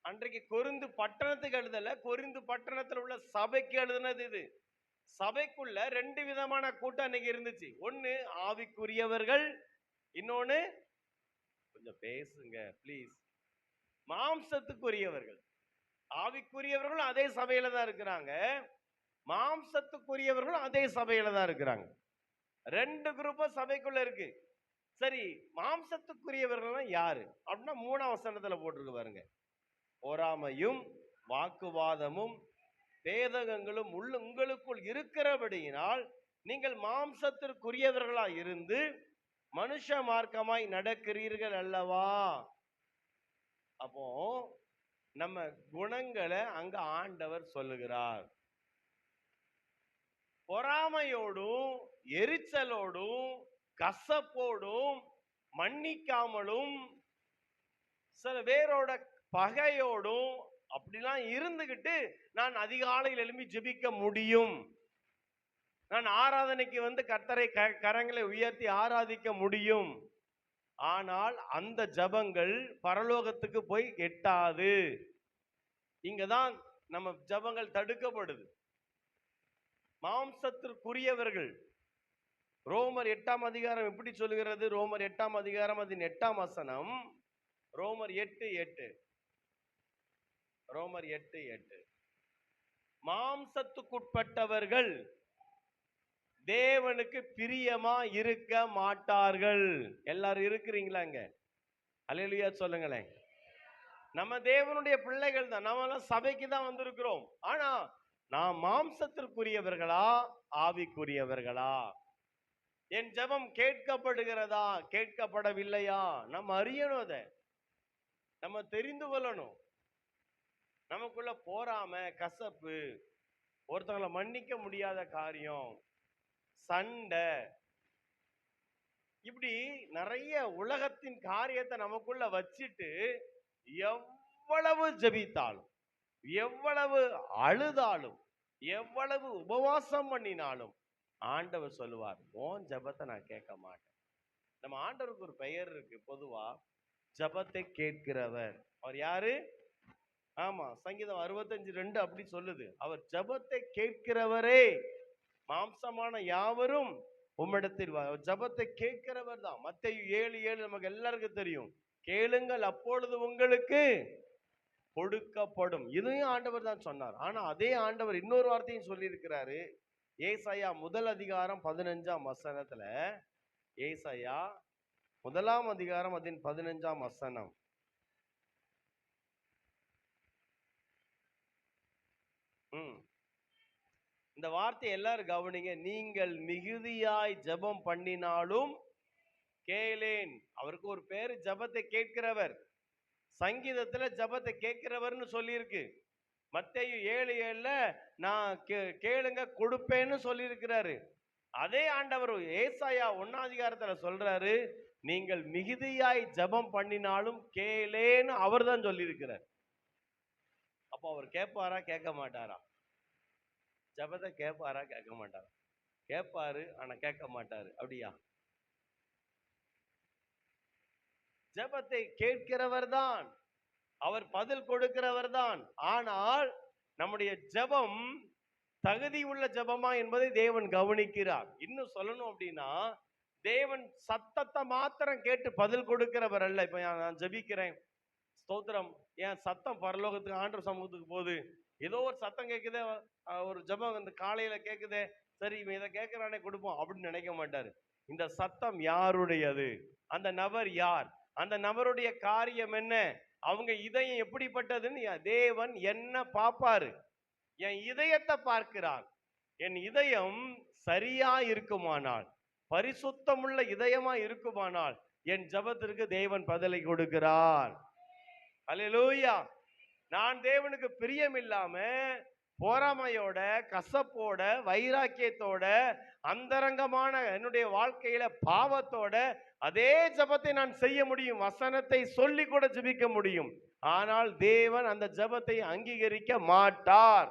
[SPEAKER 4] அன்றைக்கு கொரிந்து பட்டணத்துக்கு எழுதல, கொரிந்து பட்டணத்தில் உள்ள சபைக்கு எழுதுனது. இது சபைக்குள்ள 2 விதமான கூட்டம் அன்னைக்கு இருந்துச்சு. ஒன்னு ஆவிக்குரியவர்கள், இன்னொன்னு, கொஞ்சம் பேசுங்க ப்ளீஸ், மாம்சத்துக்குரியவர்கள். ஆவிக்குரியவர்களும் அதே சபையில தான் இருக்கிறாங்க, மாம்சத்துக்குரியவர்களும் அதே சபையில தான் இருக்கிறாங்க. 2 குரூப்பா சபைக்குள்ள இருக்கு. சரி, மாம்சத்துக்குரியவர்கள் யாரு அப்படின்னா 3ஆம் வசனத்துல போட்டிருக்கு பாருங்க. பொறாமையும் வாக்குவாதமும் பேதகங்களும் உங்களுக்குள் இருக்கிறபடியினால் நீங்கள் மாம்சத்திற்குரியவர்களா இருந்து மனுஷ மார்க்கமாய் நடக்கிறீர்கள் அல்லவா. அப்போ நம்ம குணங்களை அங்க ஆண்டவர் சொல்லுகிறார். பொறாமையோடும் எரிச்சலோடும் கசப்போடும் மன்னிக்காமலும் சில பேரோட பகையோடும் அப்படிலாம் இருந்துகிட்டு நான் அதிகாலையில் எழும்பி ஜெபிக்க முடியும், நான் ஆராதனைக்கு கர்த்தரை கரங்களை உயர்த்தி ஆராதிக்க முடியும். ஆனால் அந்த ஜபங்கள் பரலோகத்துக்கு போய் எட்டாது. இங்கதான் நம்ம ஜபங்கள் தடுக்கப்படுது. மாம்சத்திற்குரியவர்கள், ரோமர் 8ஆம் அதிகாரம் எப்படி சொல்லுகிறது? ரோமர் 8ஆம் அதிகாரம் அதன் 8ஆம் வசனம். ரோமர் 8:8. ரோமர் 8:8. மாம்சத்துக்குட்பட்டவர்கள் தேவனுக்கு பிரியமா இருக்க மாட்டார்கள். எல்லாரும் இருக்கிறீங்களாங்க? அல்லேலூயா சொல்லுங்களேன். நம்ம தேவனுடைய பிள்ளைகள் தான், நம்ம எல்லாம் சபைக்கு தான் வந்திருக்கிறோம். ஆனா நாம் மாம்சத்திற்குரியவர்களா ஆவிக்குரியவர்களா? என் ஜெபம் கேட்கப்படுகிறதா கேட்கப்படவில்லையா? நம்ம அறியணும், அதை நம்ம தெரிந்து கொள்ளணும். நமக்குள்ள போராம, கசப்பு, ஒருத்தவங்களை மன்னிக்க முடியாத காரியம், சண்டை, இப்படி நிறைய உலகத்தின் காரியத்தை நமக்குள்ள வச்சிட்டு எவ்வளவு ஜெபித்தாலும், எவ்வளவு அழுதாலும், எவ்வளவு உபவாசம் பண்ணினாலும் ஆண்டவர் சொல்லுவார், உன் ஜெபத்தை நான் கேட்க மாட்டேன். நம்ம ஆண்டவருக்கு ஒரு பெயர் இருக்கு, பொதுவா ஜெபத்தை கேட்கிறவர். அவர் யாரு? ஆமா, சங்கீதம் 65:2 அப்படி சொல்லுது. அவர் ஜெபத்தை கேட்கிறவரே, மாம்சமான யாவரும் உம்மிடத்தில் ஜெபத்தை கேட்கிறவர் தான். மத்தேயு 7:7 நமக்கு எல்லாருக்கும் தெரியும். கேளுங்கள் அப்பொழுது உங்களுக்கு கொடுக்கப்படும். இதையும் ஆண்டவர் தான் சொன்னார். ஆனா அதே ஆண்டவர் இன்னொரு வார்த்தையும் சொல்லி இருக்கிறாரு. ஏசாயா 1:15 ஏசாயா 1:15 இந்த வார்த்தை எல்லாரும் கவனிங்க. நீங்கள் மிகுதியாய் ஜெபம் பண்ணினாலும் கேளேன். அவருக்கு ஒரு பேரு ஜெபத்தை கேட்கிறவர். சங்கீதத்துல ஜெபத்தை கேட்கிறவர்னு சொல்லி இருக்கு. மத்தேயு 7:7 நான் கேளுங்க கொடுப்பேன்னு சொல்லி இருக்கிறாரு. அதே ஆண்டவர் ஏசாயா 1 சொல்றாரு, நீங்கள் மிகுதியாய் ஜெபம் பண்ணினாலும் கேளேன்னு அவர் தான் சொல்லி இருக்கிறார். அப்போ அவர் கேட்பாரா கேட்க மாட்டாரா? ஜெபத்தை கேட்பாரா கேட்க மாட்டாரா? கேட்பாரு, ஆனா கேட்க மாட்டாரு. அப்படியா? ஜெபத்தை கேட்கிறவர் தான், அவர் பதில் கொடுக்கிறவர் தான். ஆனால் நம்முடைய ஜெபம் தகுதி உள்ள ஜெபமா என்பதை தேவன் கவனிக்கிறார். இன்னும் சொல்லணும் அப்படின்னா, தேவன் சத்தத்தை மாத்திரம் கேட்டு பதில் கொடுக்கிறவர் அல்ல. இப்ப நான் ஜெபிக்கிறேன், ஸ்தோத்திரம், என் சத்தம் பரலோகத்துக்கு ஆண்டவர் சமூகத்துக்கு போகுது. ஏதோ ஒரு சத்தம் கேட்குதே, ஒரு ஜெபம் இந்த காலையில கேட்குதே, சரி இவன் இதை கேட்கிறானே கொடுப்போம் அப்படின்னு நினைக்க மாட்டாரு. இந்த சத்தம் யாருடையது? அந்த நபர் யார்? அந்த நபருடைய காரியம் என்ன? அவங்க இதயம் எப்படிப்பட்டதுன்னு தேவன் என்ன பார்ப்பாரு? என் இதயத்தை பார்க்கிறார். என் இதயம் சரியா இருக்குமானால், பரிசுத்தமுள்ள இதயமா இருக்குமானால், என் ஜெபத்திற்கு தேவன் பதிலை கொடுக்கிறார். அல்லேலூயா. நான் தேவனுக்கு பிரியம் இல்லாம பொறாமையோட, கசப்போட, வைராக்கியத்தோட, அந்தரங்கமான என்னுடைய வாழ்க்கையில பாவத்தோட அதே ஜெபத்தை நான் செய்ய முடியும். வசனத்தை சொல்லி கூட ஜெபிக்க முடியும். ஆனால் தேவன் அந்த ஜெபத்தை அங்கீகரிக்க மாட்டார்.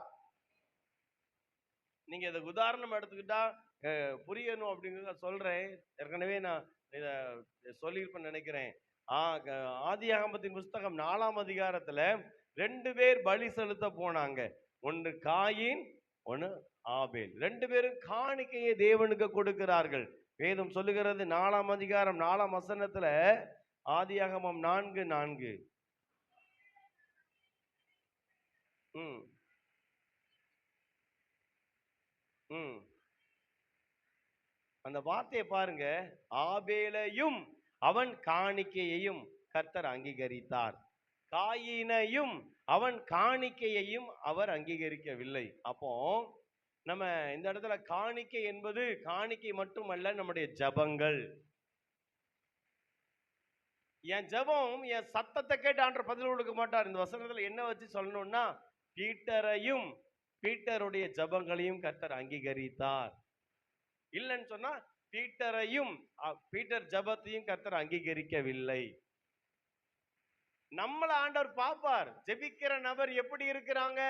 [SPEAKER 4] நீங்க இதை உதாரணம் எடுத்துக்கிட்டா புரியணும் அப்படிங்கிறத சொல்றேன். ஏற்கனவே நான் இதை சொல்லியிருப்பேன்னு நினைக்கிறேன். ஆதியாகமத்தின் புஸ்தகம் 4 2 பேர் பலி செலுத்த போனாங்க. ஒன்று காயின், ஒன்று ஆபேல். 2 பேரும் காணிக்கையை தேவனுக்கு கொடுக்கிறார்கள். வேதம் சொல்லுகிறது 4 ஆதியாகமம் 4:4. அந்த வார்த்தையை பாருங்க. ஆபேலையும் அவன் காணிக்கையையும் கர்த்தர் அங்கீகரித்தார், காயினையும் அவன் காணிக்கையையும் அவர் அங்கீகரிக்கவில்லை. அப்போ நம்ம இந்த இடத்துல காணிக்கை என்பது காணிக்கை மட்டுமல்ல, நம்முடைய ஜபங்கள். என் ஜபம், என் சத்தத்தை கேட்டு ஆண்டவர் பதில் கொடுக்க மாட்டார். இந்த வசனத்துல என்ன வச்சு சொல்லணும்னா, பீட்டரையும் பீட்டருடைய ஜபங்களையும் கர்த்தர் அங்கீகரித்தார். இல்லைன்னு சொன்னா பீட்டரையும் பீட்டர் ஜபத்தையும் கர்த்தர் அங்கீகரிக்கவில்லை. நம்மள ஆண்டவர் பார்ப்பார். ஜெபிக்கிற நபர் எப்படி இருக்கிறாங்க,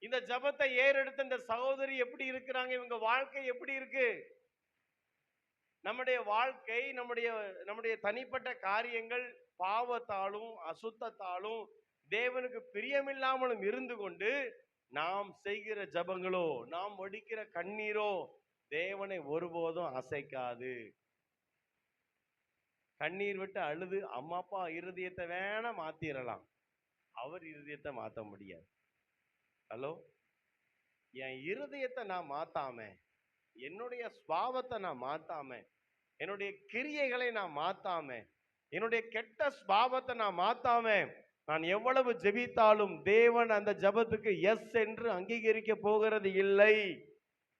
[SPEAKER 4] இந்த ஜபத்தை ஏறெடுத்த இந்த சகோதரி எப்படி இருக்கிறாங்க, இவங்க வாழ்க்கை எப்படி இருக்கு. நம்முடைய வாழ்க்கை, நம்முடைய தனிப்பட்ட காரியங்கள் பாவத்தாலும் அசுத்தத்தாலும் தேவனுக்கு பிரியமில்லாமலும் இருந்து கொண்டு நாம் செய்கிற ஜபங்களோ, நாம் வடிக்கிற கண்ணீரோ தேவனை ஒருபோதும் அசைக்காது. கண்ணீர் விட்டு அழுது அம்மா அப்பா இருதயத்தை வேணா மாத்திரலாம், அவர் இருதயத்தை மாற்ற முடியாது. ஹலோ, என் இருதயத்தை நான் மாத்தாம, என்னுடைய ஸ்பாவத்தை நான் மாத்தாம, என்னுடைய கிரியைகளை நான் மாத்தாம, என்னுடைய கெட்ட ஸ்பாவத்தை நான் மாத்தாம நான் எவ்வளவு ஜெபித்தாலும் தேவன் அந்த ஜபத்துக்கு எஸ் என்று அங்கீகரிக்க போகிறது இல்லை.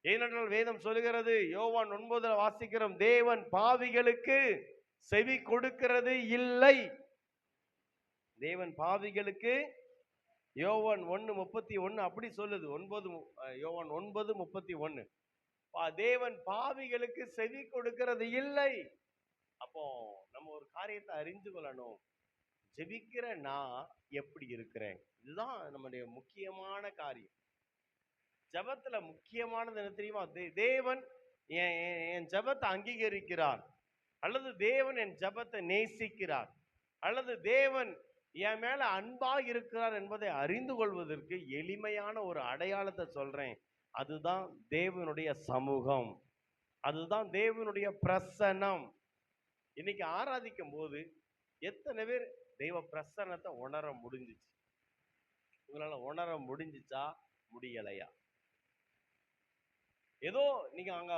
[SPEAKER 4] ஏனென்றால் வேதம் சொல்லுகிறது, யோவான் 9 வாசிக்கிறோம், தேவன் பாவிகளுக்கு செவி கொடுக்கிறது இல்லை. தேவன் பாவிகளுக்கு, யோவான் 1:31 அப்படி சொல்லுது. யோவான் 9:31 தேவன் பாவிகளுக்கு செவி கொடுக்கிறது இல்லை. அப்போ நம்ம ஒரு காரியத்தை அறிந்து கொள்ளணும். ஜெபிக்கிற நான் எப்படி இருக்கிறேன், இதுதான் நம்முடைய முக்கியமான காரியம். ஜெபத்துல முக்கியமானது என்ன தெரியுமா? தேவன் என் ஜெபத்தை அங்கீகரிக்கிறார், அல்லது தேவன் என் ஜெபத்தை நேசிக்கிறார், அல்லது தேவன் என் மேல அன்பா இருக்கிறார் என்பதை அறிந்து கொள்வதற்கு எளிமையான ஒரு அடையாளத்தை சொல்றேன். அதுதான் தேவனுடைய சமூகம், அதுதான் தேவனுடைய பிரசன்னம். இன்னைக்கு ஆராதிக்கும் போது எத்தனை பேர் தெய்வ பிரசன்னத்தை உணர முடிஞ்சிச்சு? உங்களால உணர முடிஞ்சிச்சா, முடியலையா? ஏதோ நீங்க அங்க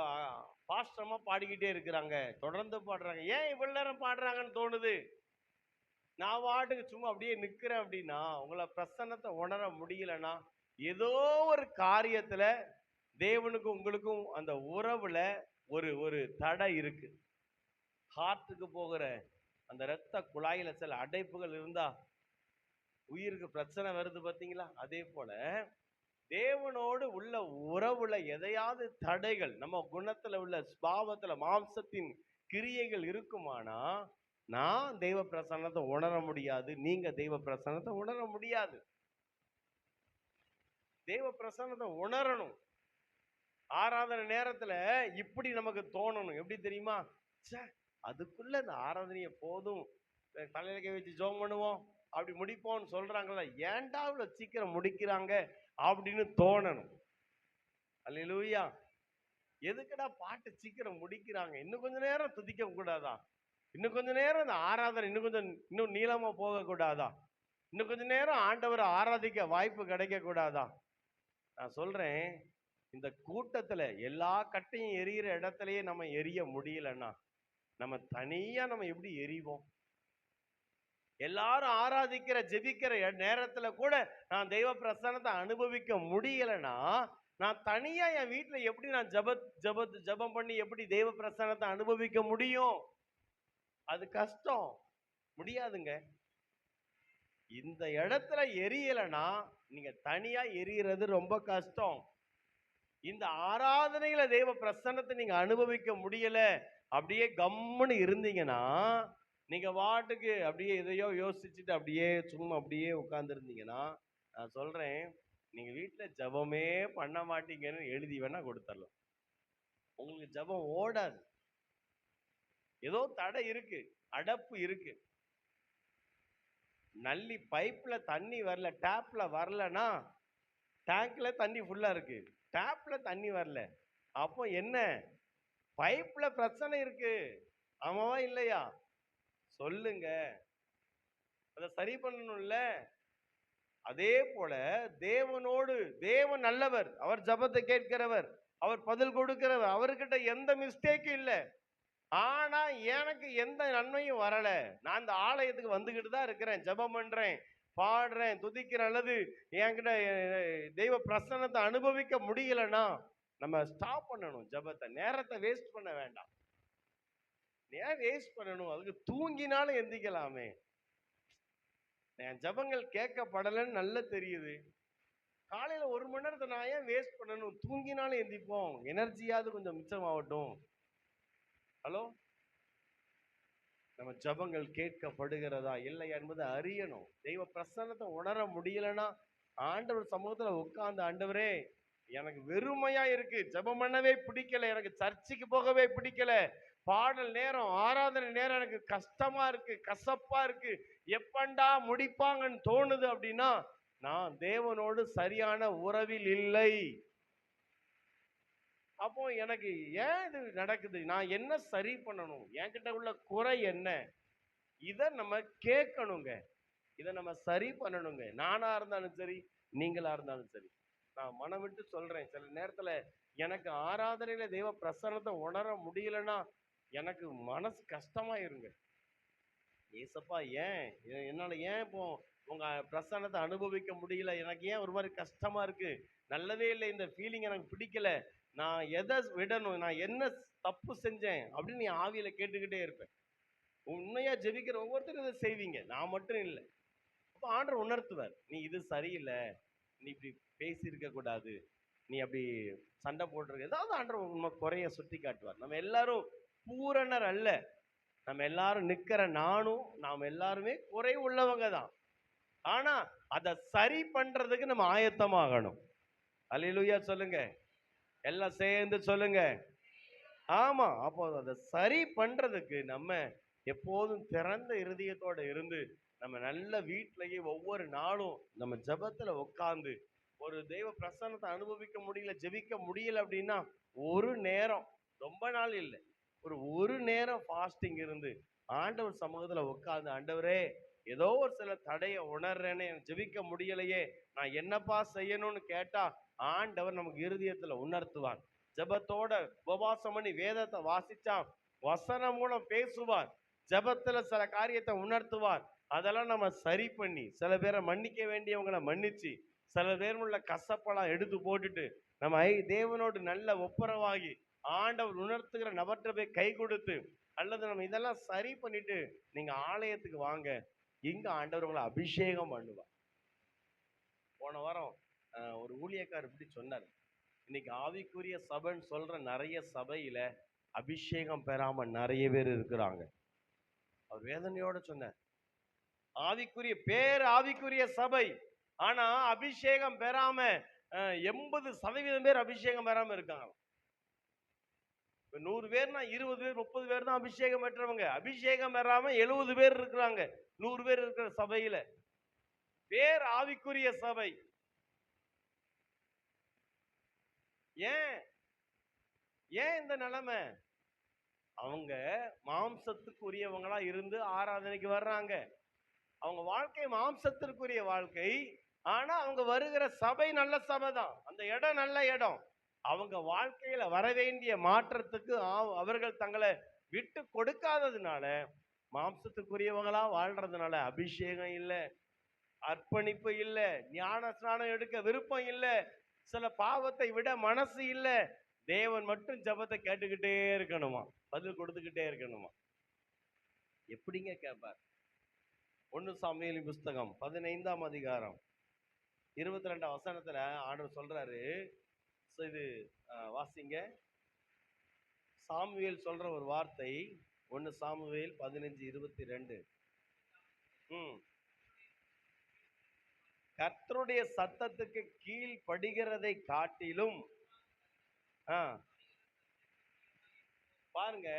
[SPEAKER 4] பாஸ்டமா பாடிக்கிட்டே இருக்கிறாங்க, தொடர்ந்து பாடுறாங்க, ஏன் இவ்வளவு நேரம் பாடுறாங்கன்னு தோணுது. நான் வாட்டுக்கு சும்மா அப்படியே நிக்கிறேன் அப்படின்னா, உங்களை பிரசன்னத்தை உணர முடியலன்னா, ஏதோ ஒரு காரியத்துல தேவனுக்கும் உங்களுக்கும் அந்த உறவுல ஒரு ஒரு தடை இருக்கு. ஹார்ட்டுக்கு போகிற அந்த இரத்த குழாயில சில அடைப்புகள் இருந்தா உயிருக்கு பிரச்சனை வருது பார்த்தீங்களா? அதே போல தேவனோடு உள்ள உறவுல எதையாவது தடைகள், நம்ம குணத்துல உள்ள ஸ்பாவத்துல மாம்சத்தின் கிரியைகள் இருக்குமானா, நான் தெய்வ பிரசன்னத்தை உணர முடியாது, நீங்க தெய்வ பிரசன்னத்தை உணர முடியாது. தெய்வ பிரசன்னத்தை உணரணும். ஆராதனை நேரத்துல இப்படி நமக்கு தோணணும். எப்படி தெரியுமா? அதுக்குள்ள இந்த ஆராதனையை போதும், தலையில கை வச்சு ஜெபம் பண்ணுவோம், அப்படி முடிப்போம்னு சொல்றாங்களா, ஏன்டா இவ்வளவு சீக்கிரம் முடிக்கிறாங்க அப்படின்னு தோணணும். அல்லேலூயா. எதுக்குடா பாட்டு சீக்கிரம் முடிக்கிறாங்க, இன்னும் கொஞ்ச நேரம் துதிக்க கூடாதா? இன்னும் கொஞ்ச நேரம் இந்த ஆராதனை இன்னும் நீளமா போக கூடாதா? இன்னும் கொஞ்ச நேரம் ஆண்டவரை ஆராதிக்க வாய்ப்பு கிடைக்க கூடாதா? நான் சொல்றேன், இந்த கூட்டத்துல எல்லா கட்டையும் எரியிற இடத்துலயே நம்ம எரிய முடியலன்னா, நம்ம தனியா நம்ம எப்படி எரிவோம்? எல்லாரும் ஆராதிக்கிற ஜெபிக்கிற நேரத்துல கூட நான் தெய்வ பிரசன்னத்தை அனுபவிக்க முடியலன்னா, நான் தனியா என் வீட்டுல எப்படி நான் ஜெபம் பண்ணி எப்படி தெய்வ பிரசன்னத்தை அனுபவிக்க முடியும்? அது கஷ்டம், முடியாதுங்க. இந்த இடத்துல எரியலைன்னா நீங்க தனியா எரியறது ரொம்ப கஷ்டம். இந்த ஆராதனையில தெய்வ பிரசன்னத்தை நீங்க அனுபவிக்க முடியல, அப்படியே கம்முன்னு இருந்தீங்கன்னா, நீங்க வாட்டுக்கு அப்படியே எதையோ யோசிச்சுட்டு அப்படியே சும்மா அப்படியே உட்கார்ந்து இருந்தீங்கன்னா, நான் சொல்றேன், நீங்க வீட்டுல ஜெபமே பண்ண மாட்டீங்கன்னு எழுதி வேணா கொடுத்துடலாம். உங்களுக்கு ஜெபம் ஓடாது. ஏதோ தடை இருக்கு, அடப்பு இருக்கு. நல்லி பைப்ல தண்ணி வரல, டேப்ல வரலன்னா, டேங்க்ல தண்ணி ஃபுல்லா இருக்கு, டேப்ல தண்ணி வரல, அப்போ என்ன? பைப்ல பிரச்சனை இருக்கு. ஆமாவா இல்லையா? சொல்லுங்க. அதை சரி பண்ணணும்ல. அதே போல தேவன் நல்லவர், அவர் ஜெபத்தை கேட்கிறவர், அவர் பதில் கொடுக்கிறவர், அவர்கிட்ட எந்த மிஸ்டேக்கும் இல்லை. ஆனா எனக்கு எந்த நன்மையும் வரல. நான் இந்த ஆலயத்துக்கு வந்துகிட்டு தான் இருக்கிறேன், ஜெபம் பண்றேன், பாடுறேன், துதிக்கிறேன், அல்லது என்கிட்ட தெய்வ பிரசன்னத்தை அனுபவிக்க முடியலன்னா நம்ம ஸ்டாப் பண்ணணும். ஜெபத்தை, நேரத்தை வேஸ்ட் பண்ண வேண்டாம். ஏன் வேஸ்ட் பண்ணணும்? அதுக்கு தூங்கினாலும் எந்திக்கலாமே. என் ஜெபங்கள் கேட்கப்படலைன்னு நல்லா தெரியுது, காலையில 1 மணி நேரத்தை நான் ஏன் வேஸ்ட் பண்ணணும்? தூங்கினாலும் எந்திப்போம், எனர்ஜியாவது கொஞ்சம் மிச்சமாகட்டும். ஹலோ, நம்ம ஜெபங்கள் கேட்கப்படுகிறதா இல்லையா என்பதை அறியணும். தெய்வ பிரசன்னத்தை உணர முடியலன்னா ஆண்டவர் சமூகத்துல உட்கார்ந்து, ஆண்டவரே எனக்கு வெறுமையா இருக்கு, ஜெபம் பண்ணவே பிடிக்கல, எனக்கு சர்ச்சுக்கு போகவே பிடிக்கல, பாடல் நேரம் ஆராதனை நேரம் எனக்கு கஷ்டமா இருக்கு, கசப்பா இருக்கு, எப்பண்டா முடிப்பாங்கன்னு தோணுது அப்படின்னா, நான் தேவனோடு சரியான உறவில் இல்லை. அப்போ எனக்கு ஏன் இது நடக்குது, நான் என்ன சரி பண்ணணும், என்கிட்ட உள்ள குறை என்ன, இதை நம்ம கேட்கணுங்க, இதை நம்ம சரி பண்ணணுங்க. நானா இருந்தாலும் சரி, நீங்களா இருந்தாலும் சரி. நான் மனம் விட்டு சொல்றேன், சில நேரத்துல எனக்கு ஆராதனையில தெய்வ பிரசன்னத்தை உணர முடியலன்னா எனக்கு மனசு கஷ்டமாயிருங்க. ஏசப்பா ஏன் என்னால ஏன் இப்போ உங்க பிரசன்னத்தை அனுபவிக்க முடியல, எனக்கு ஏன் ஒரு மாதிரி கஷ்டமா இருக்கு, நல்லதே இல்லை, இந்த ஃபீலிங் எனக்கு பிடிக்கல, நான் எதை விடணும், நான் என்ன தப்பு செஞ்சேன் அப்படின்னு நீ ஆவியில கேட்டுக்கிட்டே இருப்பேன். உண்மையா ஜெபிக்கிற ஒவ்வொருத்தரும் இதை செய்வீங்க, நான் மட்டும் இல்லை. அப்போ ஆண்டவர் உணர்த்துவார், நீ இது சரியில்லை, நீ இப்படி பேசியிருக்க கூடாது, நீ அப்படி சண்டை போட்டிருக்க, ஏதாவது ஆண்டவர் உண்மை குறைய சுட்டி காட்டுவார். நம்ம எல்லாரும் பூரணர் அல்ல, நம்ம எல்லாரும் நிக்கிற நாம் எல்லாருமே குறை உள்ளவங்க தான். ஆனா அதை சரி பண்றதுக்கு நம்ம ஆயத்தமாகணும். அல்லேலூயா சொல்லுங்க, எல்லாம் சேர்ந்து சொல்லுங்க. ஆமா, அப்போ அதை சரி பண்றதுக்கு நம்ம எப்போதும் திறந்த இருதயத்தோட இருந்து நம்ம நல்ல வீட்டிலேயே ஒவ்வொரு நாளும் நம்ம ஜெபத்துல உட்கார்ந்து ஒரு தெய்வ பிரசன்னத்தை அனுபவிக்க முடியல, ஜெபிக்க முடியல அப்படின்னா ஒரு நேரம், ரொம்ப நாள் இல்லை, ஒரு நேரம் ஃபாஸ்டிங் இருந்து ஆண்டவர் சமூகத்துல உட்கார்ந்து, ஆண்டவரே ஏதோ ஒரு சில தடையை உணர்றேன்னு, எனக்கு ஜெபிக்க முடியலையே, நான் என்னப்பா செய்யணும்னு கேட்டா ஆண்டவர் நமக்கு இருதயத்துல உணர்த்துவார். ஜெபத்தோட உபவாசம் பண்ணி வேதத்தை வாசிச்சா வசனம் மூலம் பேசுவார், ஜெபத்துல சில காரியத்தை உணர்த்துவார். அதெல்லாம் நம்ம சரி பண்ணி, சில பேரை மன்னிக்க வேண்டியவங்களை மன்னிச்சு, சில பேர் உள்ள கசப்பெல்லாம் எடுத்து போட்டுட்டு நம்ம தேவனோடு நல்ல ஒப்புரவாகி ஆண்டவர் உணர்த்துகிற நபர்கிட்ட போய் கை கொடுத்து, அல்லது நம்ம இதெல்லாம் சரி பண்ணிட்டு நீங்க ஆலயத்துக்கு வாங்க, இங்க ஆண்டவர் உங்களை அபிஷேகம் பண்ணுவார். போன வாரம் ஒரு ஊழியக்காரர் இப்படி சொன்னார், இன்னைக்கு ஆவிக்குரிய சபைன்னு சொல்ற நிறைய சபையில அபிஷேகம் பெறாம நிறைய பேர் இருக்கிறாங்க. அவர் வேதனையோட சொன்னார், ஆவிக்குரிய சபை, ஆனா அபிஷேகம் பெறாம 80% பேர் அபிஷேகம் பெறாம இருக்காங்க. 100 பேர்னா 20 பேர் 30 பேர் தான் அபிஷேகம் பெற்றவங்க. அபிஷேகம் பெறாம 70 பேர் இருக்கிறாங்க 100 பேர் இருக்கிற சபையில. பேர் ஆவிக்குரிய சபை. ஏன் இந்த நிலைமை? அவங்க மாம்சத்துக்குரியவங்களா இருந்து ஆராதனைக்கு வர்றாங்க. அவங்க வாழ்க்கை மாம்சத்திற்குரிய வாழ்க்கை. ஆனா அவங்க வருகிற சபை நல்ல சபை தான், அந்த இடம் நல்ல இடம். அவங்க வாழ்க்கையில வர வேண்டிய மாற்றத்துக்கு அவர்கள் தங்களை விட்டு கொடுக்காததுனால, மாம்சத்துக்குரியவங்களா வாழ்றதுனால அபிஷேகம் இல்லை, அர்ப்பணிப்பு இல்லை, ஞான ஸ்நானம் எடுக்க விருப்பம் இல்லை, சில பாவத்தை விட மனசு இல்லை. தேவன் மட்டும் ஜெபத்தை கேட்டுக்கிட்டே இருக்கணுமா, பதில் கொடுத்துக்கிட்டே இருக்கணுமா? எப்படிங்க கேட்பார்? 1 சாமுவேலின் புஸ்தகம் 15ஆம் அதிகாரம் 22 வசனத்துல ஆண்டவர் சொல்றாரு, இது வாசிங்க. சாமுவேல் சொல்ற ஒரு வார்த்தை, 1 சாமுவேல் 15:22. கர்த்தருடைய சத்தத்துக்கு கீழ் படிகிறதை காட்டிலும், பாருங்க,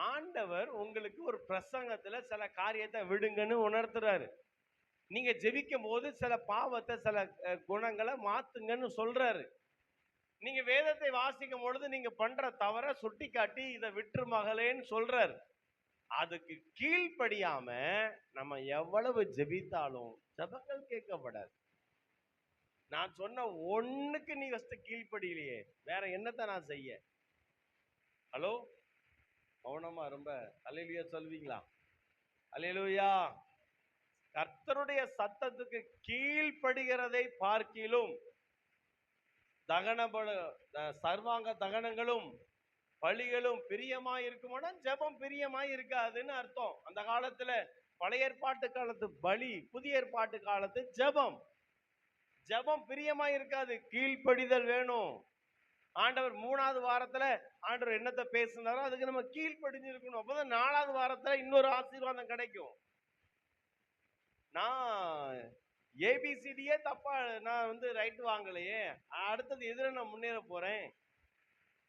[SPEAKER 4] ஆண்டவர் உங்களுக்கு ஒரு பிரசங்கத்துல சில காரியத்தை விடுங்கன்னு உணர்த்துறாரு. நீங்க ஜெபிக்கும் போது சில பாவத்தை, சில குணங்களை மாத்துங்கன்னு சொல்றாரு. நீங்க வேதத்தை வாசிக்கும் பொழுது நீங்க பண்ற தவற சுட்டி காட்டி இதை விட்டுரு மகளேன்னு சொல்றாரு. அதுக்கு கீழ்ப்படியாம நம்ம எவ்வளவு ஜெபித்தாலும் ஜெபங்கள் கேட்கப்படாது. நான் சொன்ன ஒண்ணுக்கு நீ ஃபர்ஸ்ட் கீழ்ப்படியிலையே, வேற என்னத்தை நான் செய்ய? ஹலோ, மௌனமா ரொம்ப அல்லேலூயா சொல்வீங்களா? அல்லேலூயா. கர்த்தருடைய சத்தத்துக்கு கீழ்ப்படுகிறதை பார்க்கிலும் சர்வாங்க தகனங்களும் பலிகளும் பிரியமாய் இருக்குமானா ஜெபம் பிரியமாய் இருக்காதுன்னு அர்த்தம். அந்த காலத்துல பழைய ஏற்பாட்டு காலத்து பலி, புதிய ஏற்பாட்டு காலத்து ஜெபம் பிரியமாய் இருக்காது. கீழ்ப்படிதல் வேணும். ஆண்டவர் 3வது வாரத்துல ஆண்டவர் என்னத்தை பேசினாரோ அதுக்கு நம்ம கீழ்ப்படிஞ்சிருக்கணும். அப்பதான் 4வது வாரத்துல இன்னொரு ஆசீர்வாதம் கிடைக்கும். நான் ஏபிசிடியே தப்பா நான் ரைட் வாங்கலையே, அடுத்தது எதிர நான் முன்னேற போறேன்,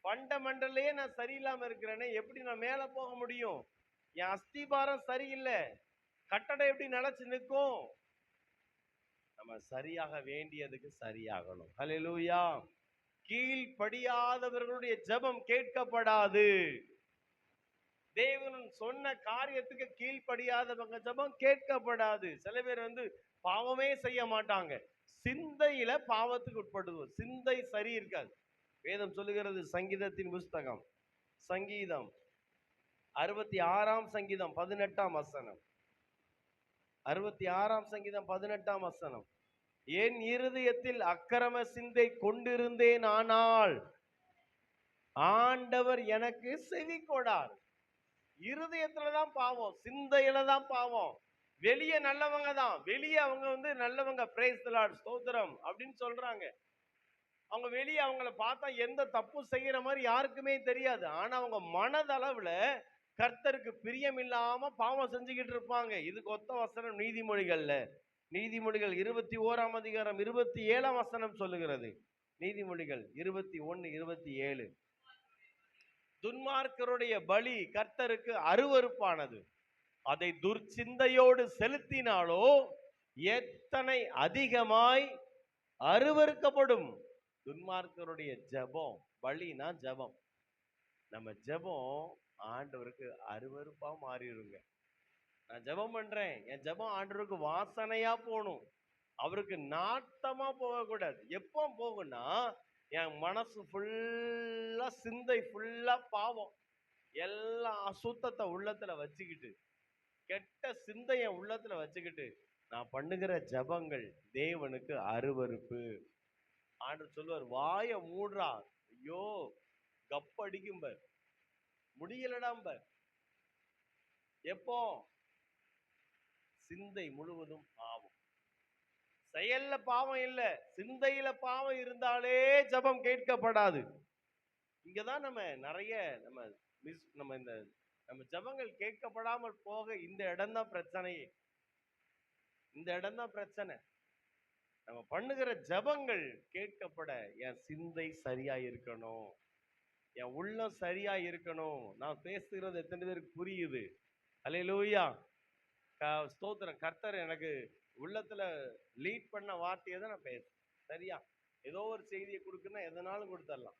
[SPEAKER 4] ஃபண்டமெண்டல்லையே நான் சரியில்லாம இருக்கிறேனே, எப்படி நான் மேல போக முடியும்? என் அஸ்திபாரம் சரியில்லை, கட்டடம் எப்படி நிலைச்சு நிற்கும்? நம்ம சரியாக வேண்டியதுக்கு சரியாகணும். ஹல்லேலூயா. கீழ்ப்படியாதவர்களுடைய ஜெபம் கேட்கப்படாது. தேவன் சொன்ன காரியத்துக்கு கீழ்ப்படியாதவங்க ஜெபம் கேட்கப்படாது. சில பேர் பாவமே செய்ய மாட்டாங்க, சிந்தையில பாவத்துக்கு உட்படுவோம், சிந்தை சரி இருக்காது. வேதம் சொல்லுகிறது, சங்கீதத்தின் புஸ்தகம், சங்கீதம் 66ஆம் சங்கீதம் 18ஆம் வசனம், 66ஆம் சங்கீதம் 18ஆம் வசனம். என் இருதயத்தில் அக்கிரம சிந்தை கொண்டிருந்தேன், ஆனால் ஆண்டவர் எனக்கு செவி கொடார். இருதயத்துலதான் பாவம், சிந்தையில தான் பாவம். வெளியே நல்லவங்க தான், வெளியே அவங்க நல்லவங்க, பிரைஸ் தி லார்ட், ஸ்தோத்திரம் அப்படின்னு சொல்றாங்க. அவங்க வெளியே அவங்கள பார்த்தா எந்த தப்பு செய்யற மாதிரி யாருக்குமே தெரியாது. ஆனா அவங்க மனதளவுல கர்த்தருக்கு பிரியம் இல்லாம பாவம் செஞ்சுக்கிட்டு இருப்பாங்க. இதுக்கு ஒத்த வசனம் நீதிமொழிகள் 21ஆம் அதிகாரம் 27ஆம் வசனம் சொல்லுகிறது. நீதிமொழிகள் 21:27. துன்மார்க்கருடைய பலி கர்த்தருக்கு அருவருப்பானது, அதை துர்ச்சிந்தையோடு செலுத்தினாலோ எத்தனை அதிகமாய் அருவருக்கப்படும். துன்மார்க்கருடைய ஜெபம், பலினா ஜெபம், நம்ம ஜெபம் ஆண்டவருக்கு அருவருப்பா மாறிடுங்க. நான் ஜெபம் பண்றேன், என் ஜெபம் ஆண்டவருக்கு வாசனையா போகணும், அவருக்கு நாட்டமா போகக்கூடாது. எப்போ போகும்னா, என் மனசு ஃபுல்லா, சிந்தை ஃபுல்லா பாவம், எல்லா அசுத்தத்தை உள்ளத்துல வச்சுக்கிட்டு, கெட்ட சிந்தைய உள்ளத்துல வச்சுக்கிட்டு நான் பண்ணுகிற ஜபங்கள் தேவனுக்கு அருவருப்பு. ஆண்டவர் சொல்லுவார், வாய மூடுறா, ஐயோ கப்படிக்கும்பர், முடியலடாம்பர். எப்போ? சிந்தை முழுவதும் பாவம். செயல்ல பாவம் இல்ல, சிந்தையில பாவம் இருந்தாலே ஜபம் கேட்கப்படாது. இங்கதான் நம்ம நிறைய நம்ம ஜபங்கள் கேட்கப்படாமல் போக இந்த இடம் தான் பிரச்சனையே. இந்த இடம் தான் பிரச்சனை. நம்ம பண்ணுகிற ஜபங்கள் கேட்கப்பட என் சிந்தை சரியா இருக்கணும், என் உள்ளம் சரியா இருக்கணும். நான் பேசுகிறது எத்தனை பேருக்கு புரியுது? அல்லேலூயா, ஸ்தோத்திரம். கர்த்தர் எனக்கு உள்ளத்துல லீட் பண்ண வார்த்தையை தான் நான் பேசுறேன். சரியா? ஏதோ ஒரு செய்தியை கொடுக்குன்னா எதனாலும் கொடுத்துடலாம்.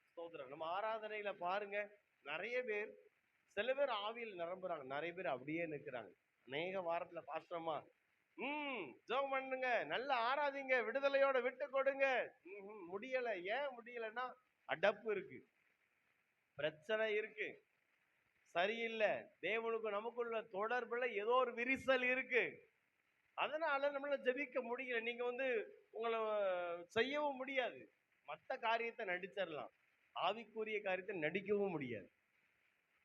[SPEAKER 4] ஸ்தோத்திரம். நம்ம ஆராதனையில பாருங்க, நிறைய பேர், சில பேர் ஆவியில் நிரம்புறாங்க, நிறைய பேர் அப்படியே நிற்கிறாங்க. அநேக வாரத்துல பாஸ்டர்மா ஜெபம் பண்ணுங்க, நல்லா ஆராதிங்க, விடுதலையோட விட்டு கொடுங்க. முடியல. ஏன் முடியலன்னா அடப்பு இருக்கு, பிரச்சனை இருக்கு, சரியில்லை, தேவனுக்கு நமக்குள்ள தொடர்புல ஏதோ ஒரு விரிசல் இருக்கு, அதனால நம்மளால ஜெபிக்க முடியல. நீங்க உங்களை செய்யவும் முடியாது. மற்ற காரியத்தை நடிச்சிடலாம், ஆவிக்குரிய காரியத்தை நடிக்கவும் முடியாது.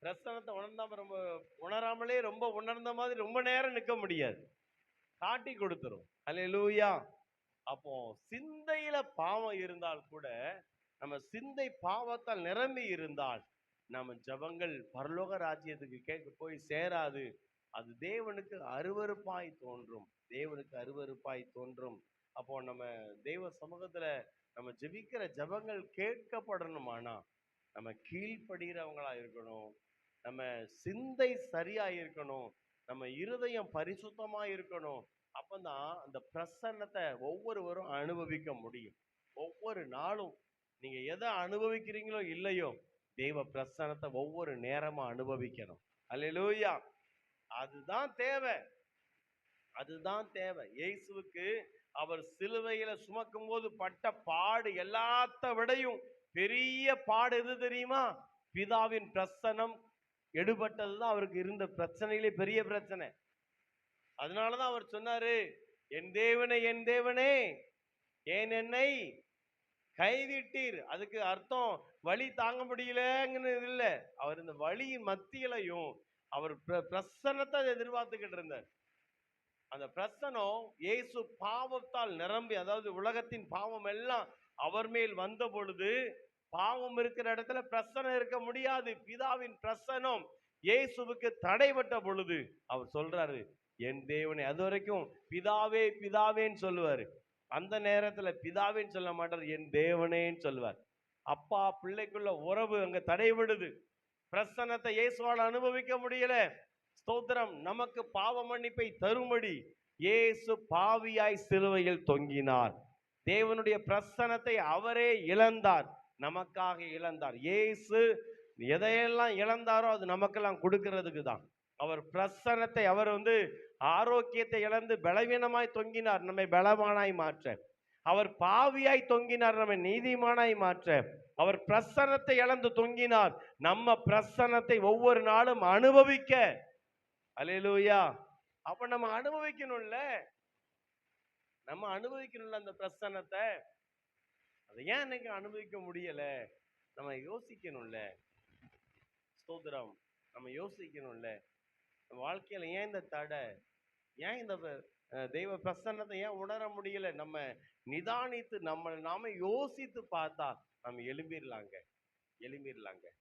[SPEAKER 4] பிரசனத்தை உணராமலே ரொம்ப உணர்ந்த மாதிரி ரொம்ப நேரம் நிற்க முடியாது, காட்டி கொடுத்துரும். அல்லேலூயா. அப்போ சிந்தையில பாவம் இருந்தால் கூட, நம்ம சிந்தை பாவத்தால் நிரம்பி இருந்தால் நம்ம ஜபங்கள் பரலோக ராஜ்யத்துக்கு போய் சேராது. அது தேவனுக்கு அருவருப்பாய் தோன்றும், தேவனுக்கு அருவருப்பாய் தோன்றும். அப்போ நம்ம தெய்வ சமூகத்துல நம்ம ஜெபிக்கிற ஜபங்கள் கேட்கப்படணுமானா நம்ம கீழ்ப்படுகிறவங்களா இருக்கணும், நம்ம சிந்தை சரியா இருக்கணும், நம்ம இருதயம் பரிசுத்தமா இருக்கணும். அப்பதான் அந்த பிரசன்னத்தை ஒவ்வொருவரும் அனுபவிக்க முடியும். ஒவ்வொரு நாளும் நீங்க எதை அனுபவிக்கிறீங்களோ இல்லையோ, தெய்வ பிரசன்னத்தை ஒவ்வொரு நேரமா அனுபவிக்கணும். அல்லேலூயா. அதுதான் தேவை, அதுதான் தேவை. இயேசுவுக்கு அவர் சிலுவையில சுமக்கும் போது பட்ட பாடு எல்லாத்த விடையும் பெரிய பாடு எது தெரியுமா? பிதாவின் பிரசன்னம் எடுபட்டதுதான் அவருக்கு இருந்த பிரச்சனையிலே பெரிய பிரச்சனை. அதனாலதான் அவர் சொன்னாரு, என் தேவனே, என் தேவனே, ஏன் என்னை கைவிட்டீர். அதுக்கு அர்த்தம் வலி தாங்க முடியலன்னு இல்ல, அவர் இந்த வலியின் மத்தியிலையும் அவர் பிரசன்னத்தை எதிர்பார்த்துக்கிட்டு இருந்தார். அந்த பிரசனம் இயேசு பாவத்தால் நிரம்பி, அதாவது உலகத்தின் பாவம் எல்லாம் அவர் மேல் வந்த பொழுது, பாவம் இருக்கிற இடத்துல பிரசனம் இருக்க முடியாது. பிதாவின் பிரசனம் இயேசுவுக்கு தடைபட்ட பொழுது அவர் சொல்றாரு, என் தேவனே. அது வரைக்கும் பிதாவே பிதாவேன்னு சொல்லுவாரு, அந்த நேரத்துல பிதாவேன்னு சொல்ல மாட்டார், என் தேவனேன்னு சொல்லுவார். அப்பா பிள்ளைக்குள்ள உறவு அங்க தடைபடுது, பிரசன்னத்தை இயேசுவால் அனுபவிக்க முடியல. ஸ்தோத்திரம். நமக்கு பாவ மன்னிப்பை தரும்படி இயேசு பாவியாய் சிலுவையில் தொங்கினார். தேவனுடைய பிரசன்னத்தை அவரே இழந்தார், நமக்காக இழந்தார். இயேசு எதையெல்லாம் இழந்தாரோ அது நமக்கெல்லாம் கொடுக்கிறதுக்கு தான். அவர் பிரசன்னத்தை, அவர் ஆரோக்கியத்தை இழந்து பலவீனமாய் தொங்கினார், நம்மை பலவானாய் மாற்ற. அவர் பாவியாய் தொங்கினார், நம்மை நீதிமானாய் மாற்ற. அவர் பிரசன்னத்தை இழந்து தொங்கினார், நம்ம பிரசன்னத்தை ஒவ்வொரு நாளும் அனுபவிக்க. அல்லேலூயா. அப்ப நம்ம அனுபவிக்கணும்ல, நம்ம அனுபவிக்கணும்ல அந்த பிரசன்னத்தை. அதை ஏன் இன்னைக்கு அனுபவிக்க முடியல? நம்ம யோசிக்கணும்ல. ஸ்தோத்திரம். நம்ம யோசிக்கணும்ல, வாழ்க்கையில ஏன் இந்த தடை, ஏன் இந்த தெய்வ பிரசன்னத்தை ஏன் உணர முடியல? நம்ம நிதானித்து நாம யோசித்து பார்த்தா நம்ம எழும்பிடலாங்க.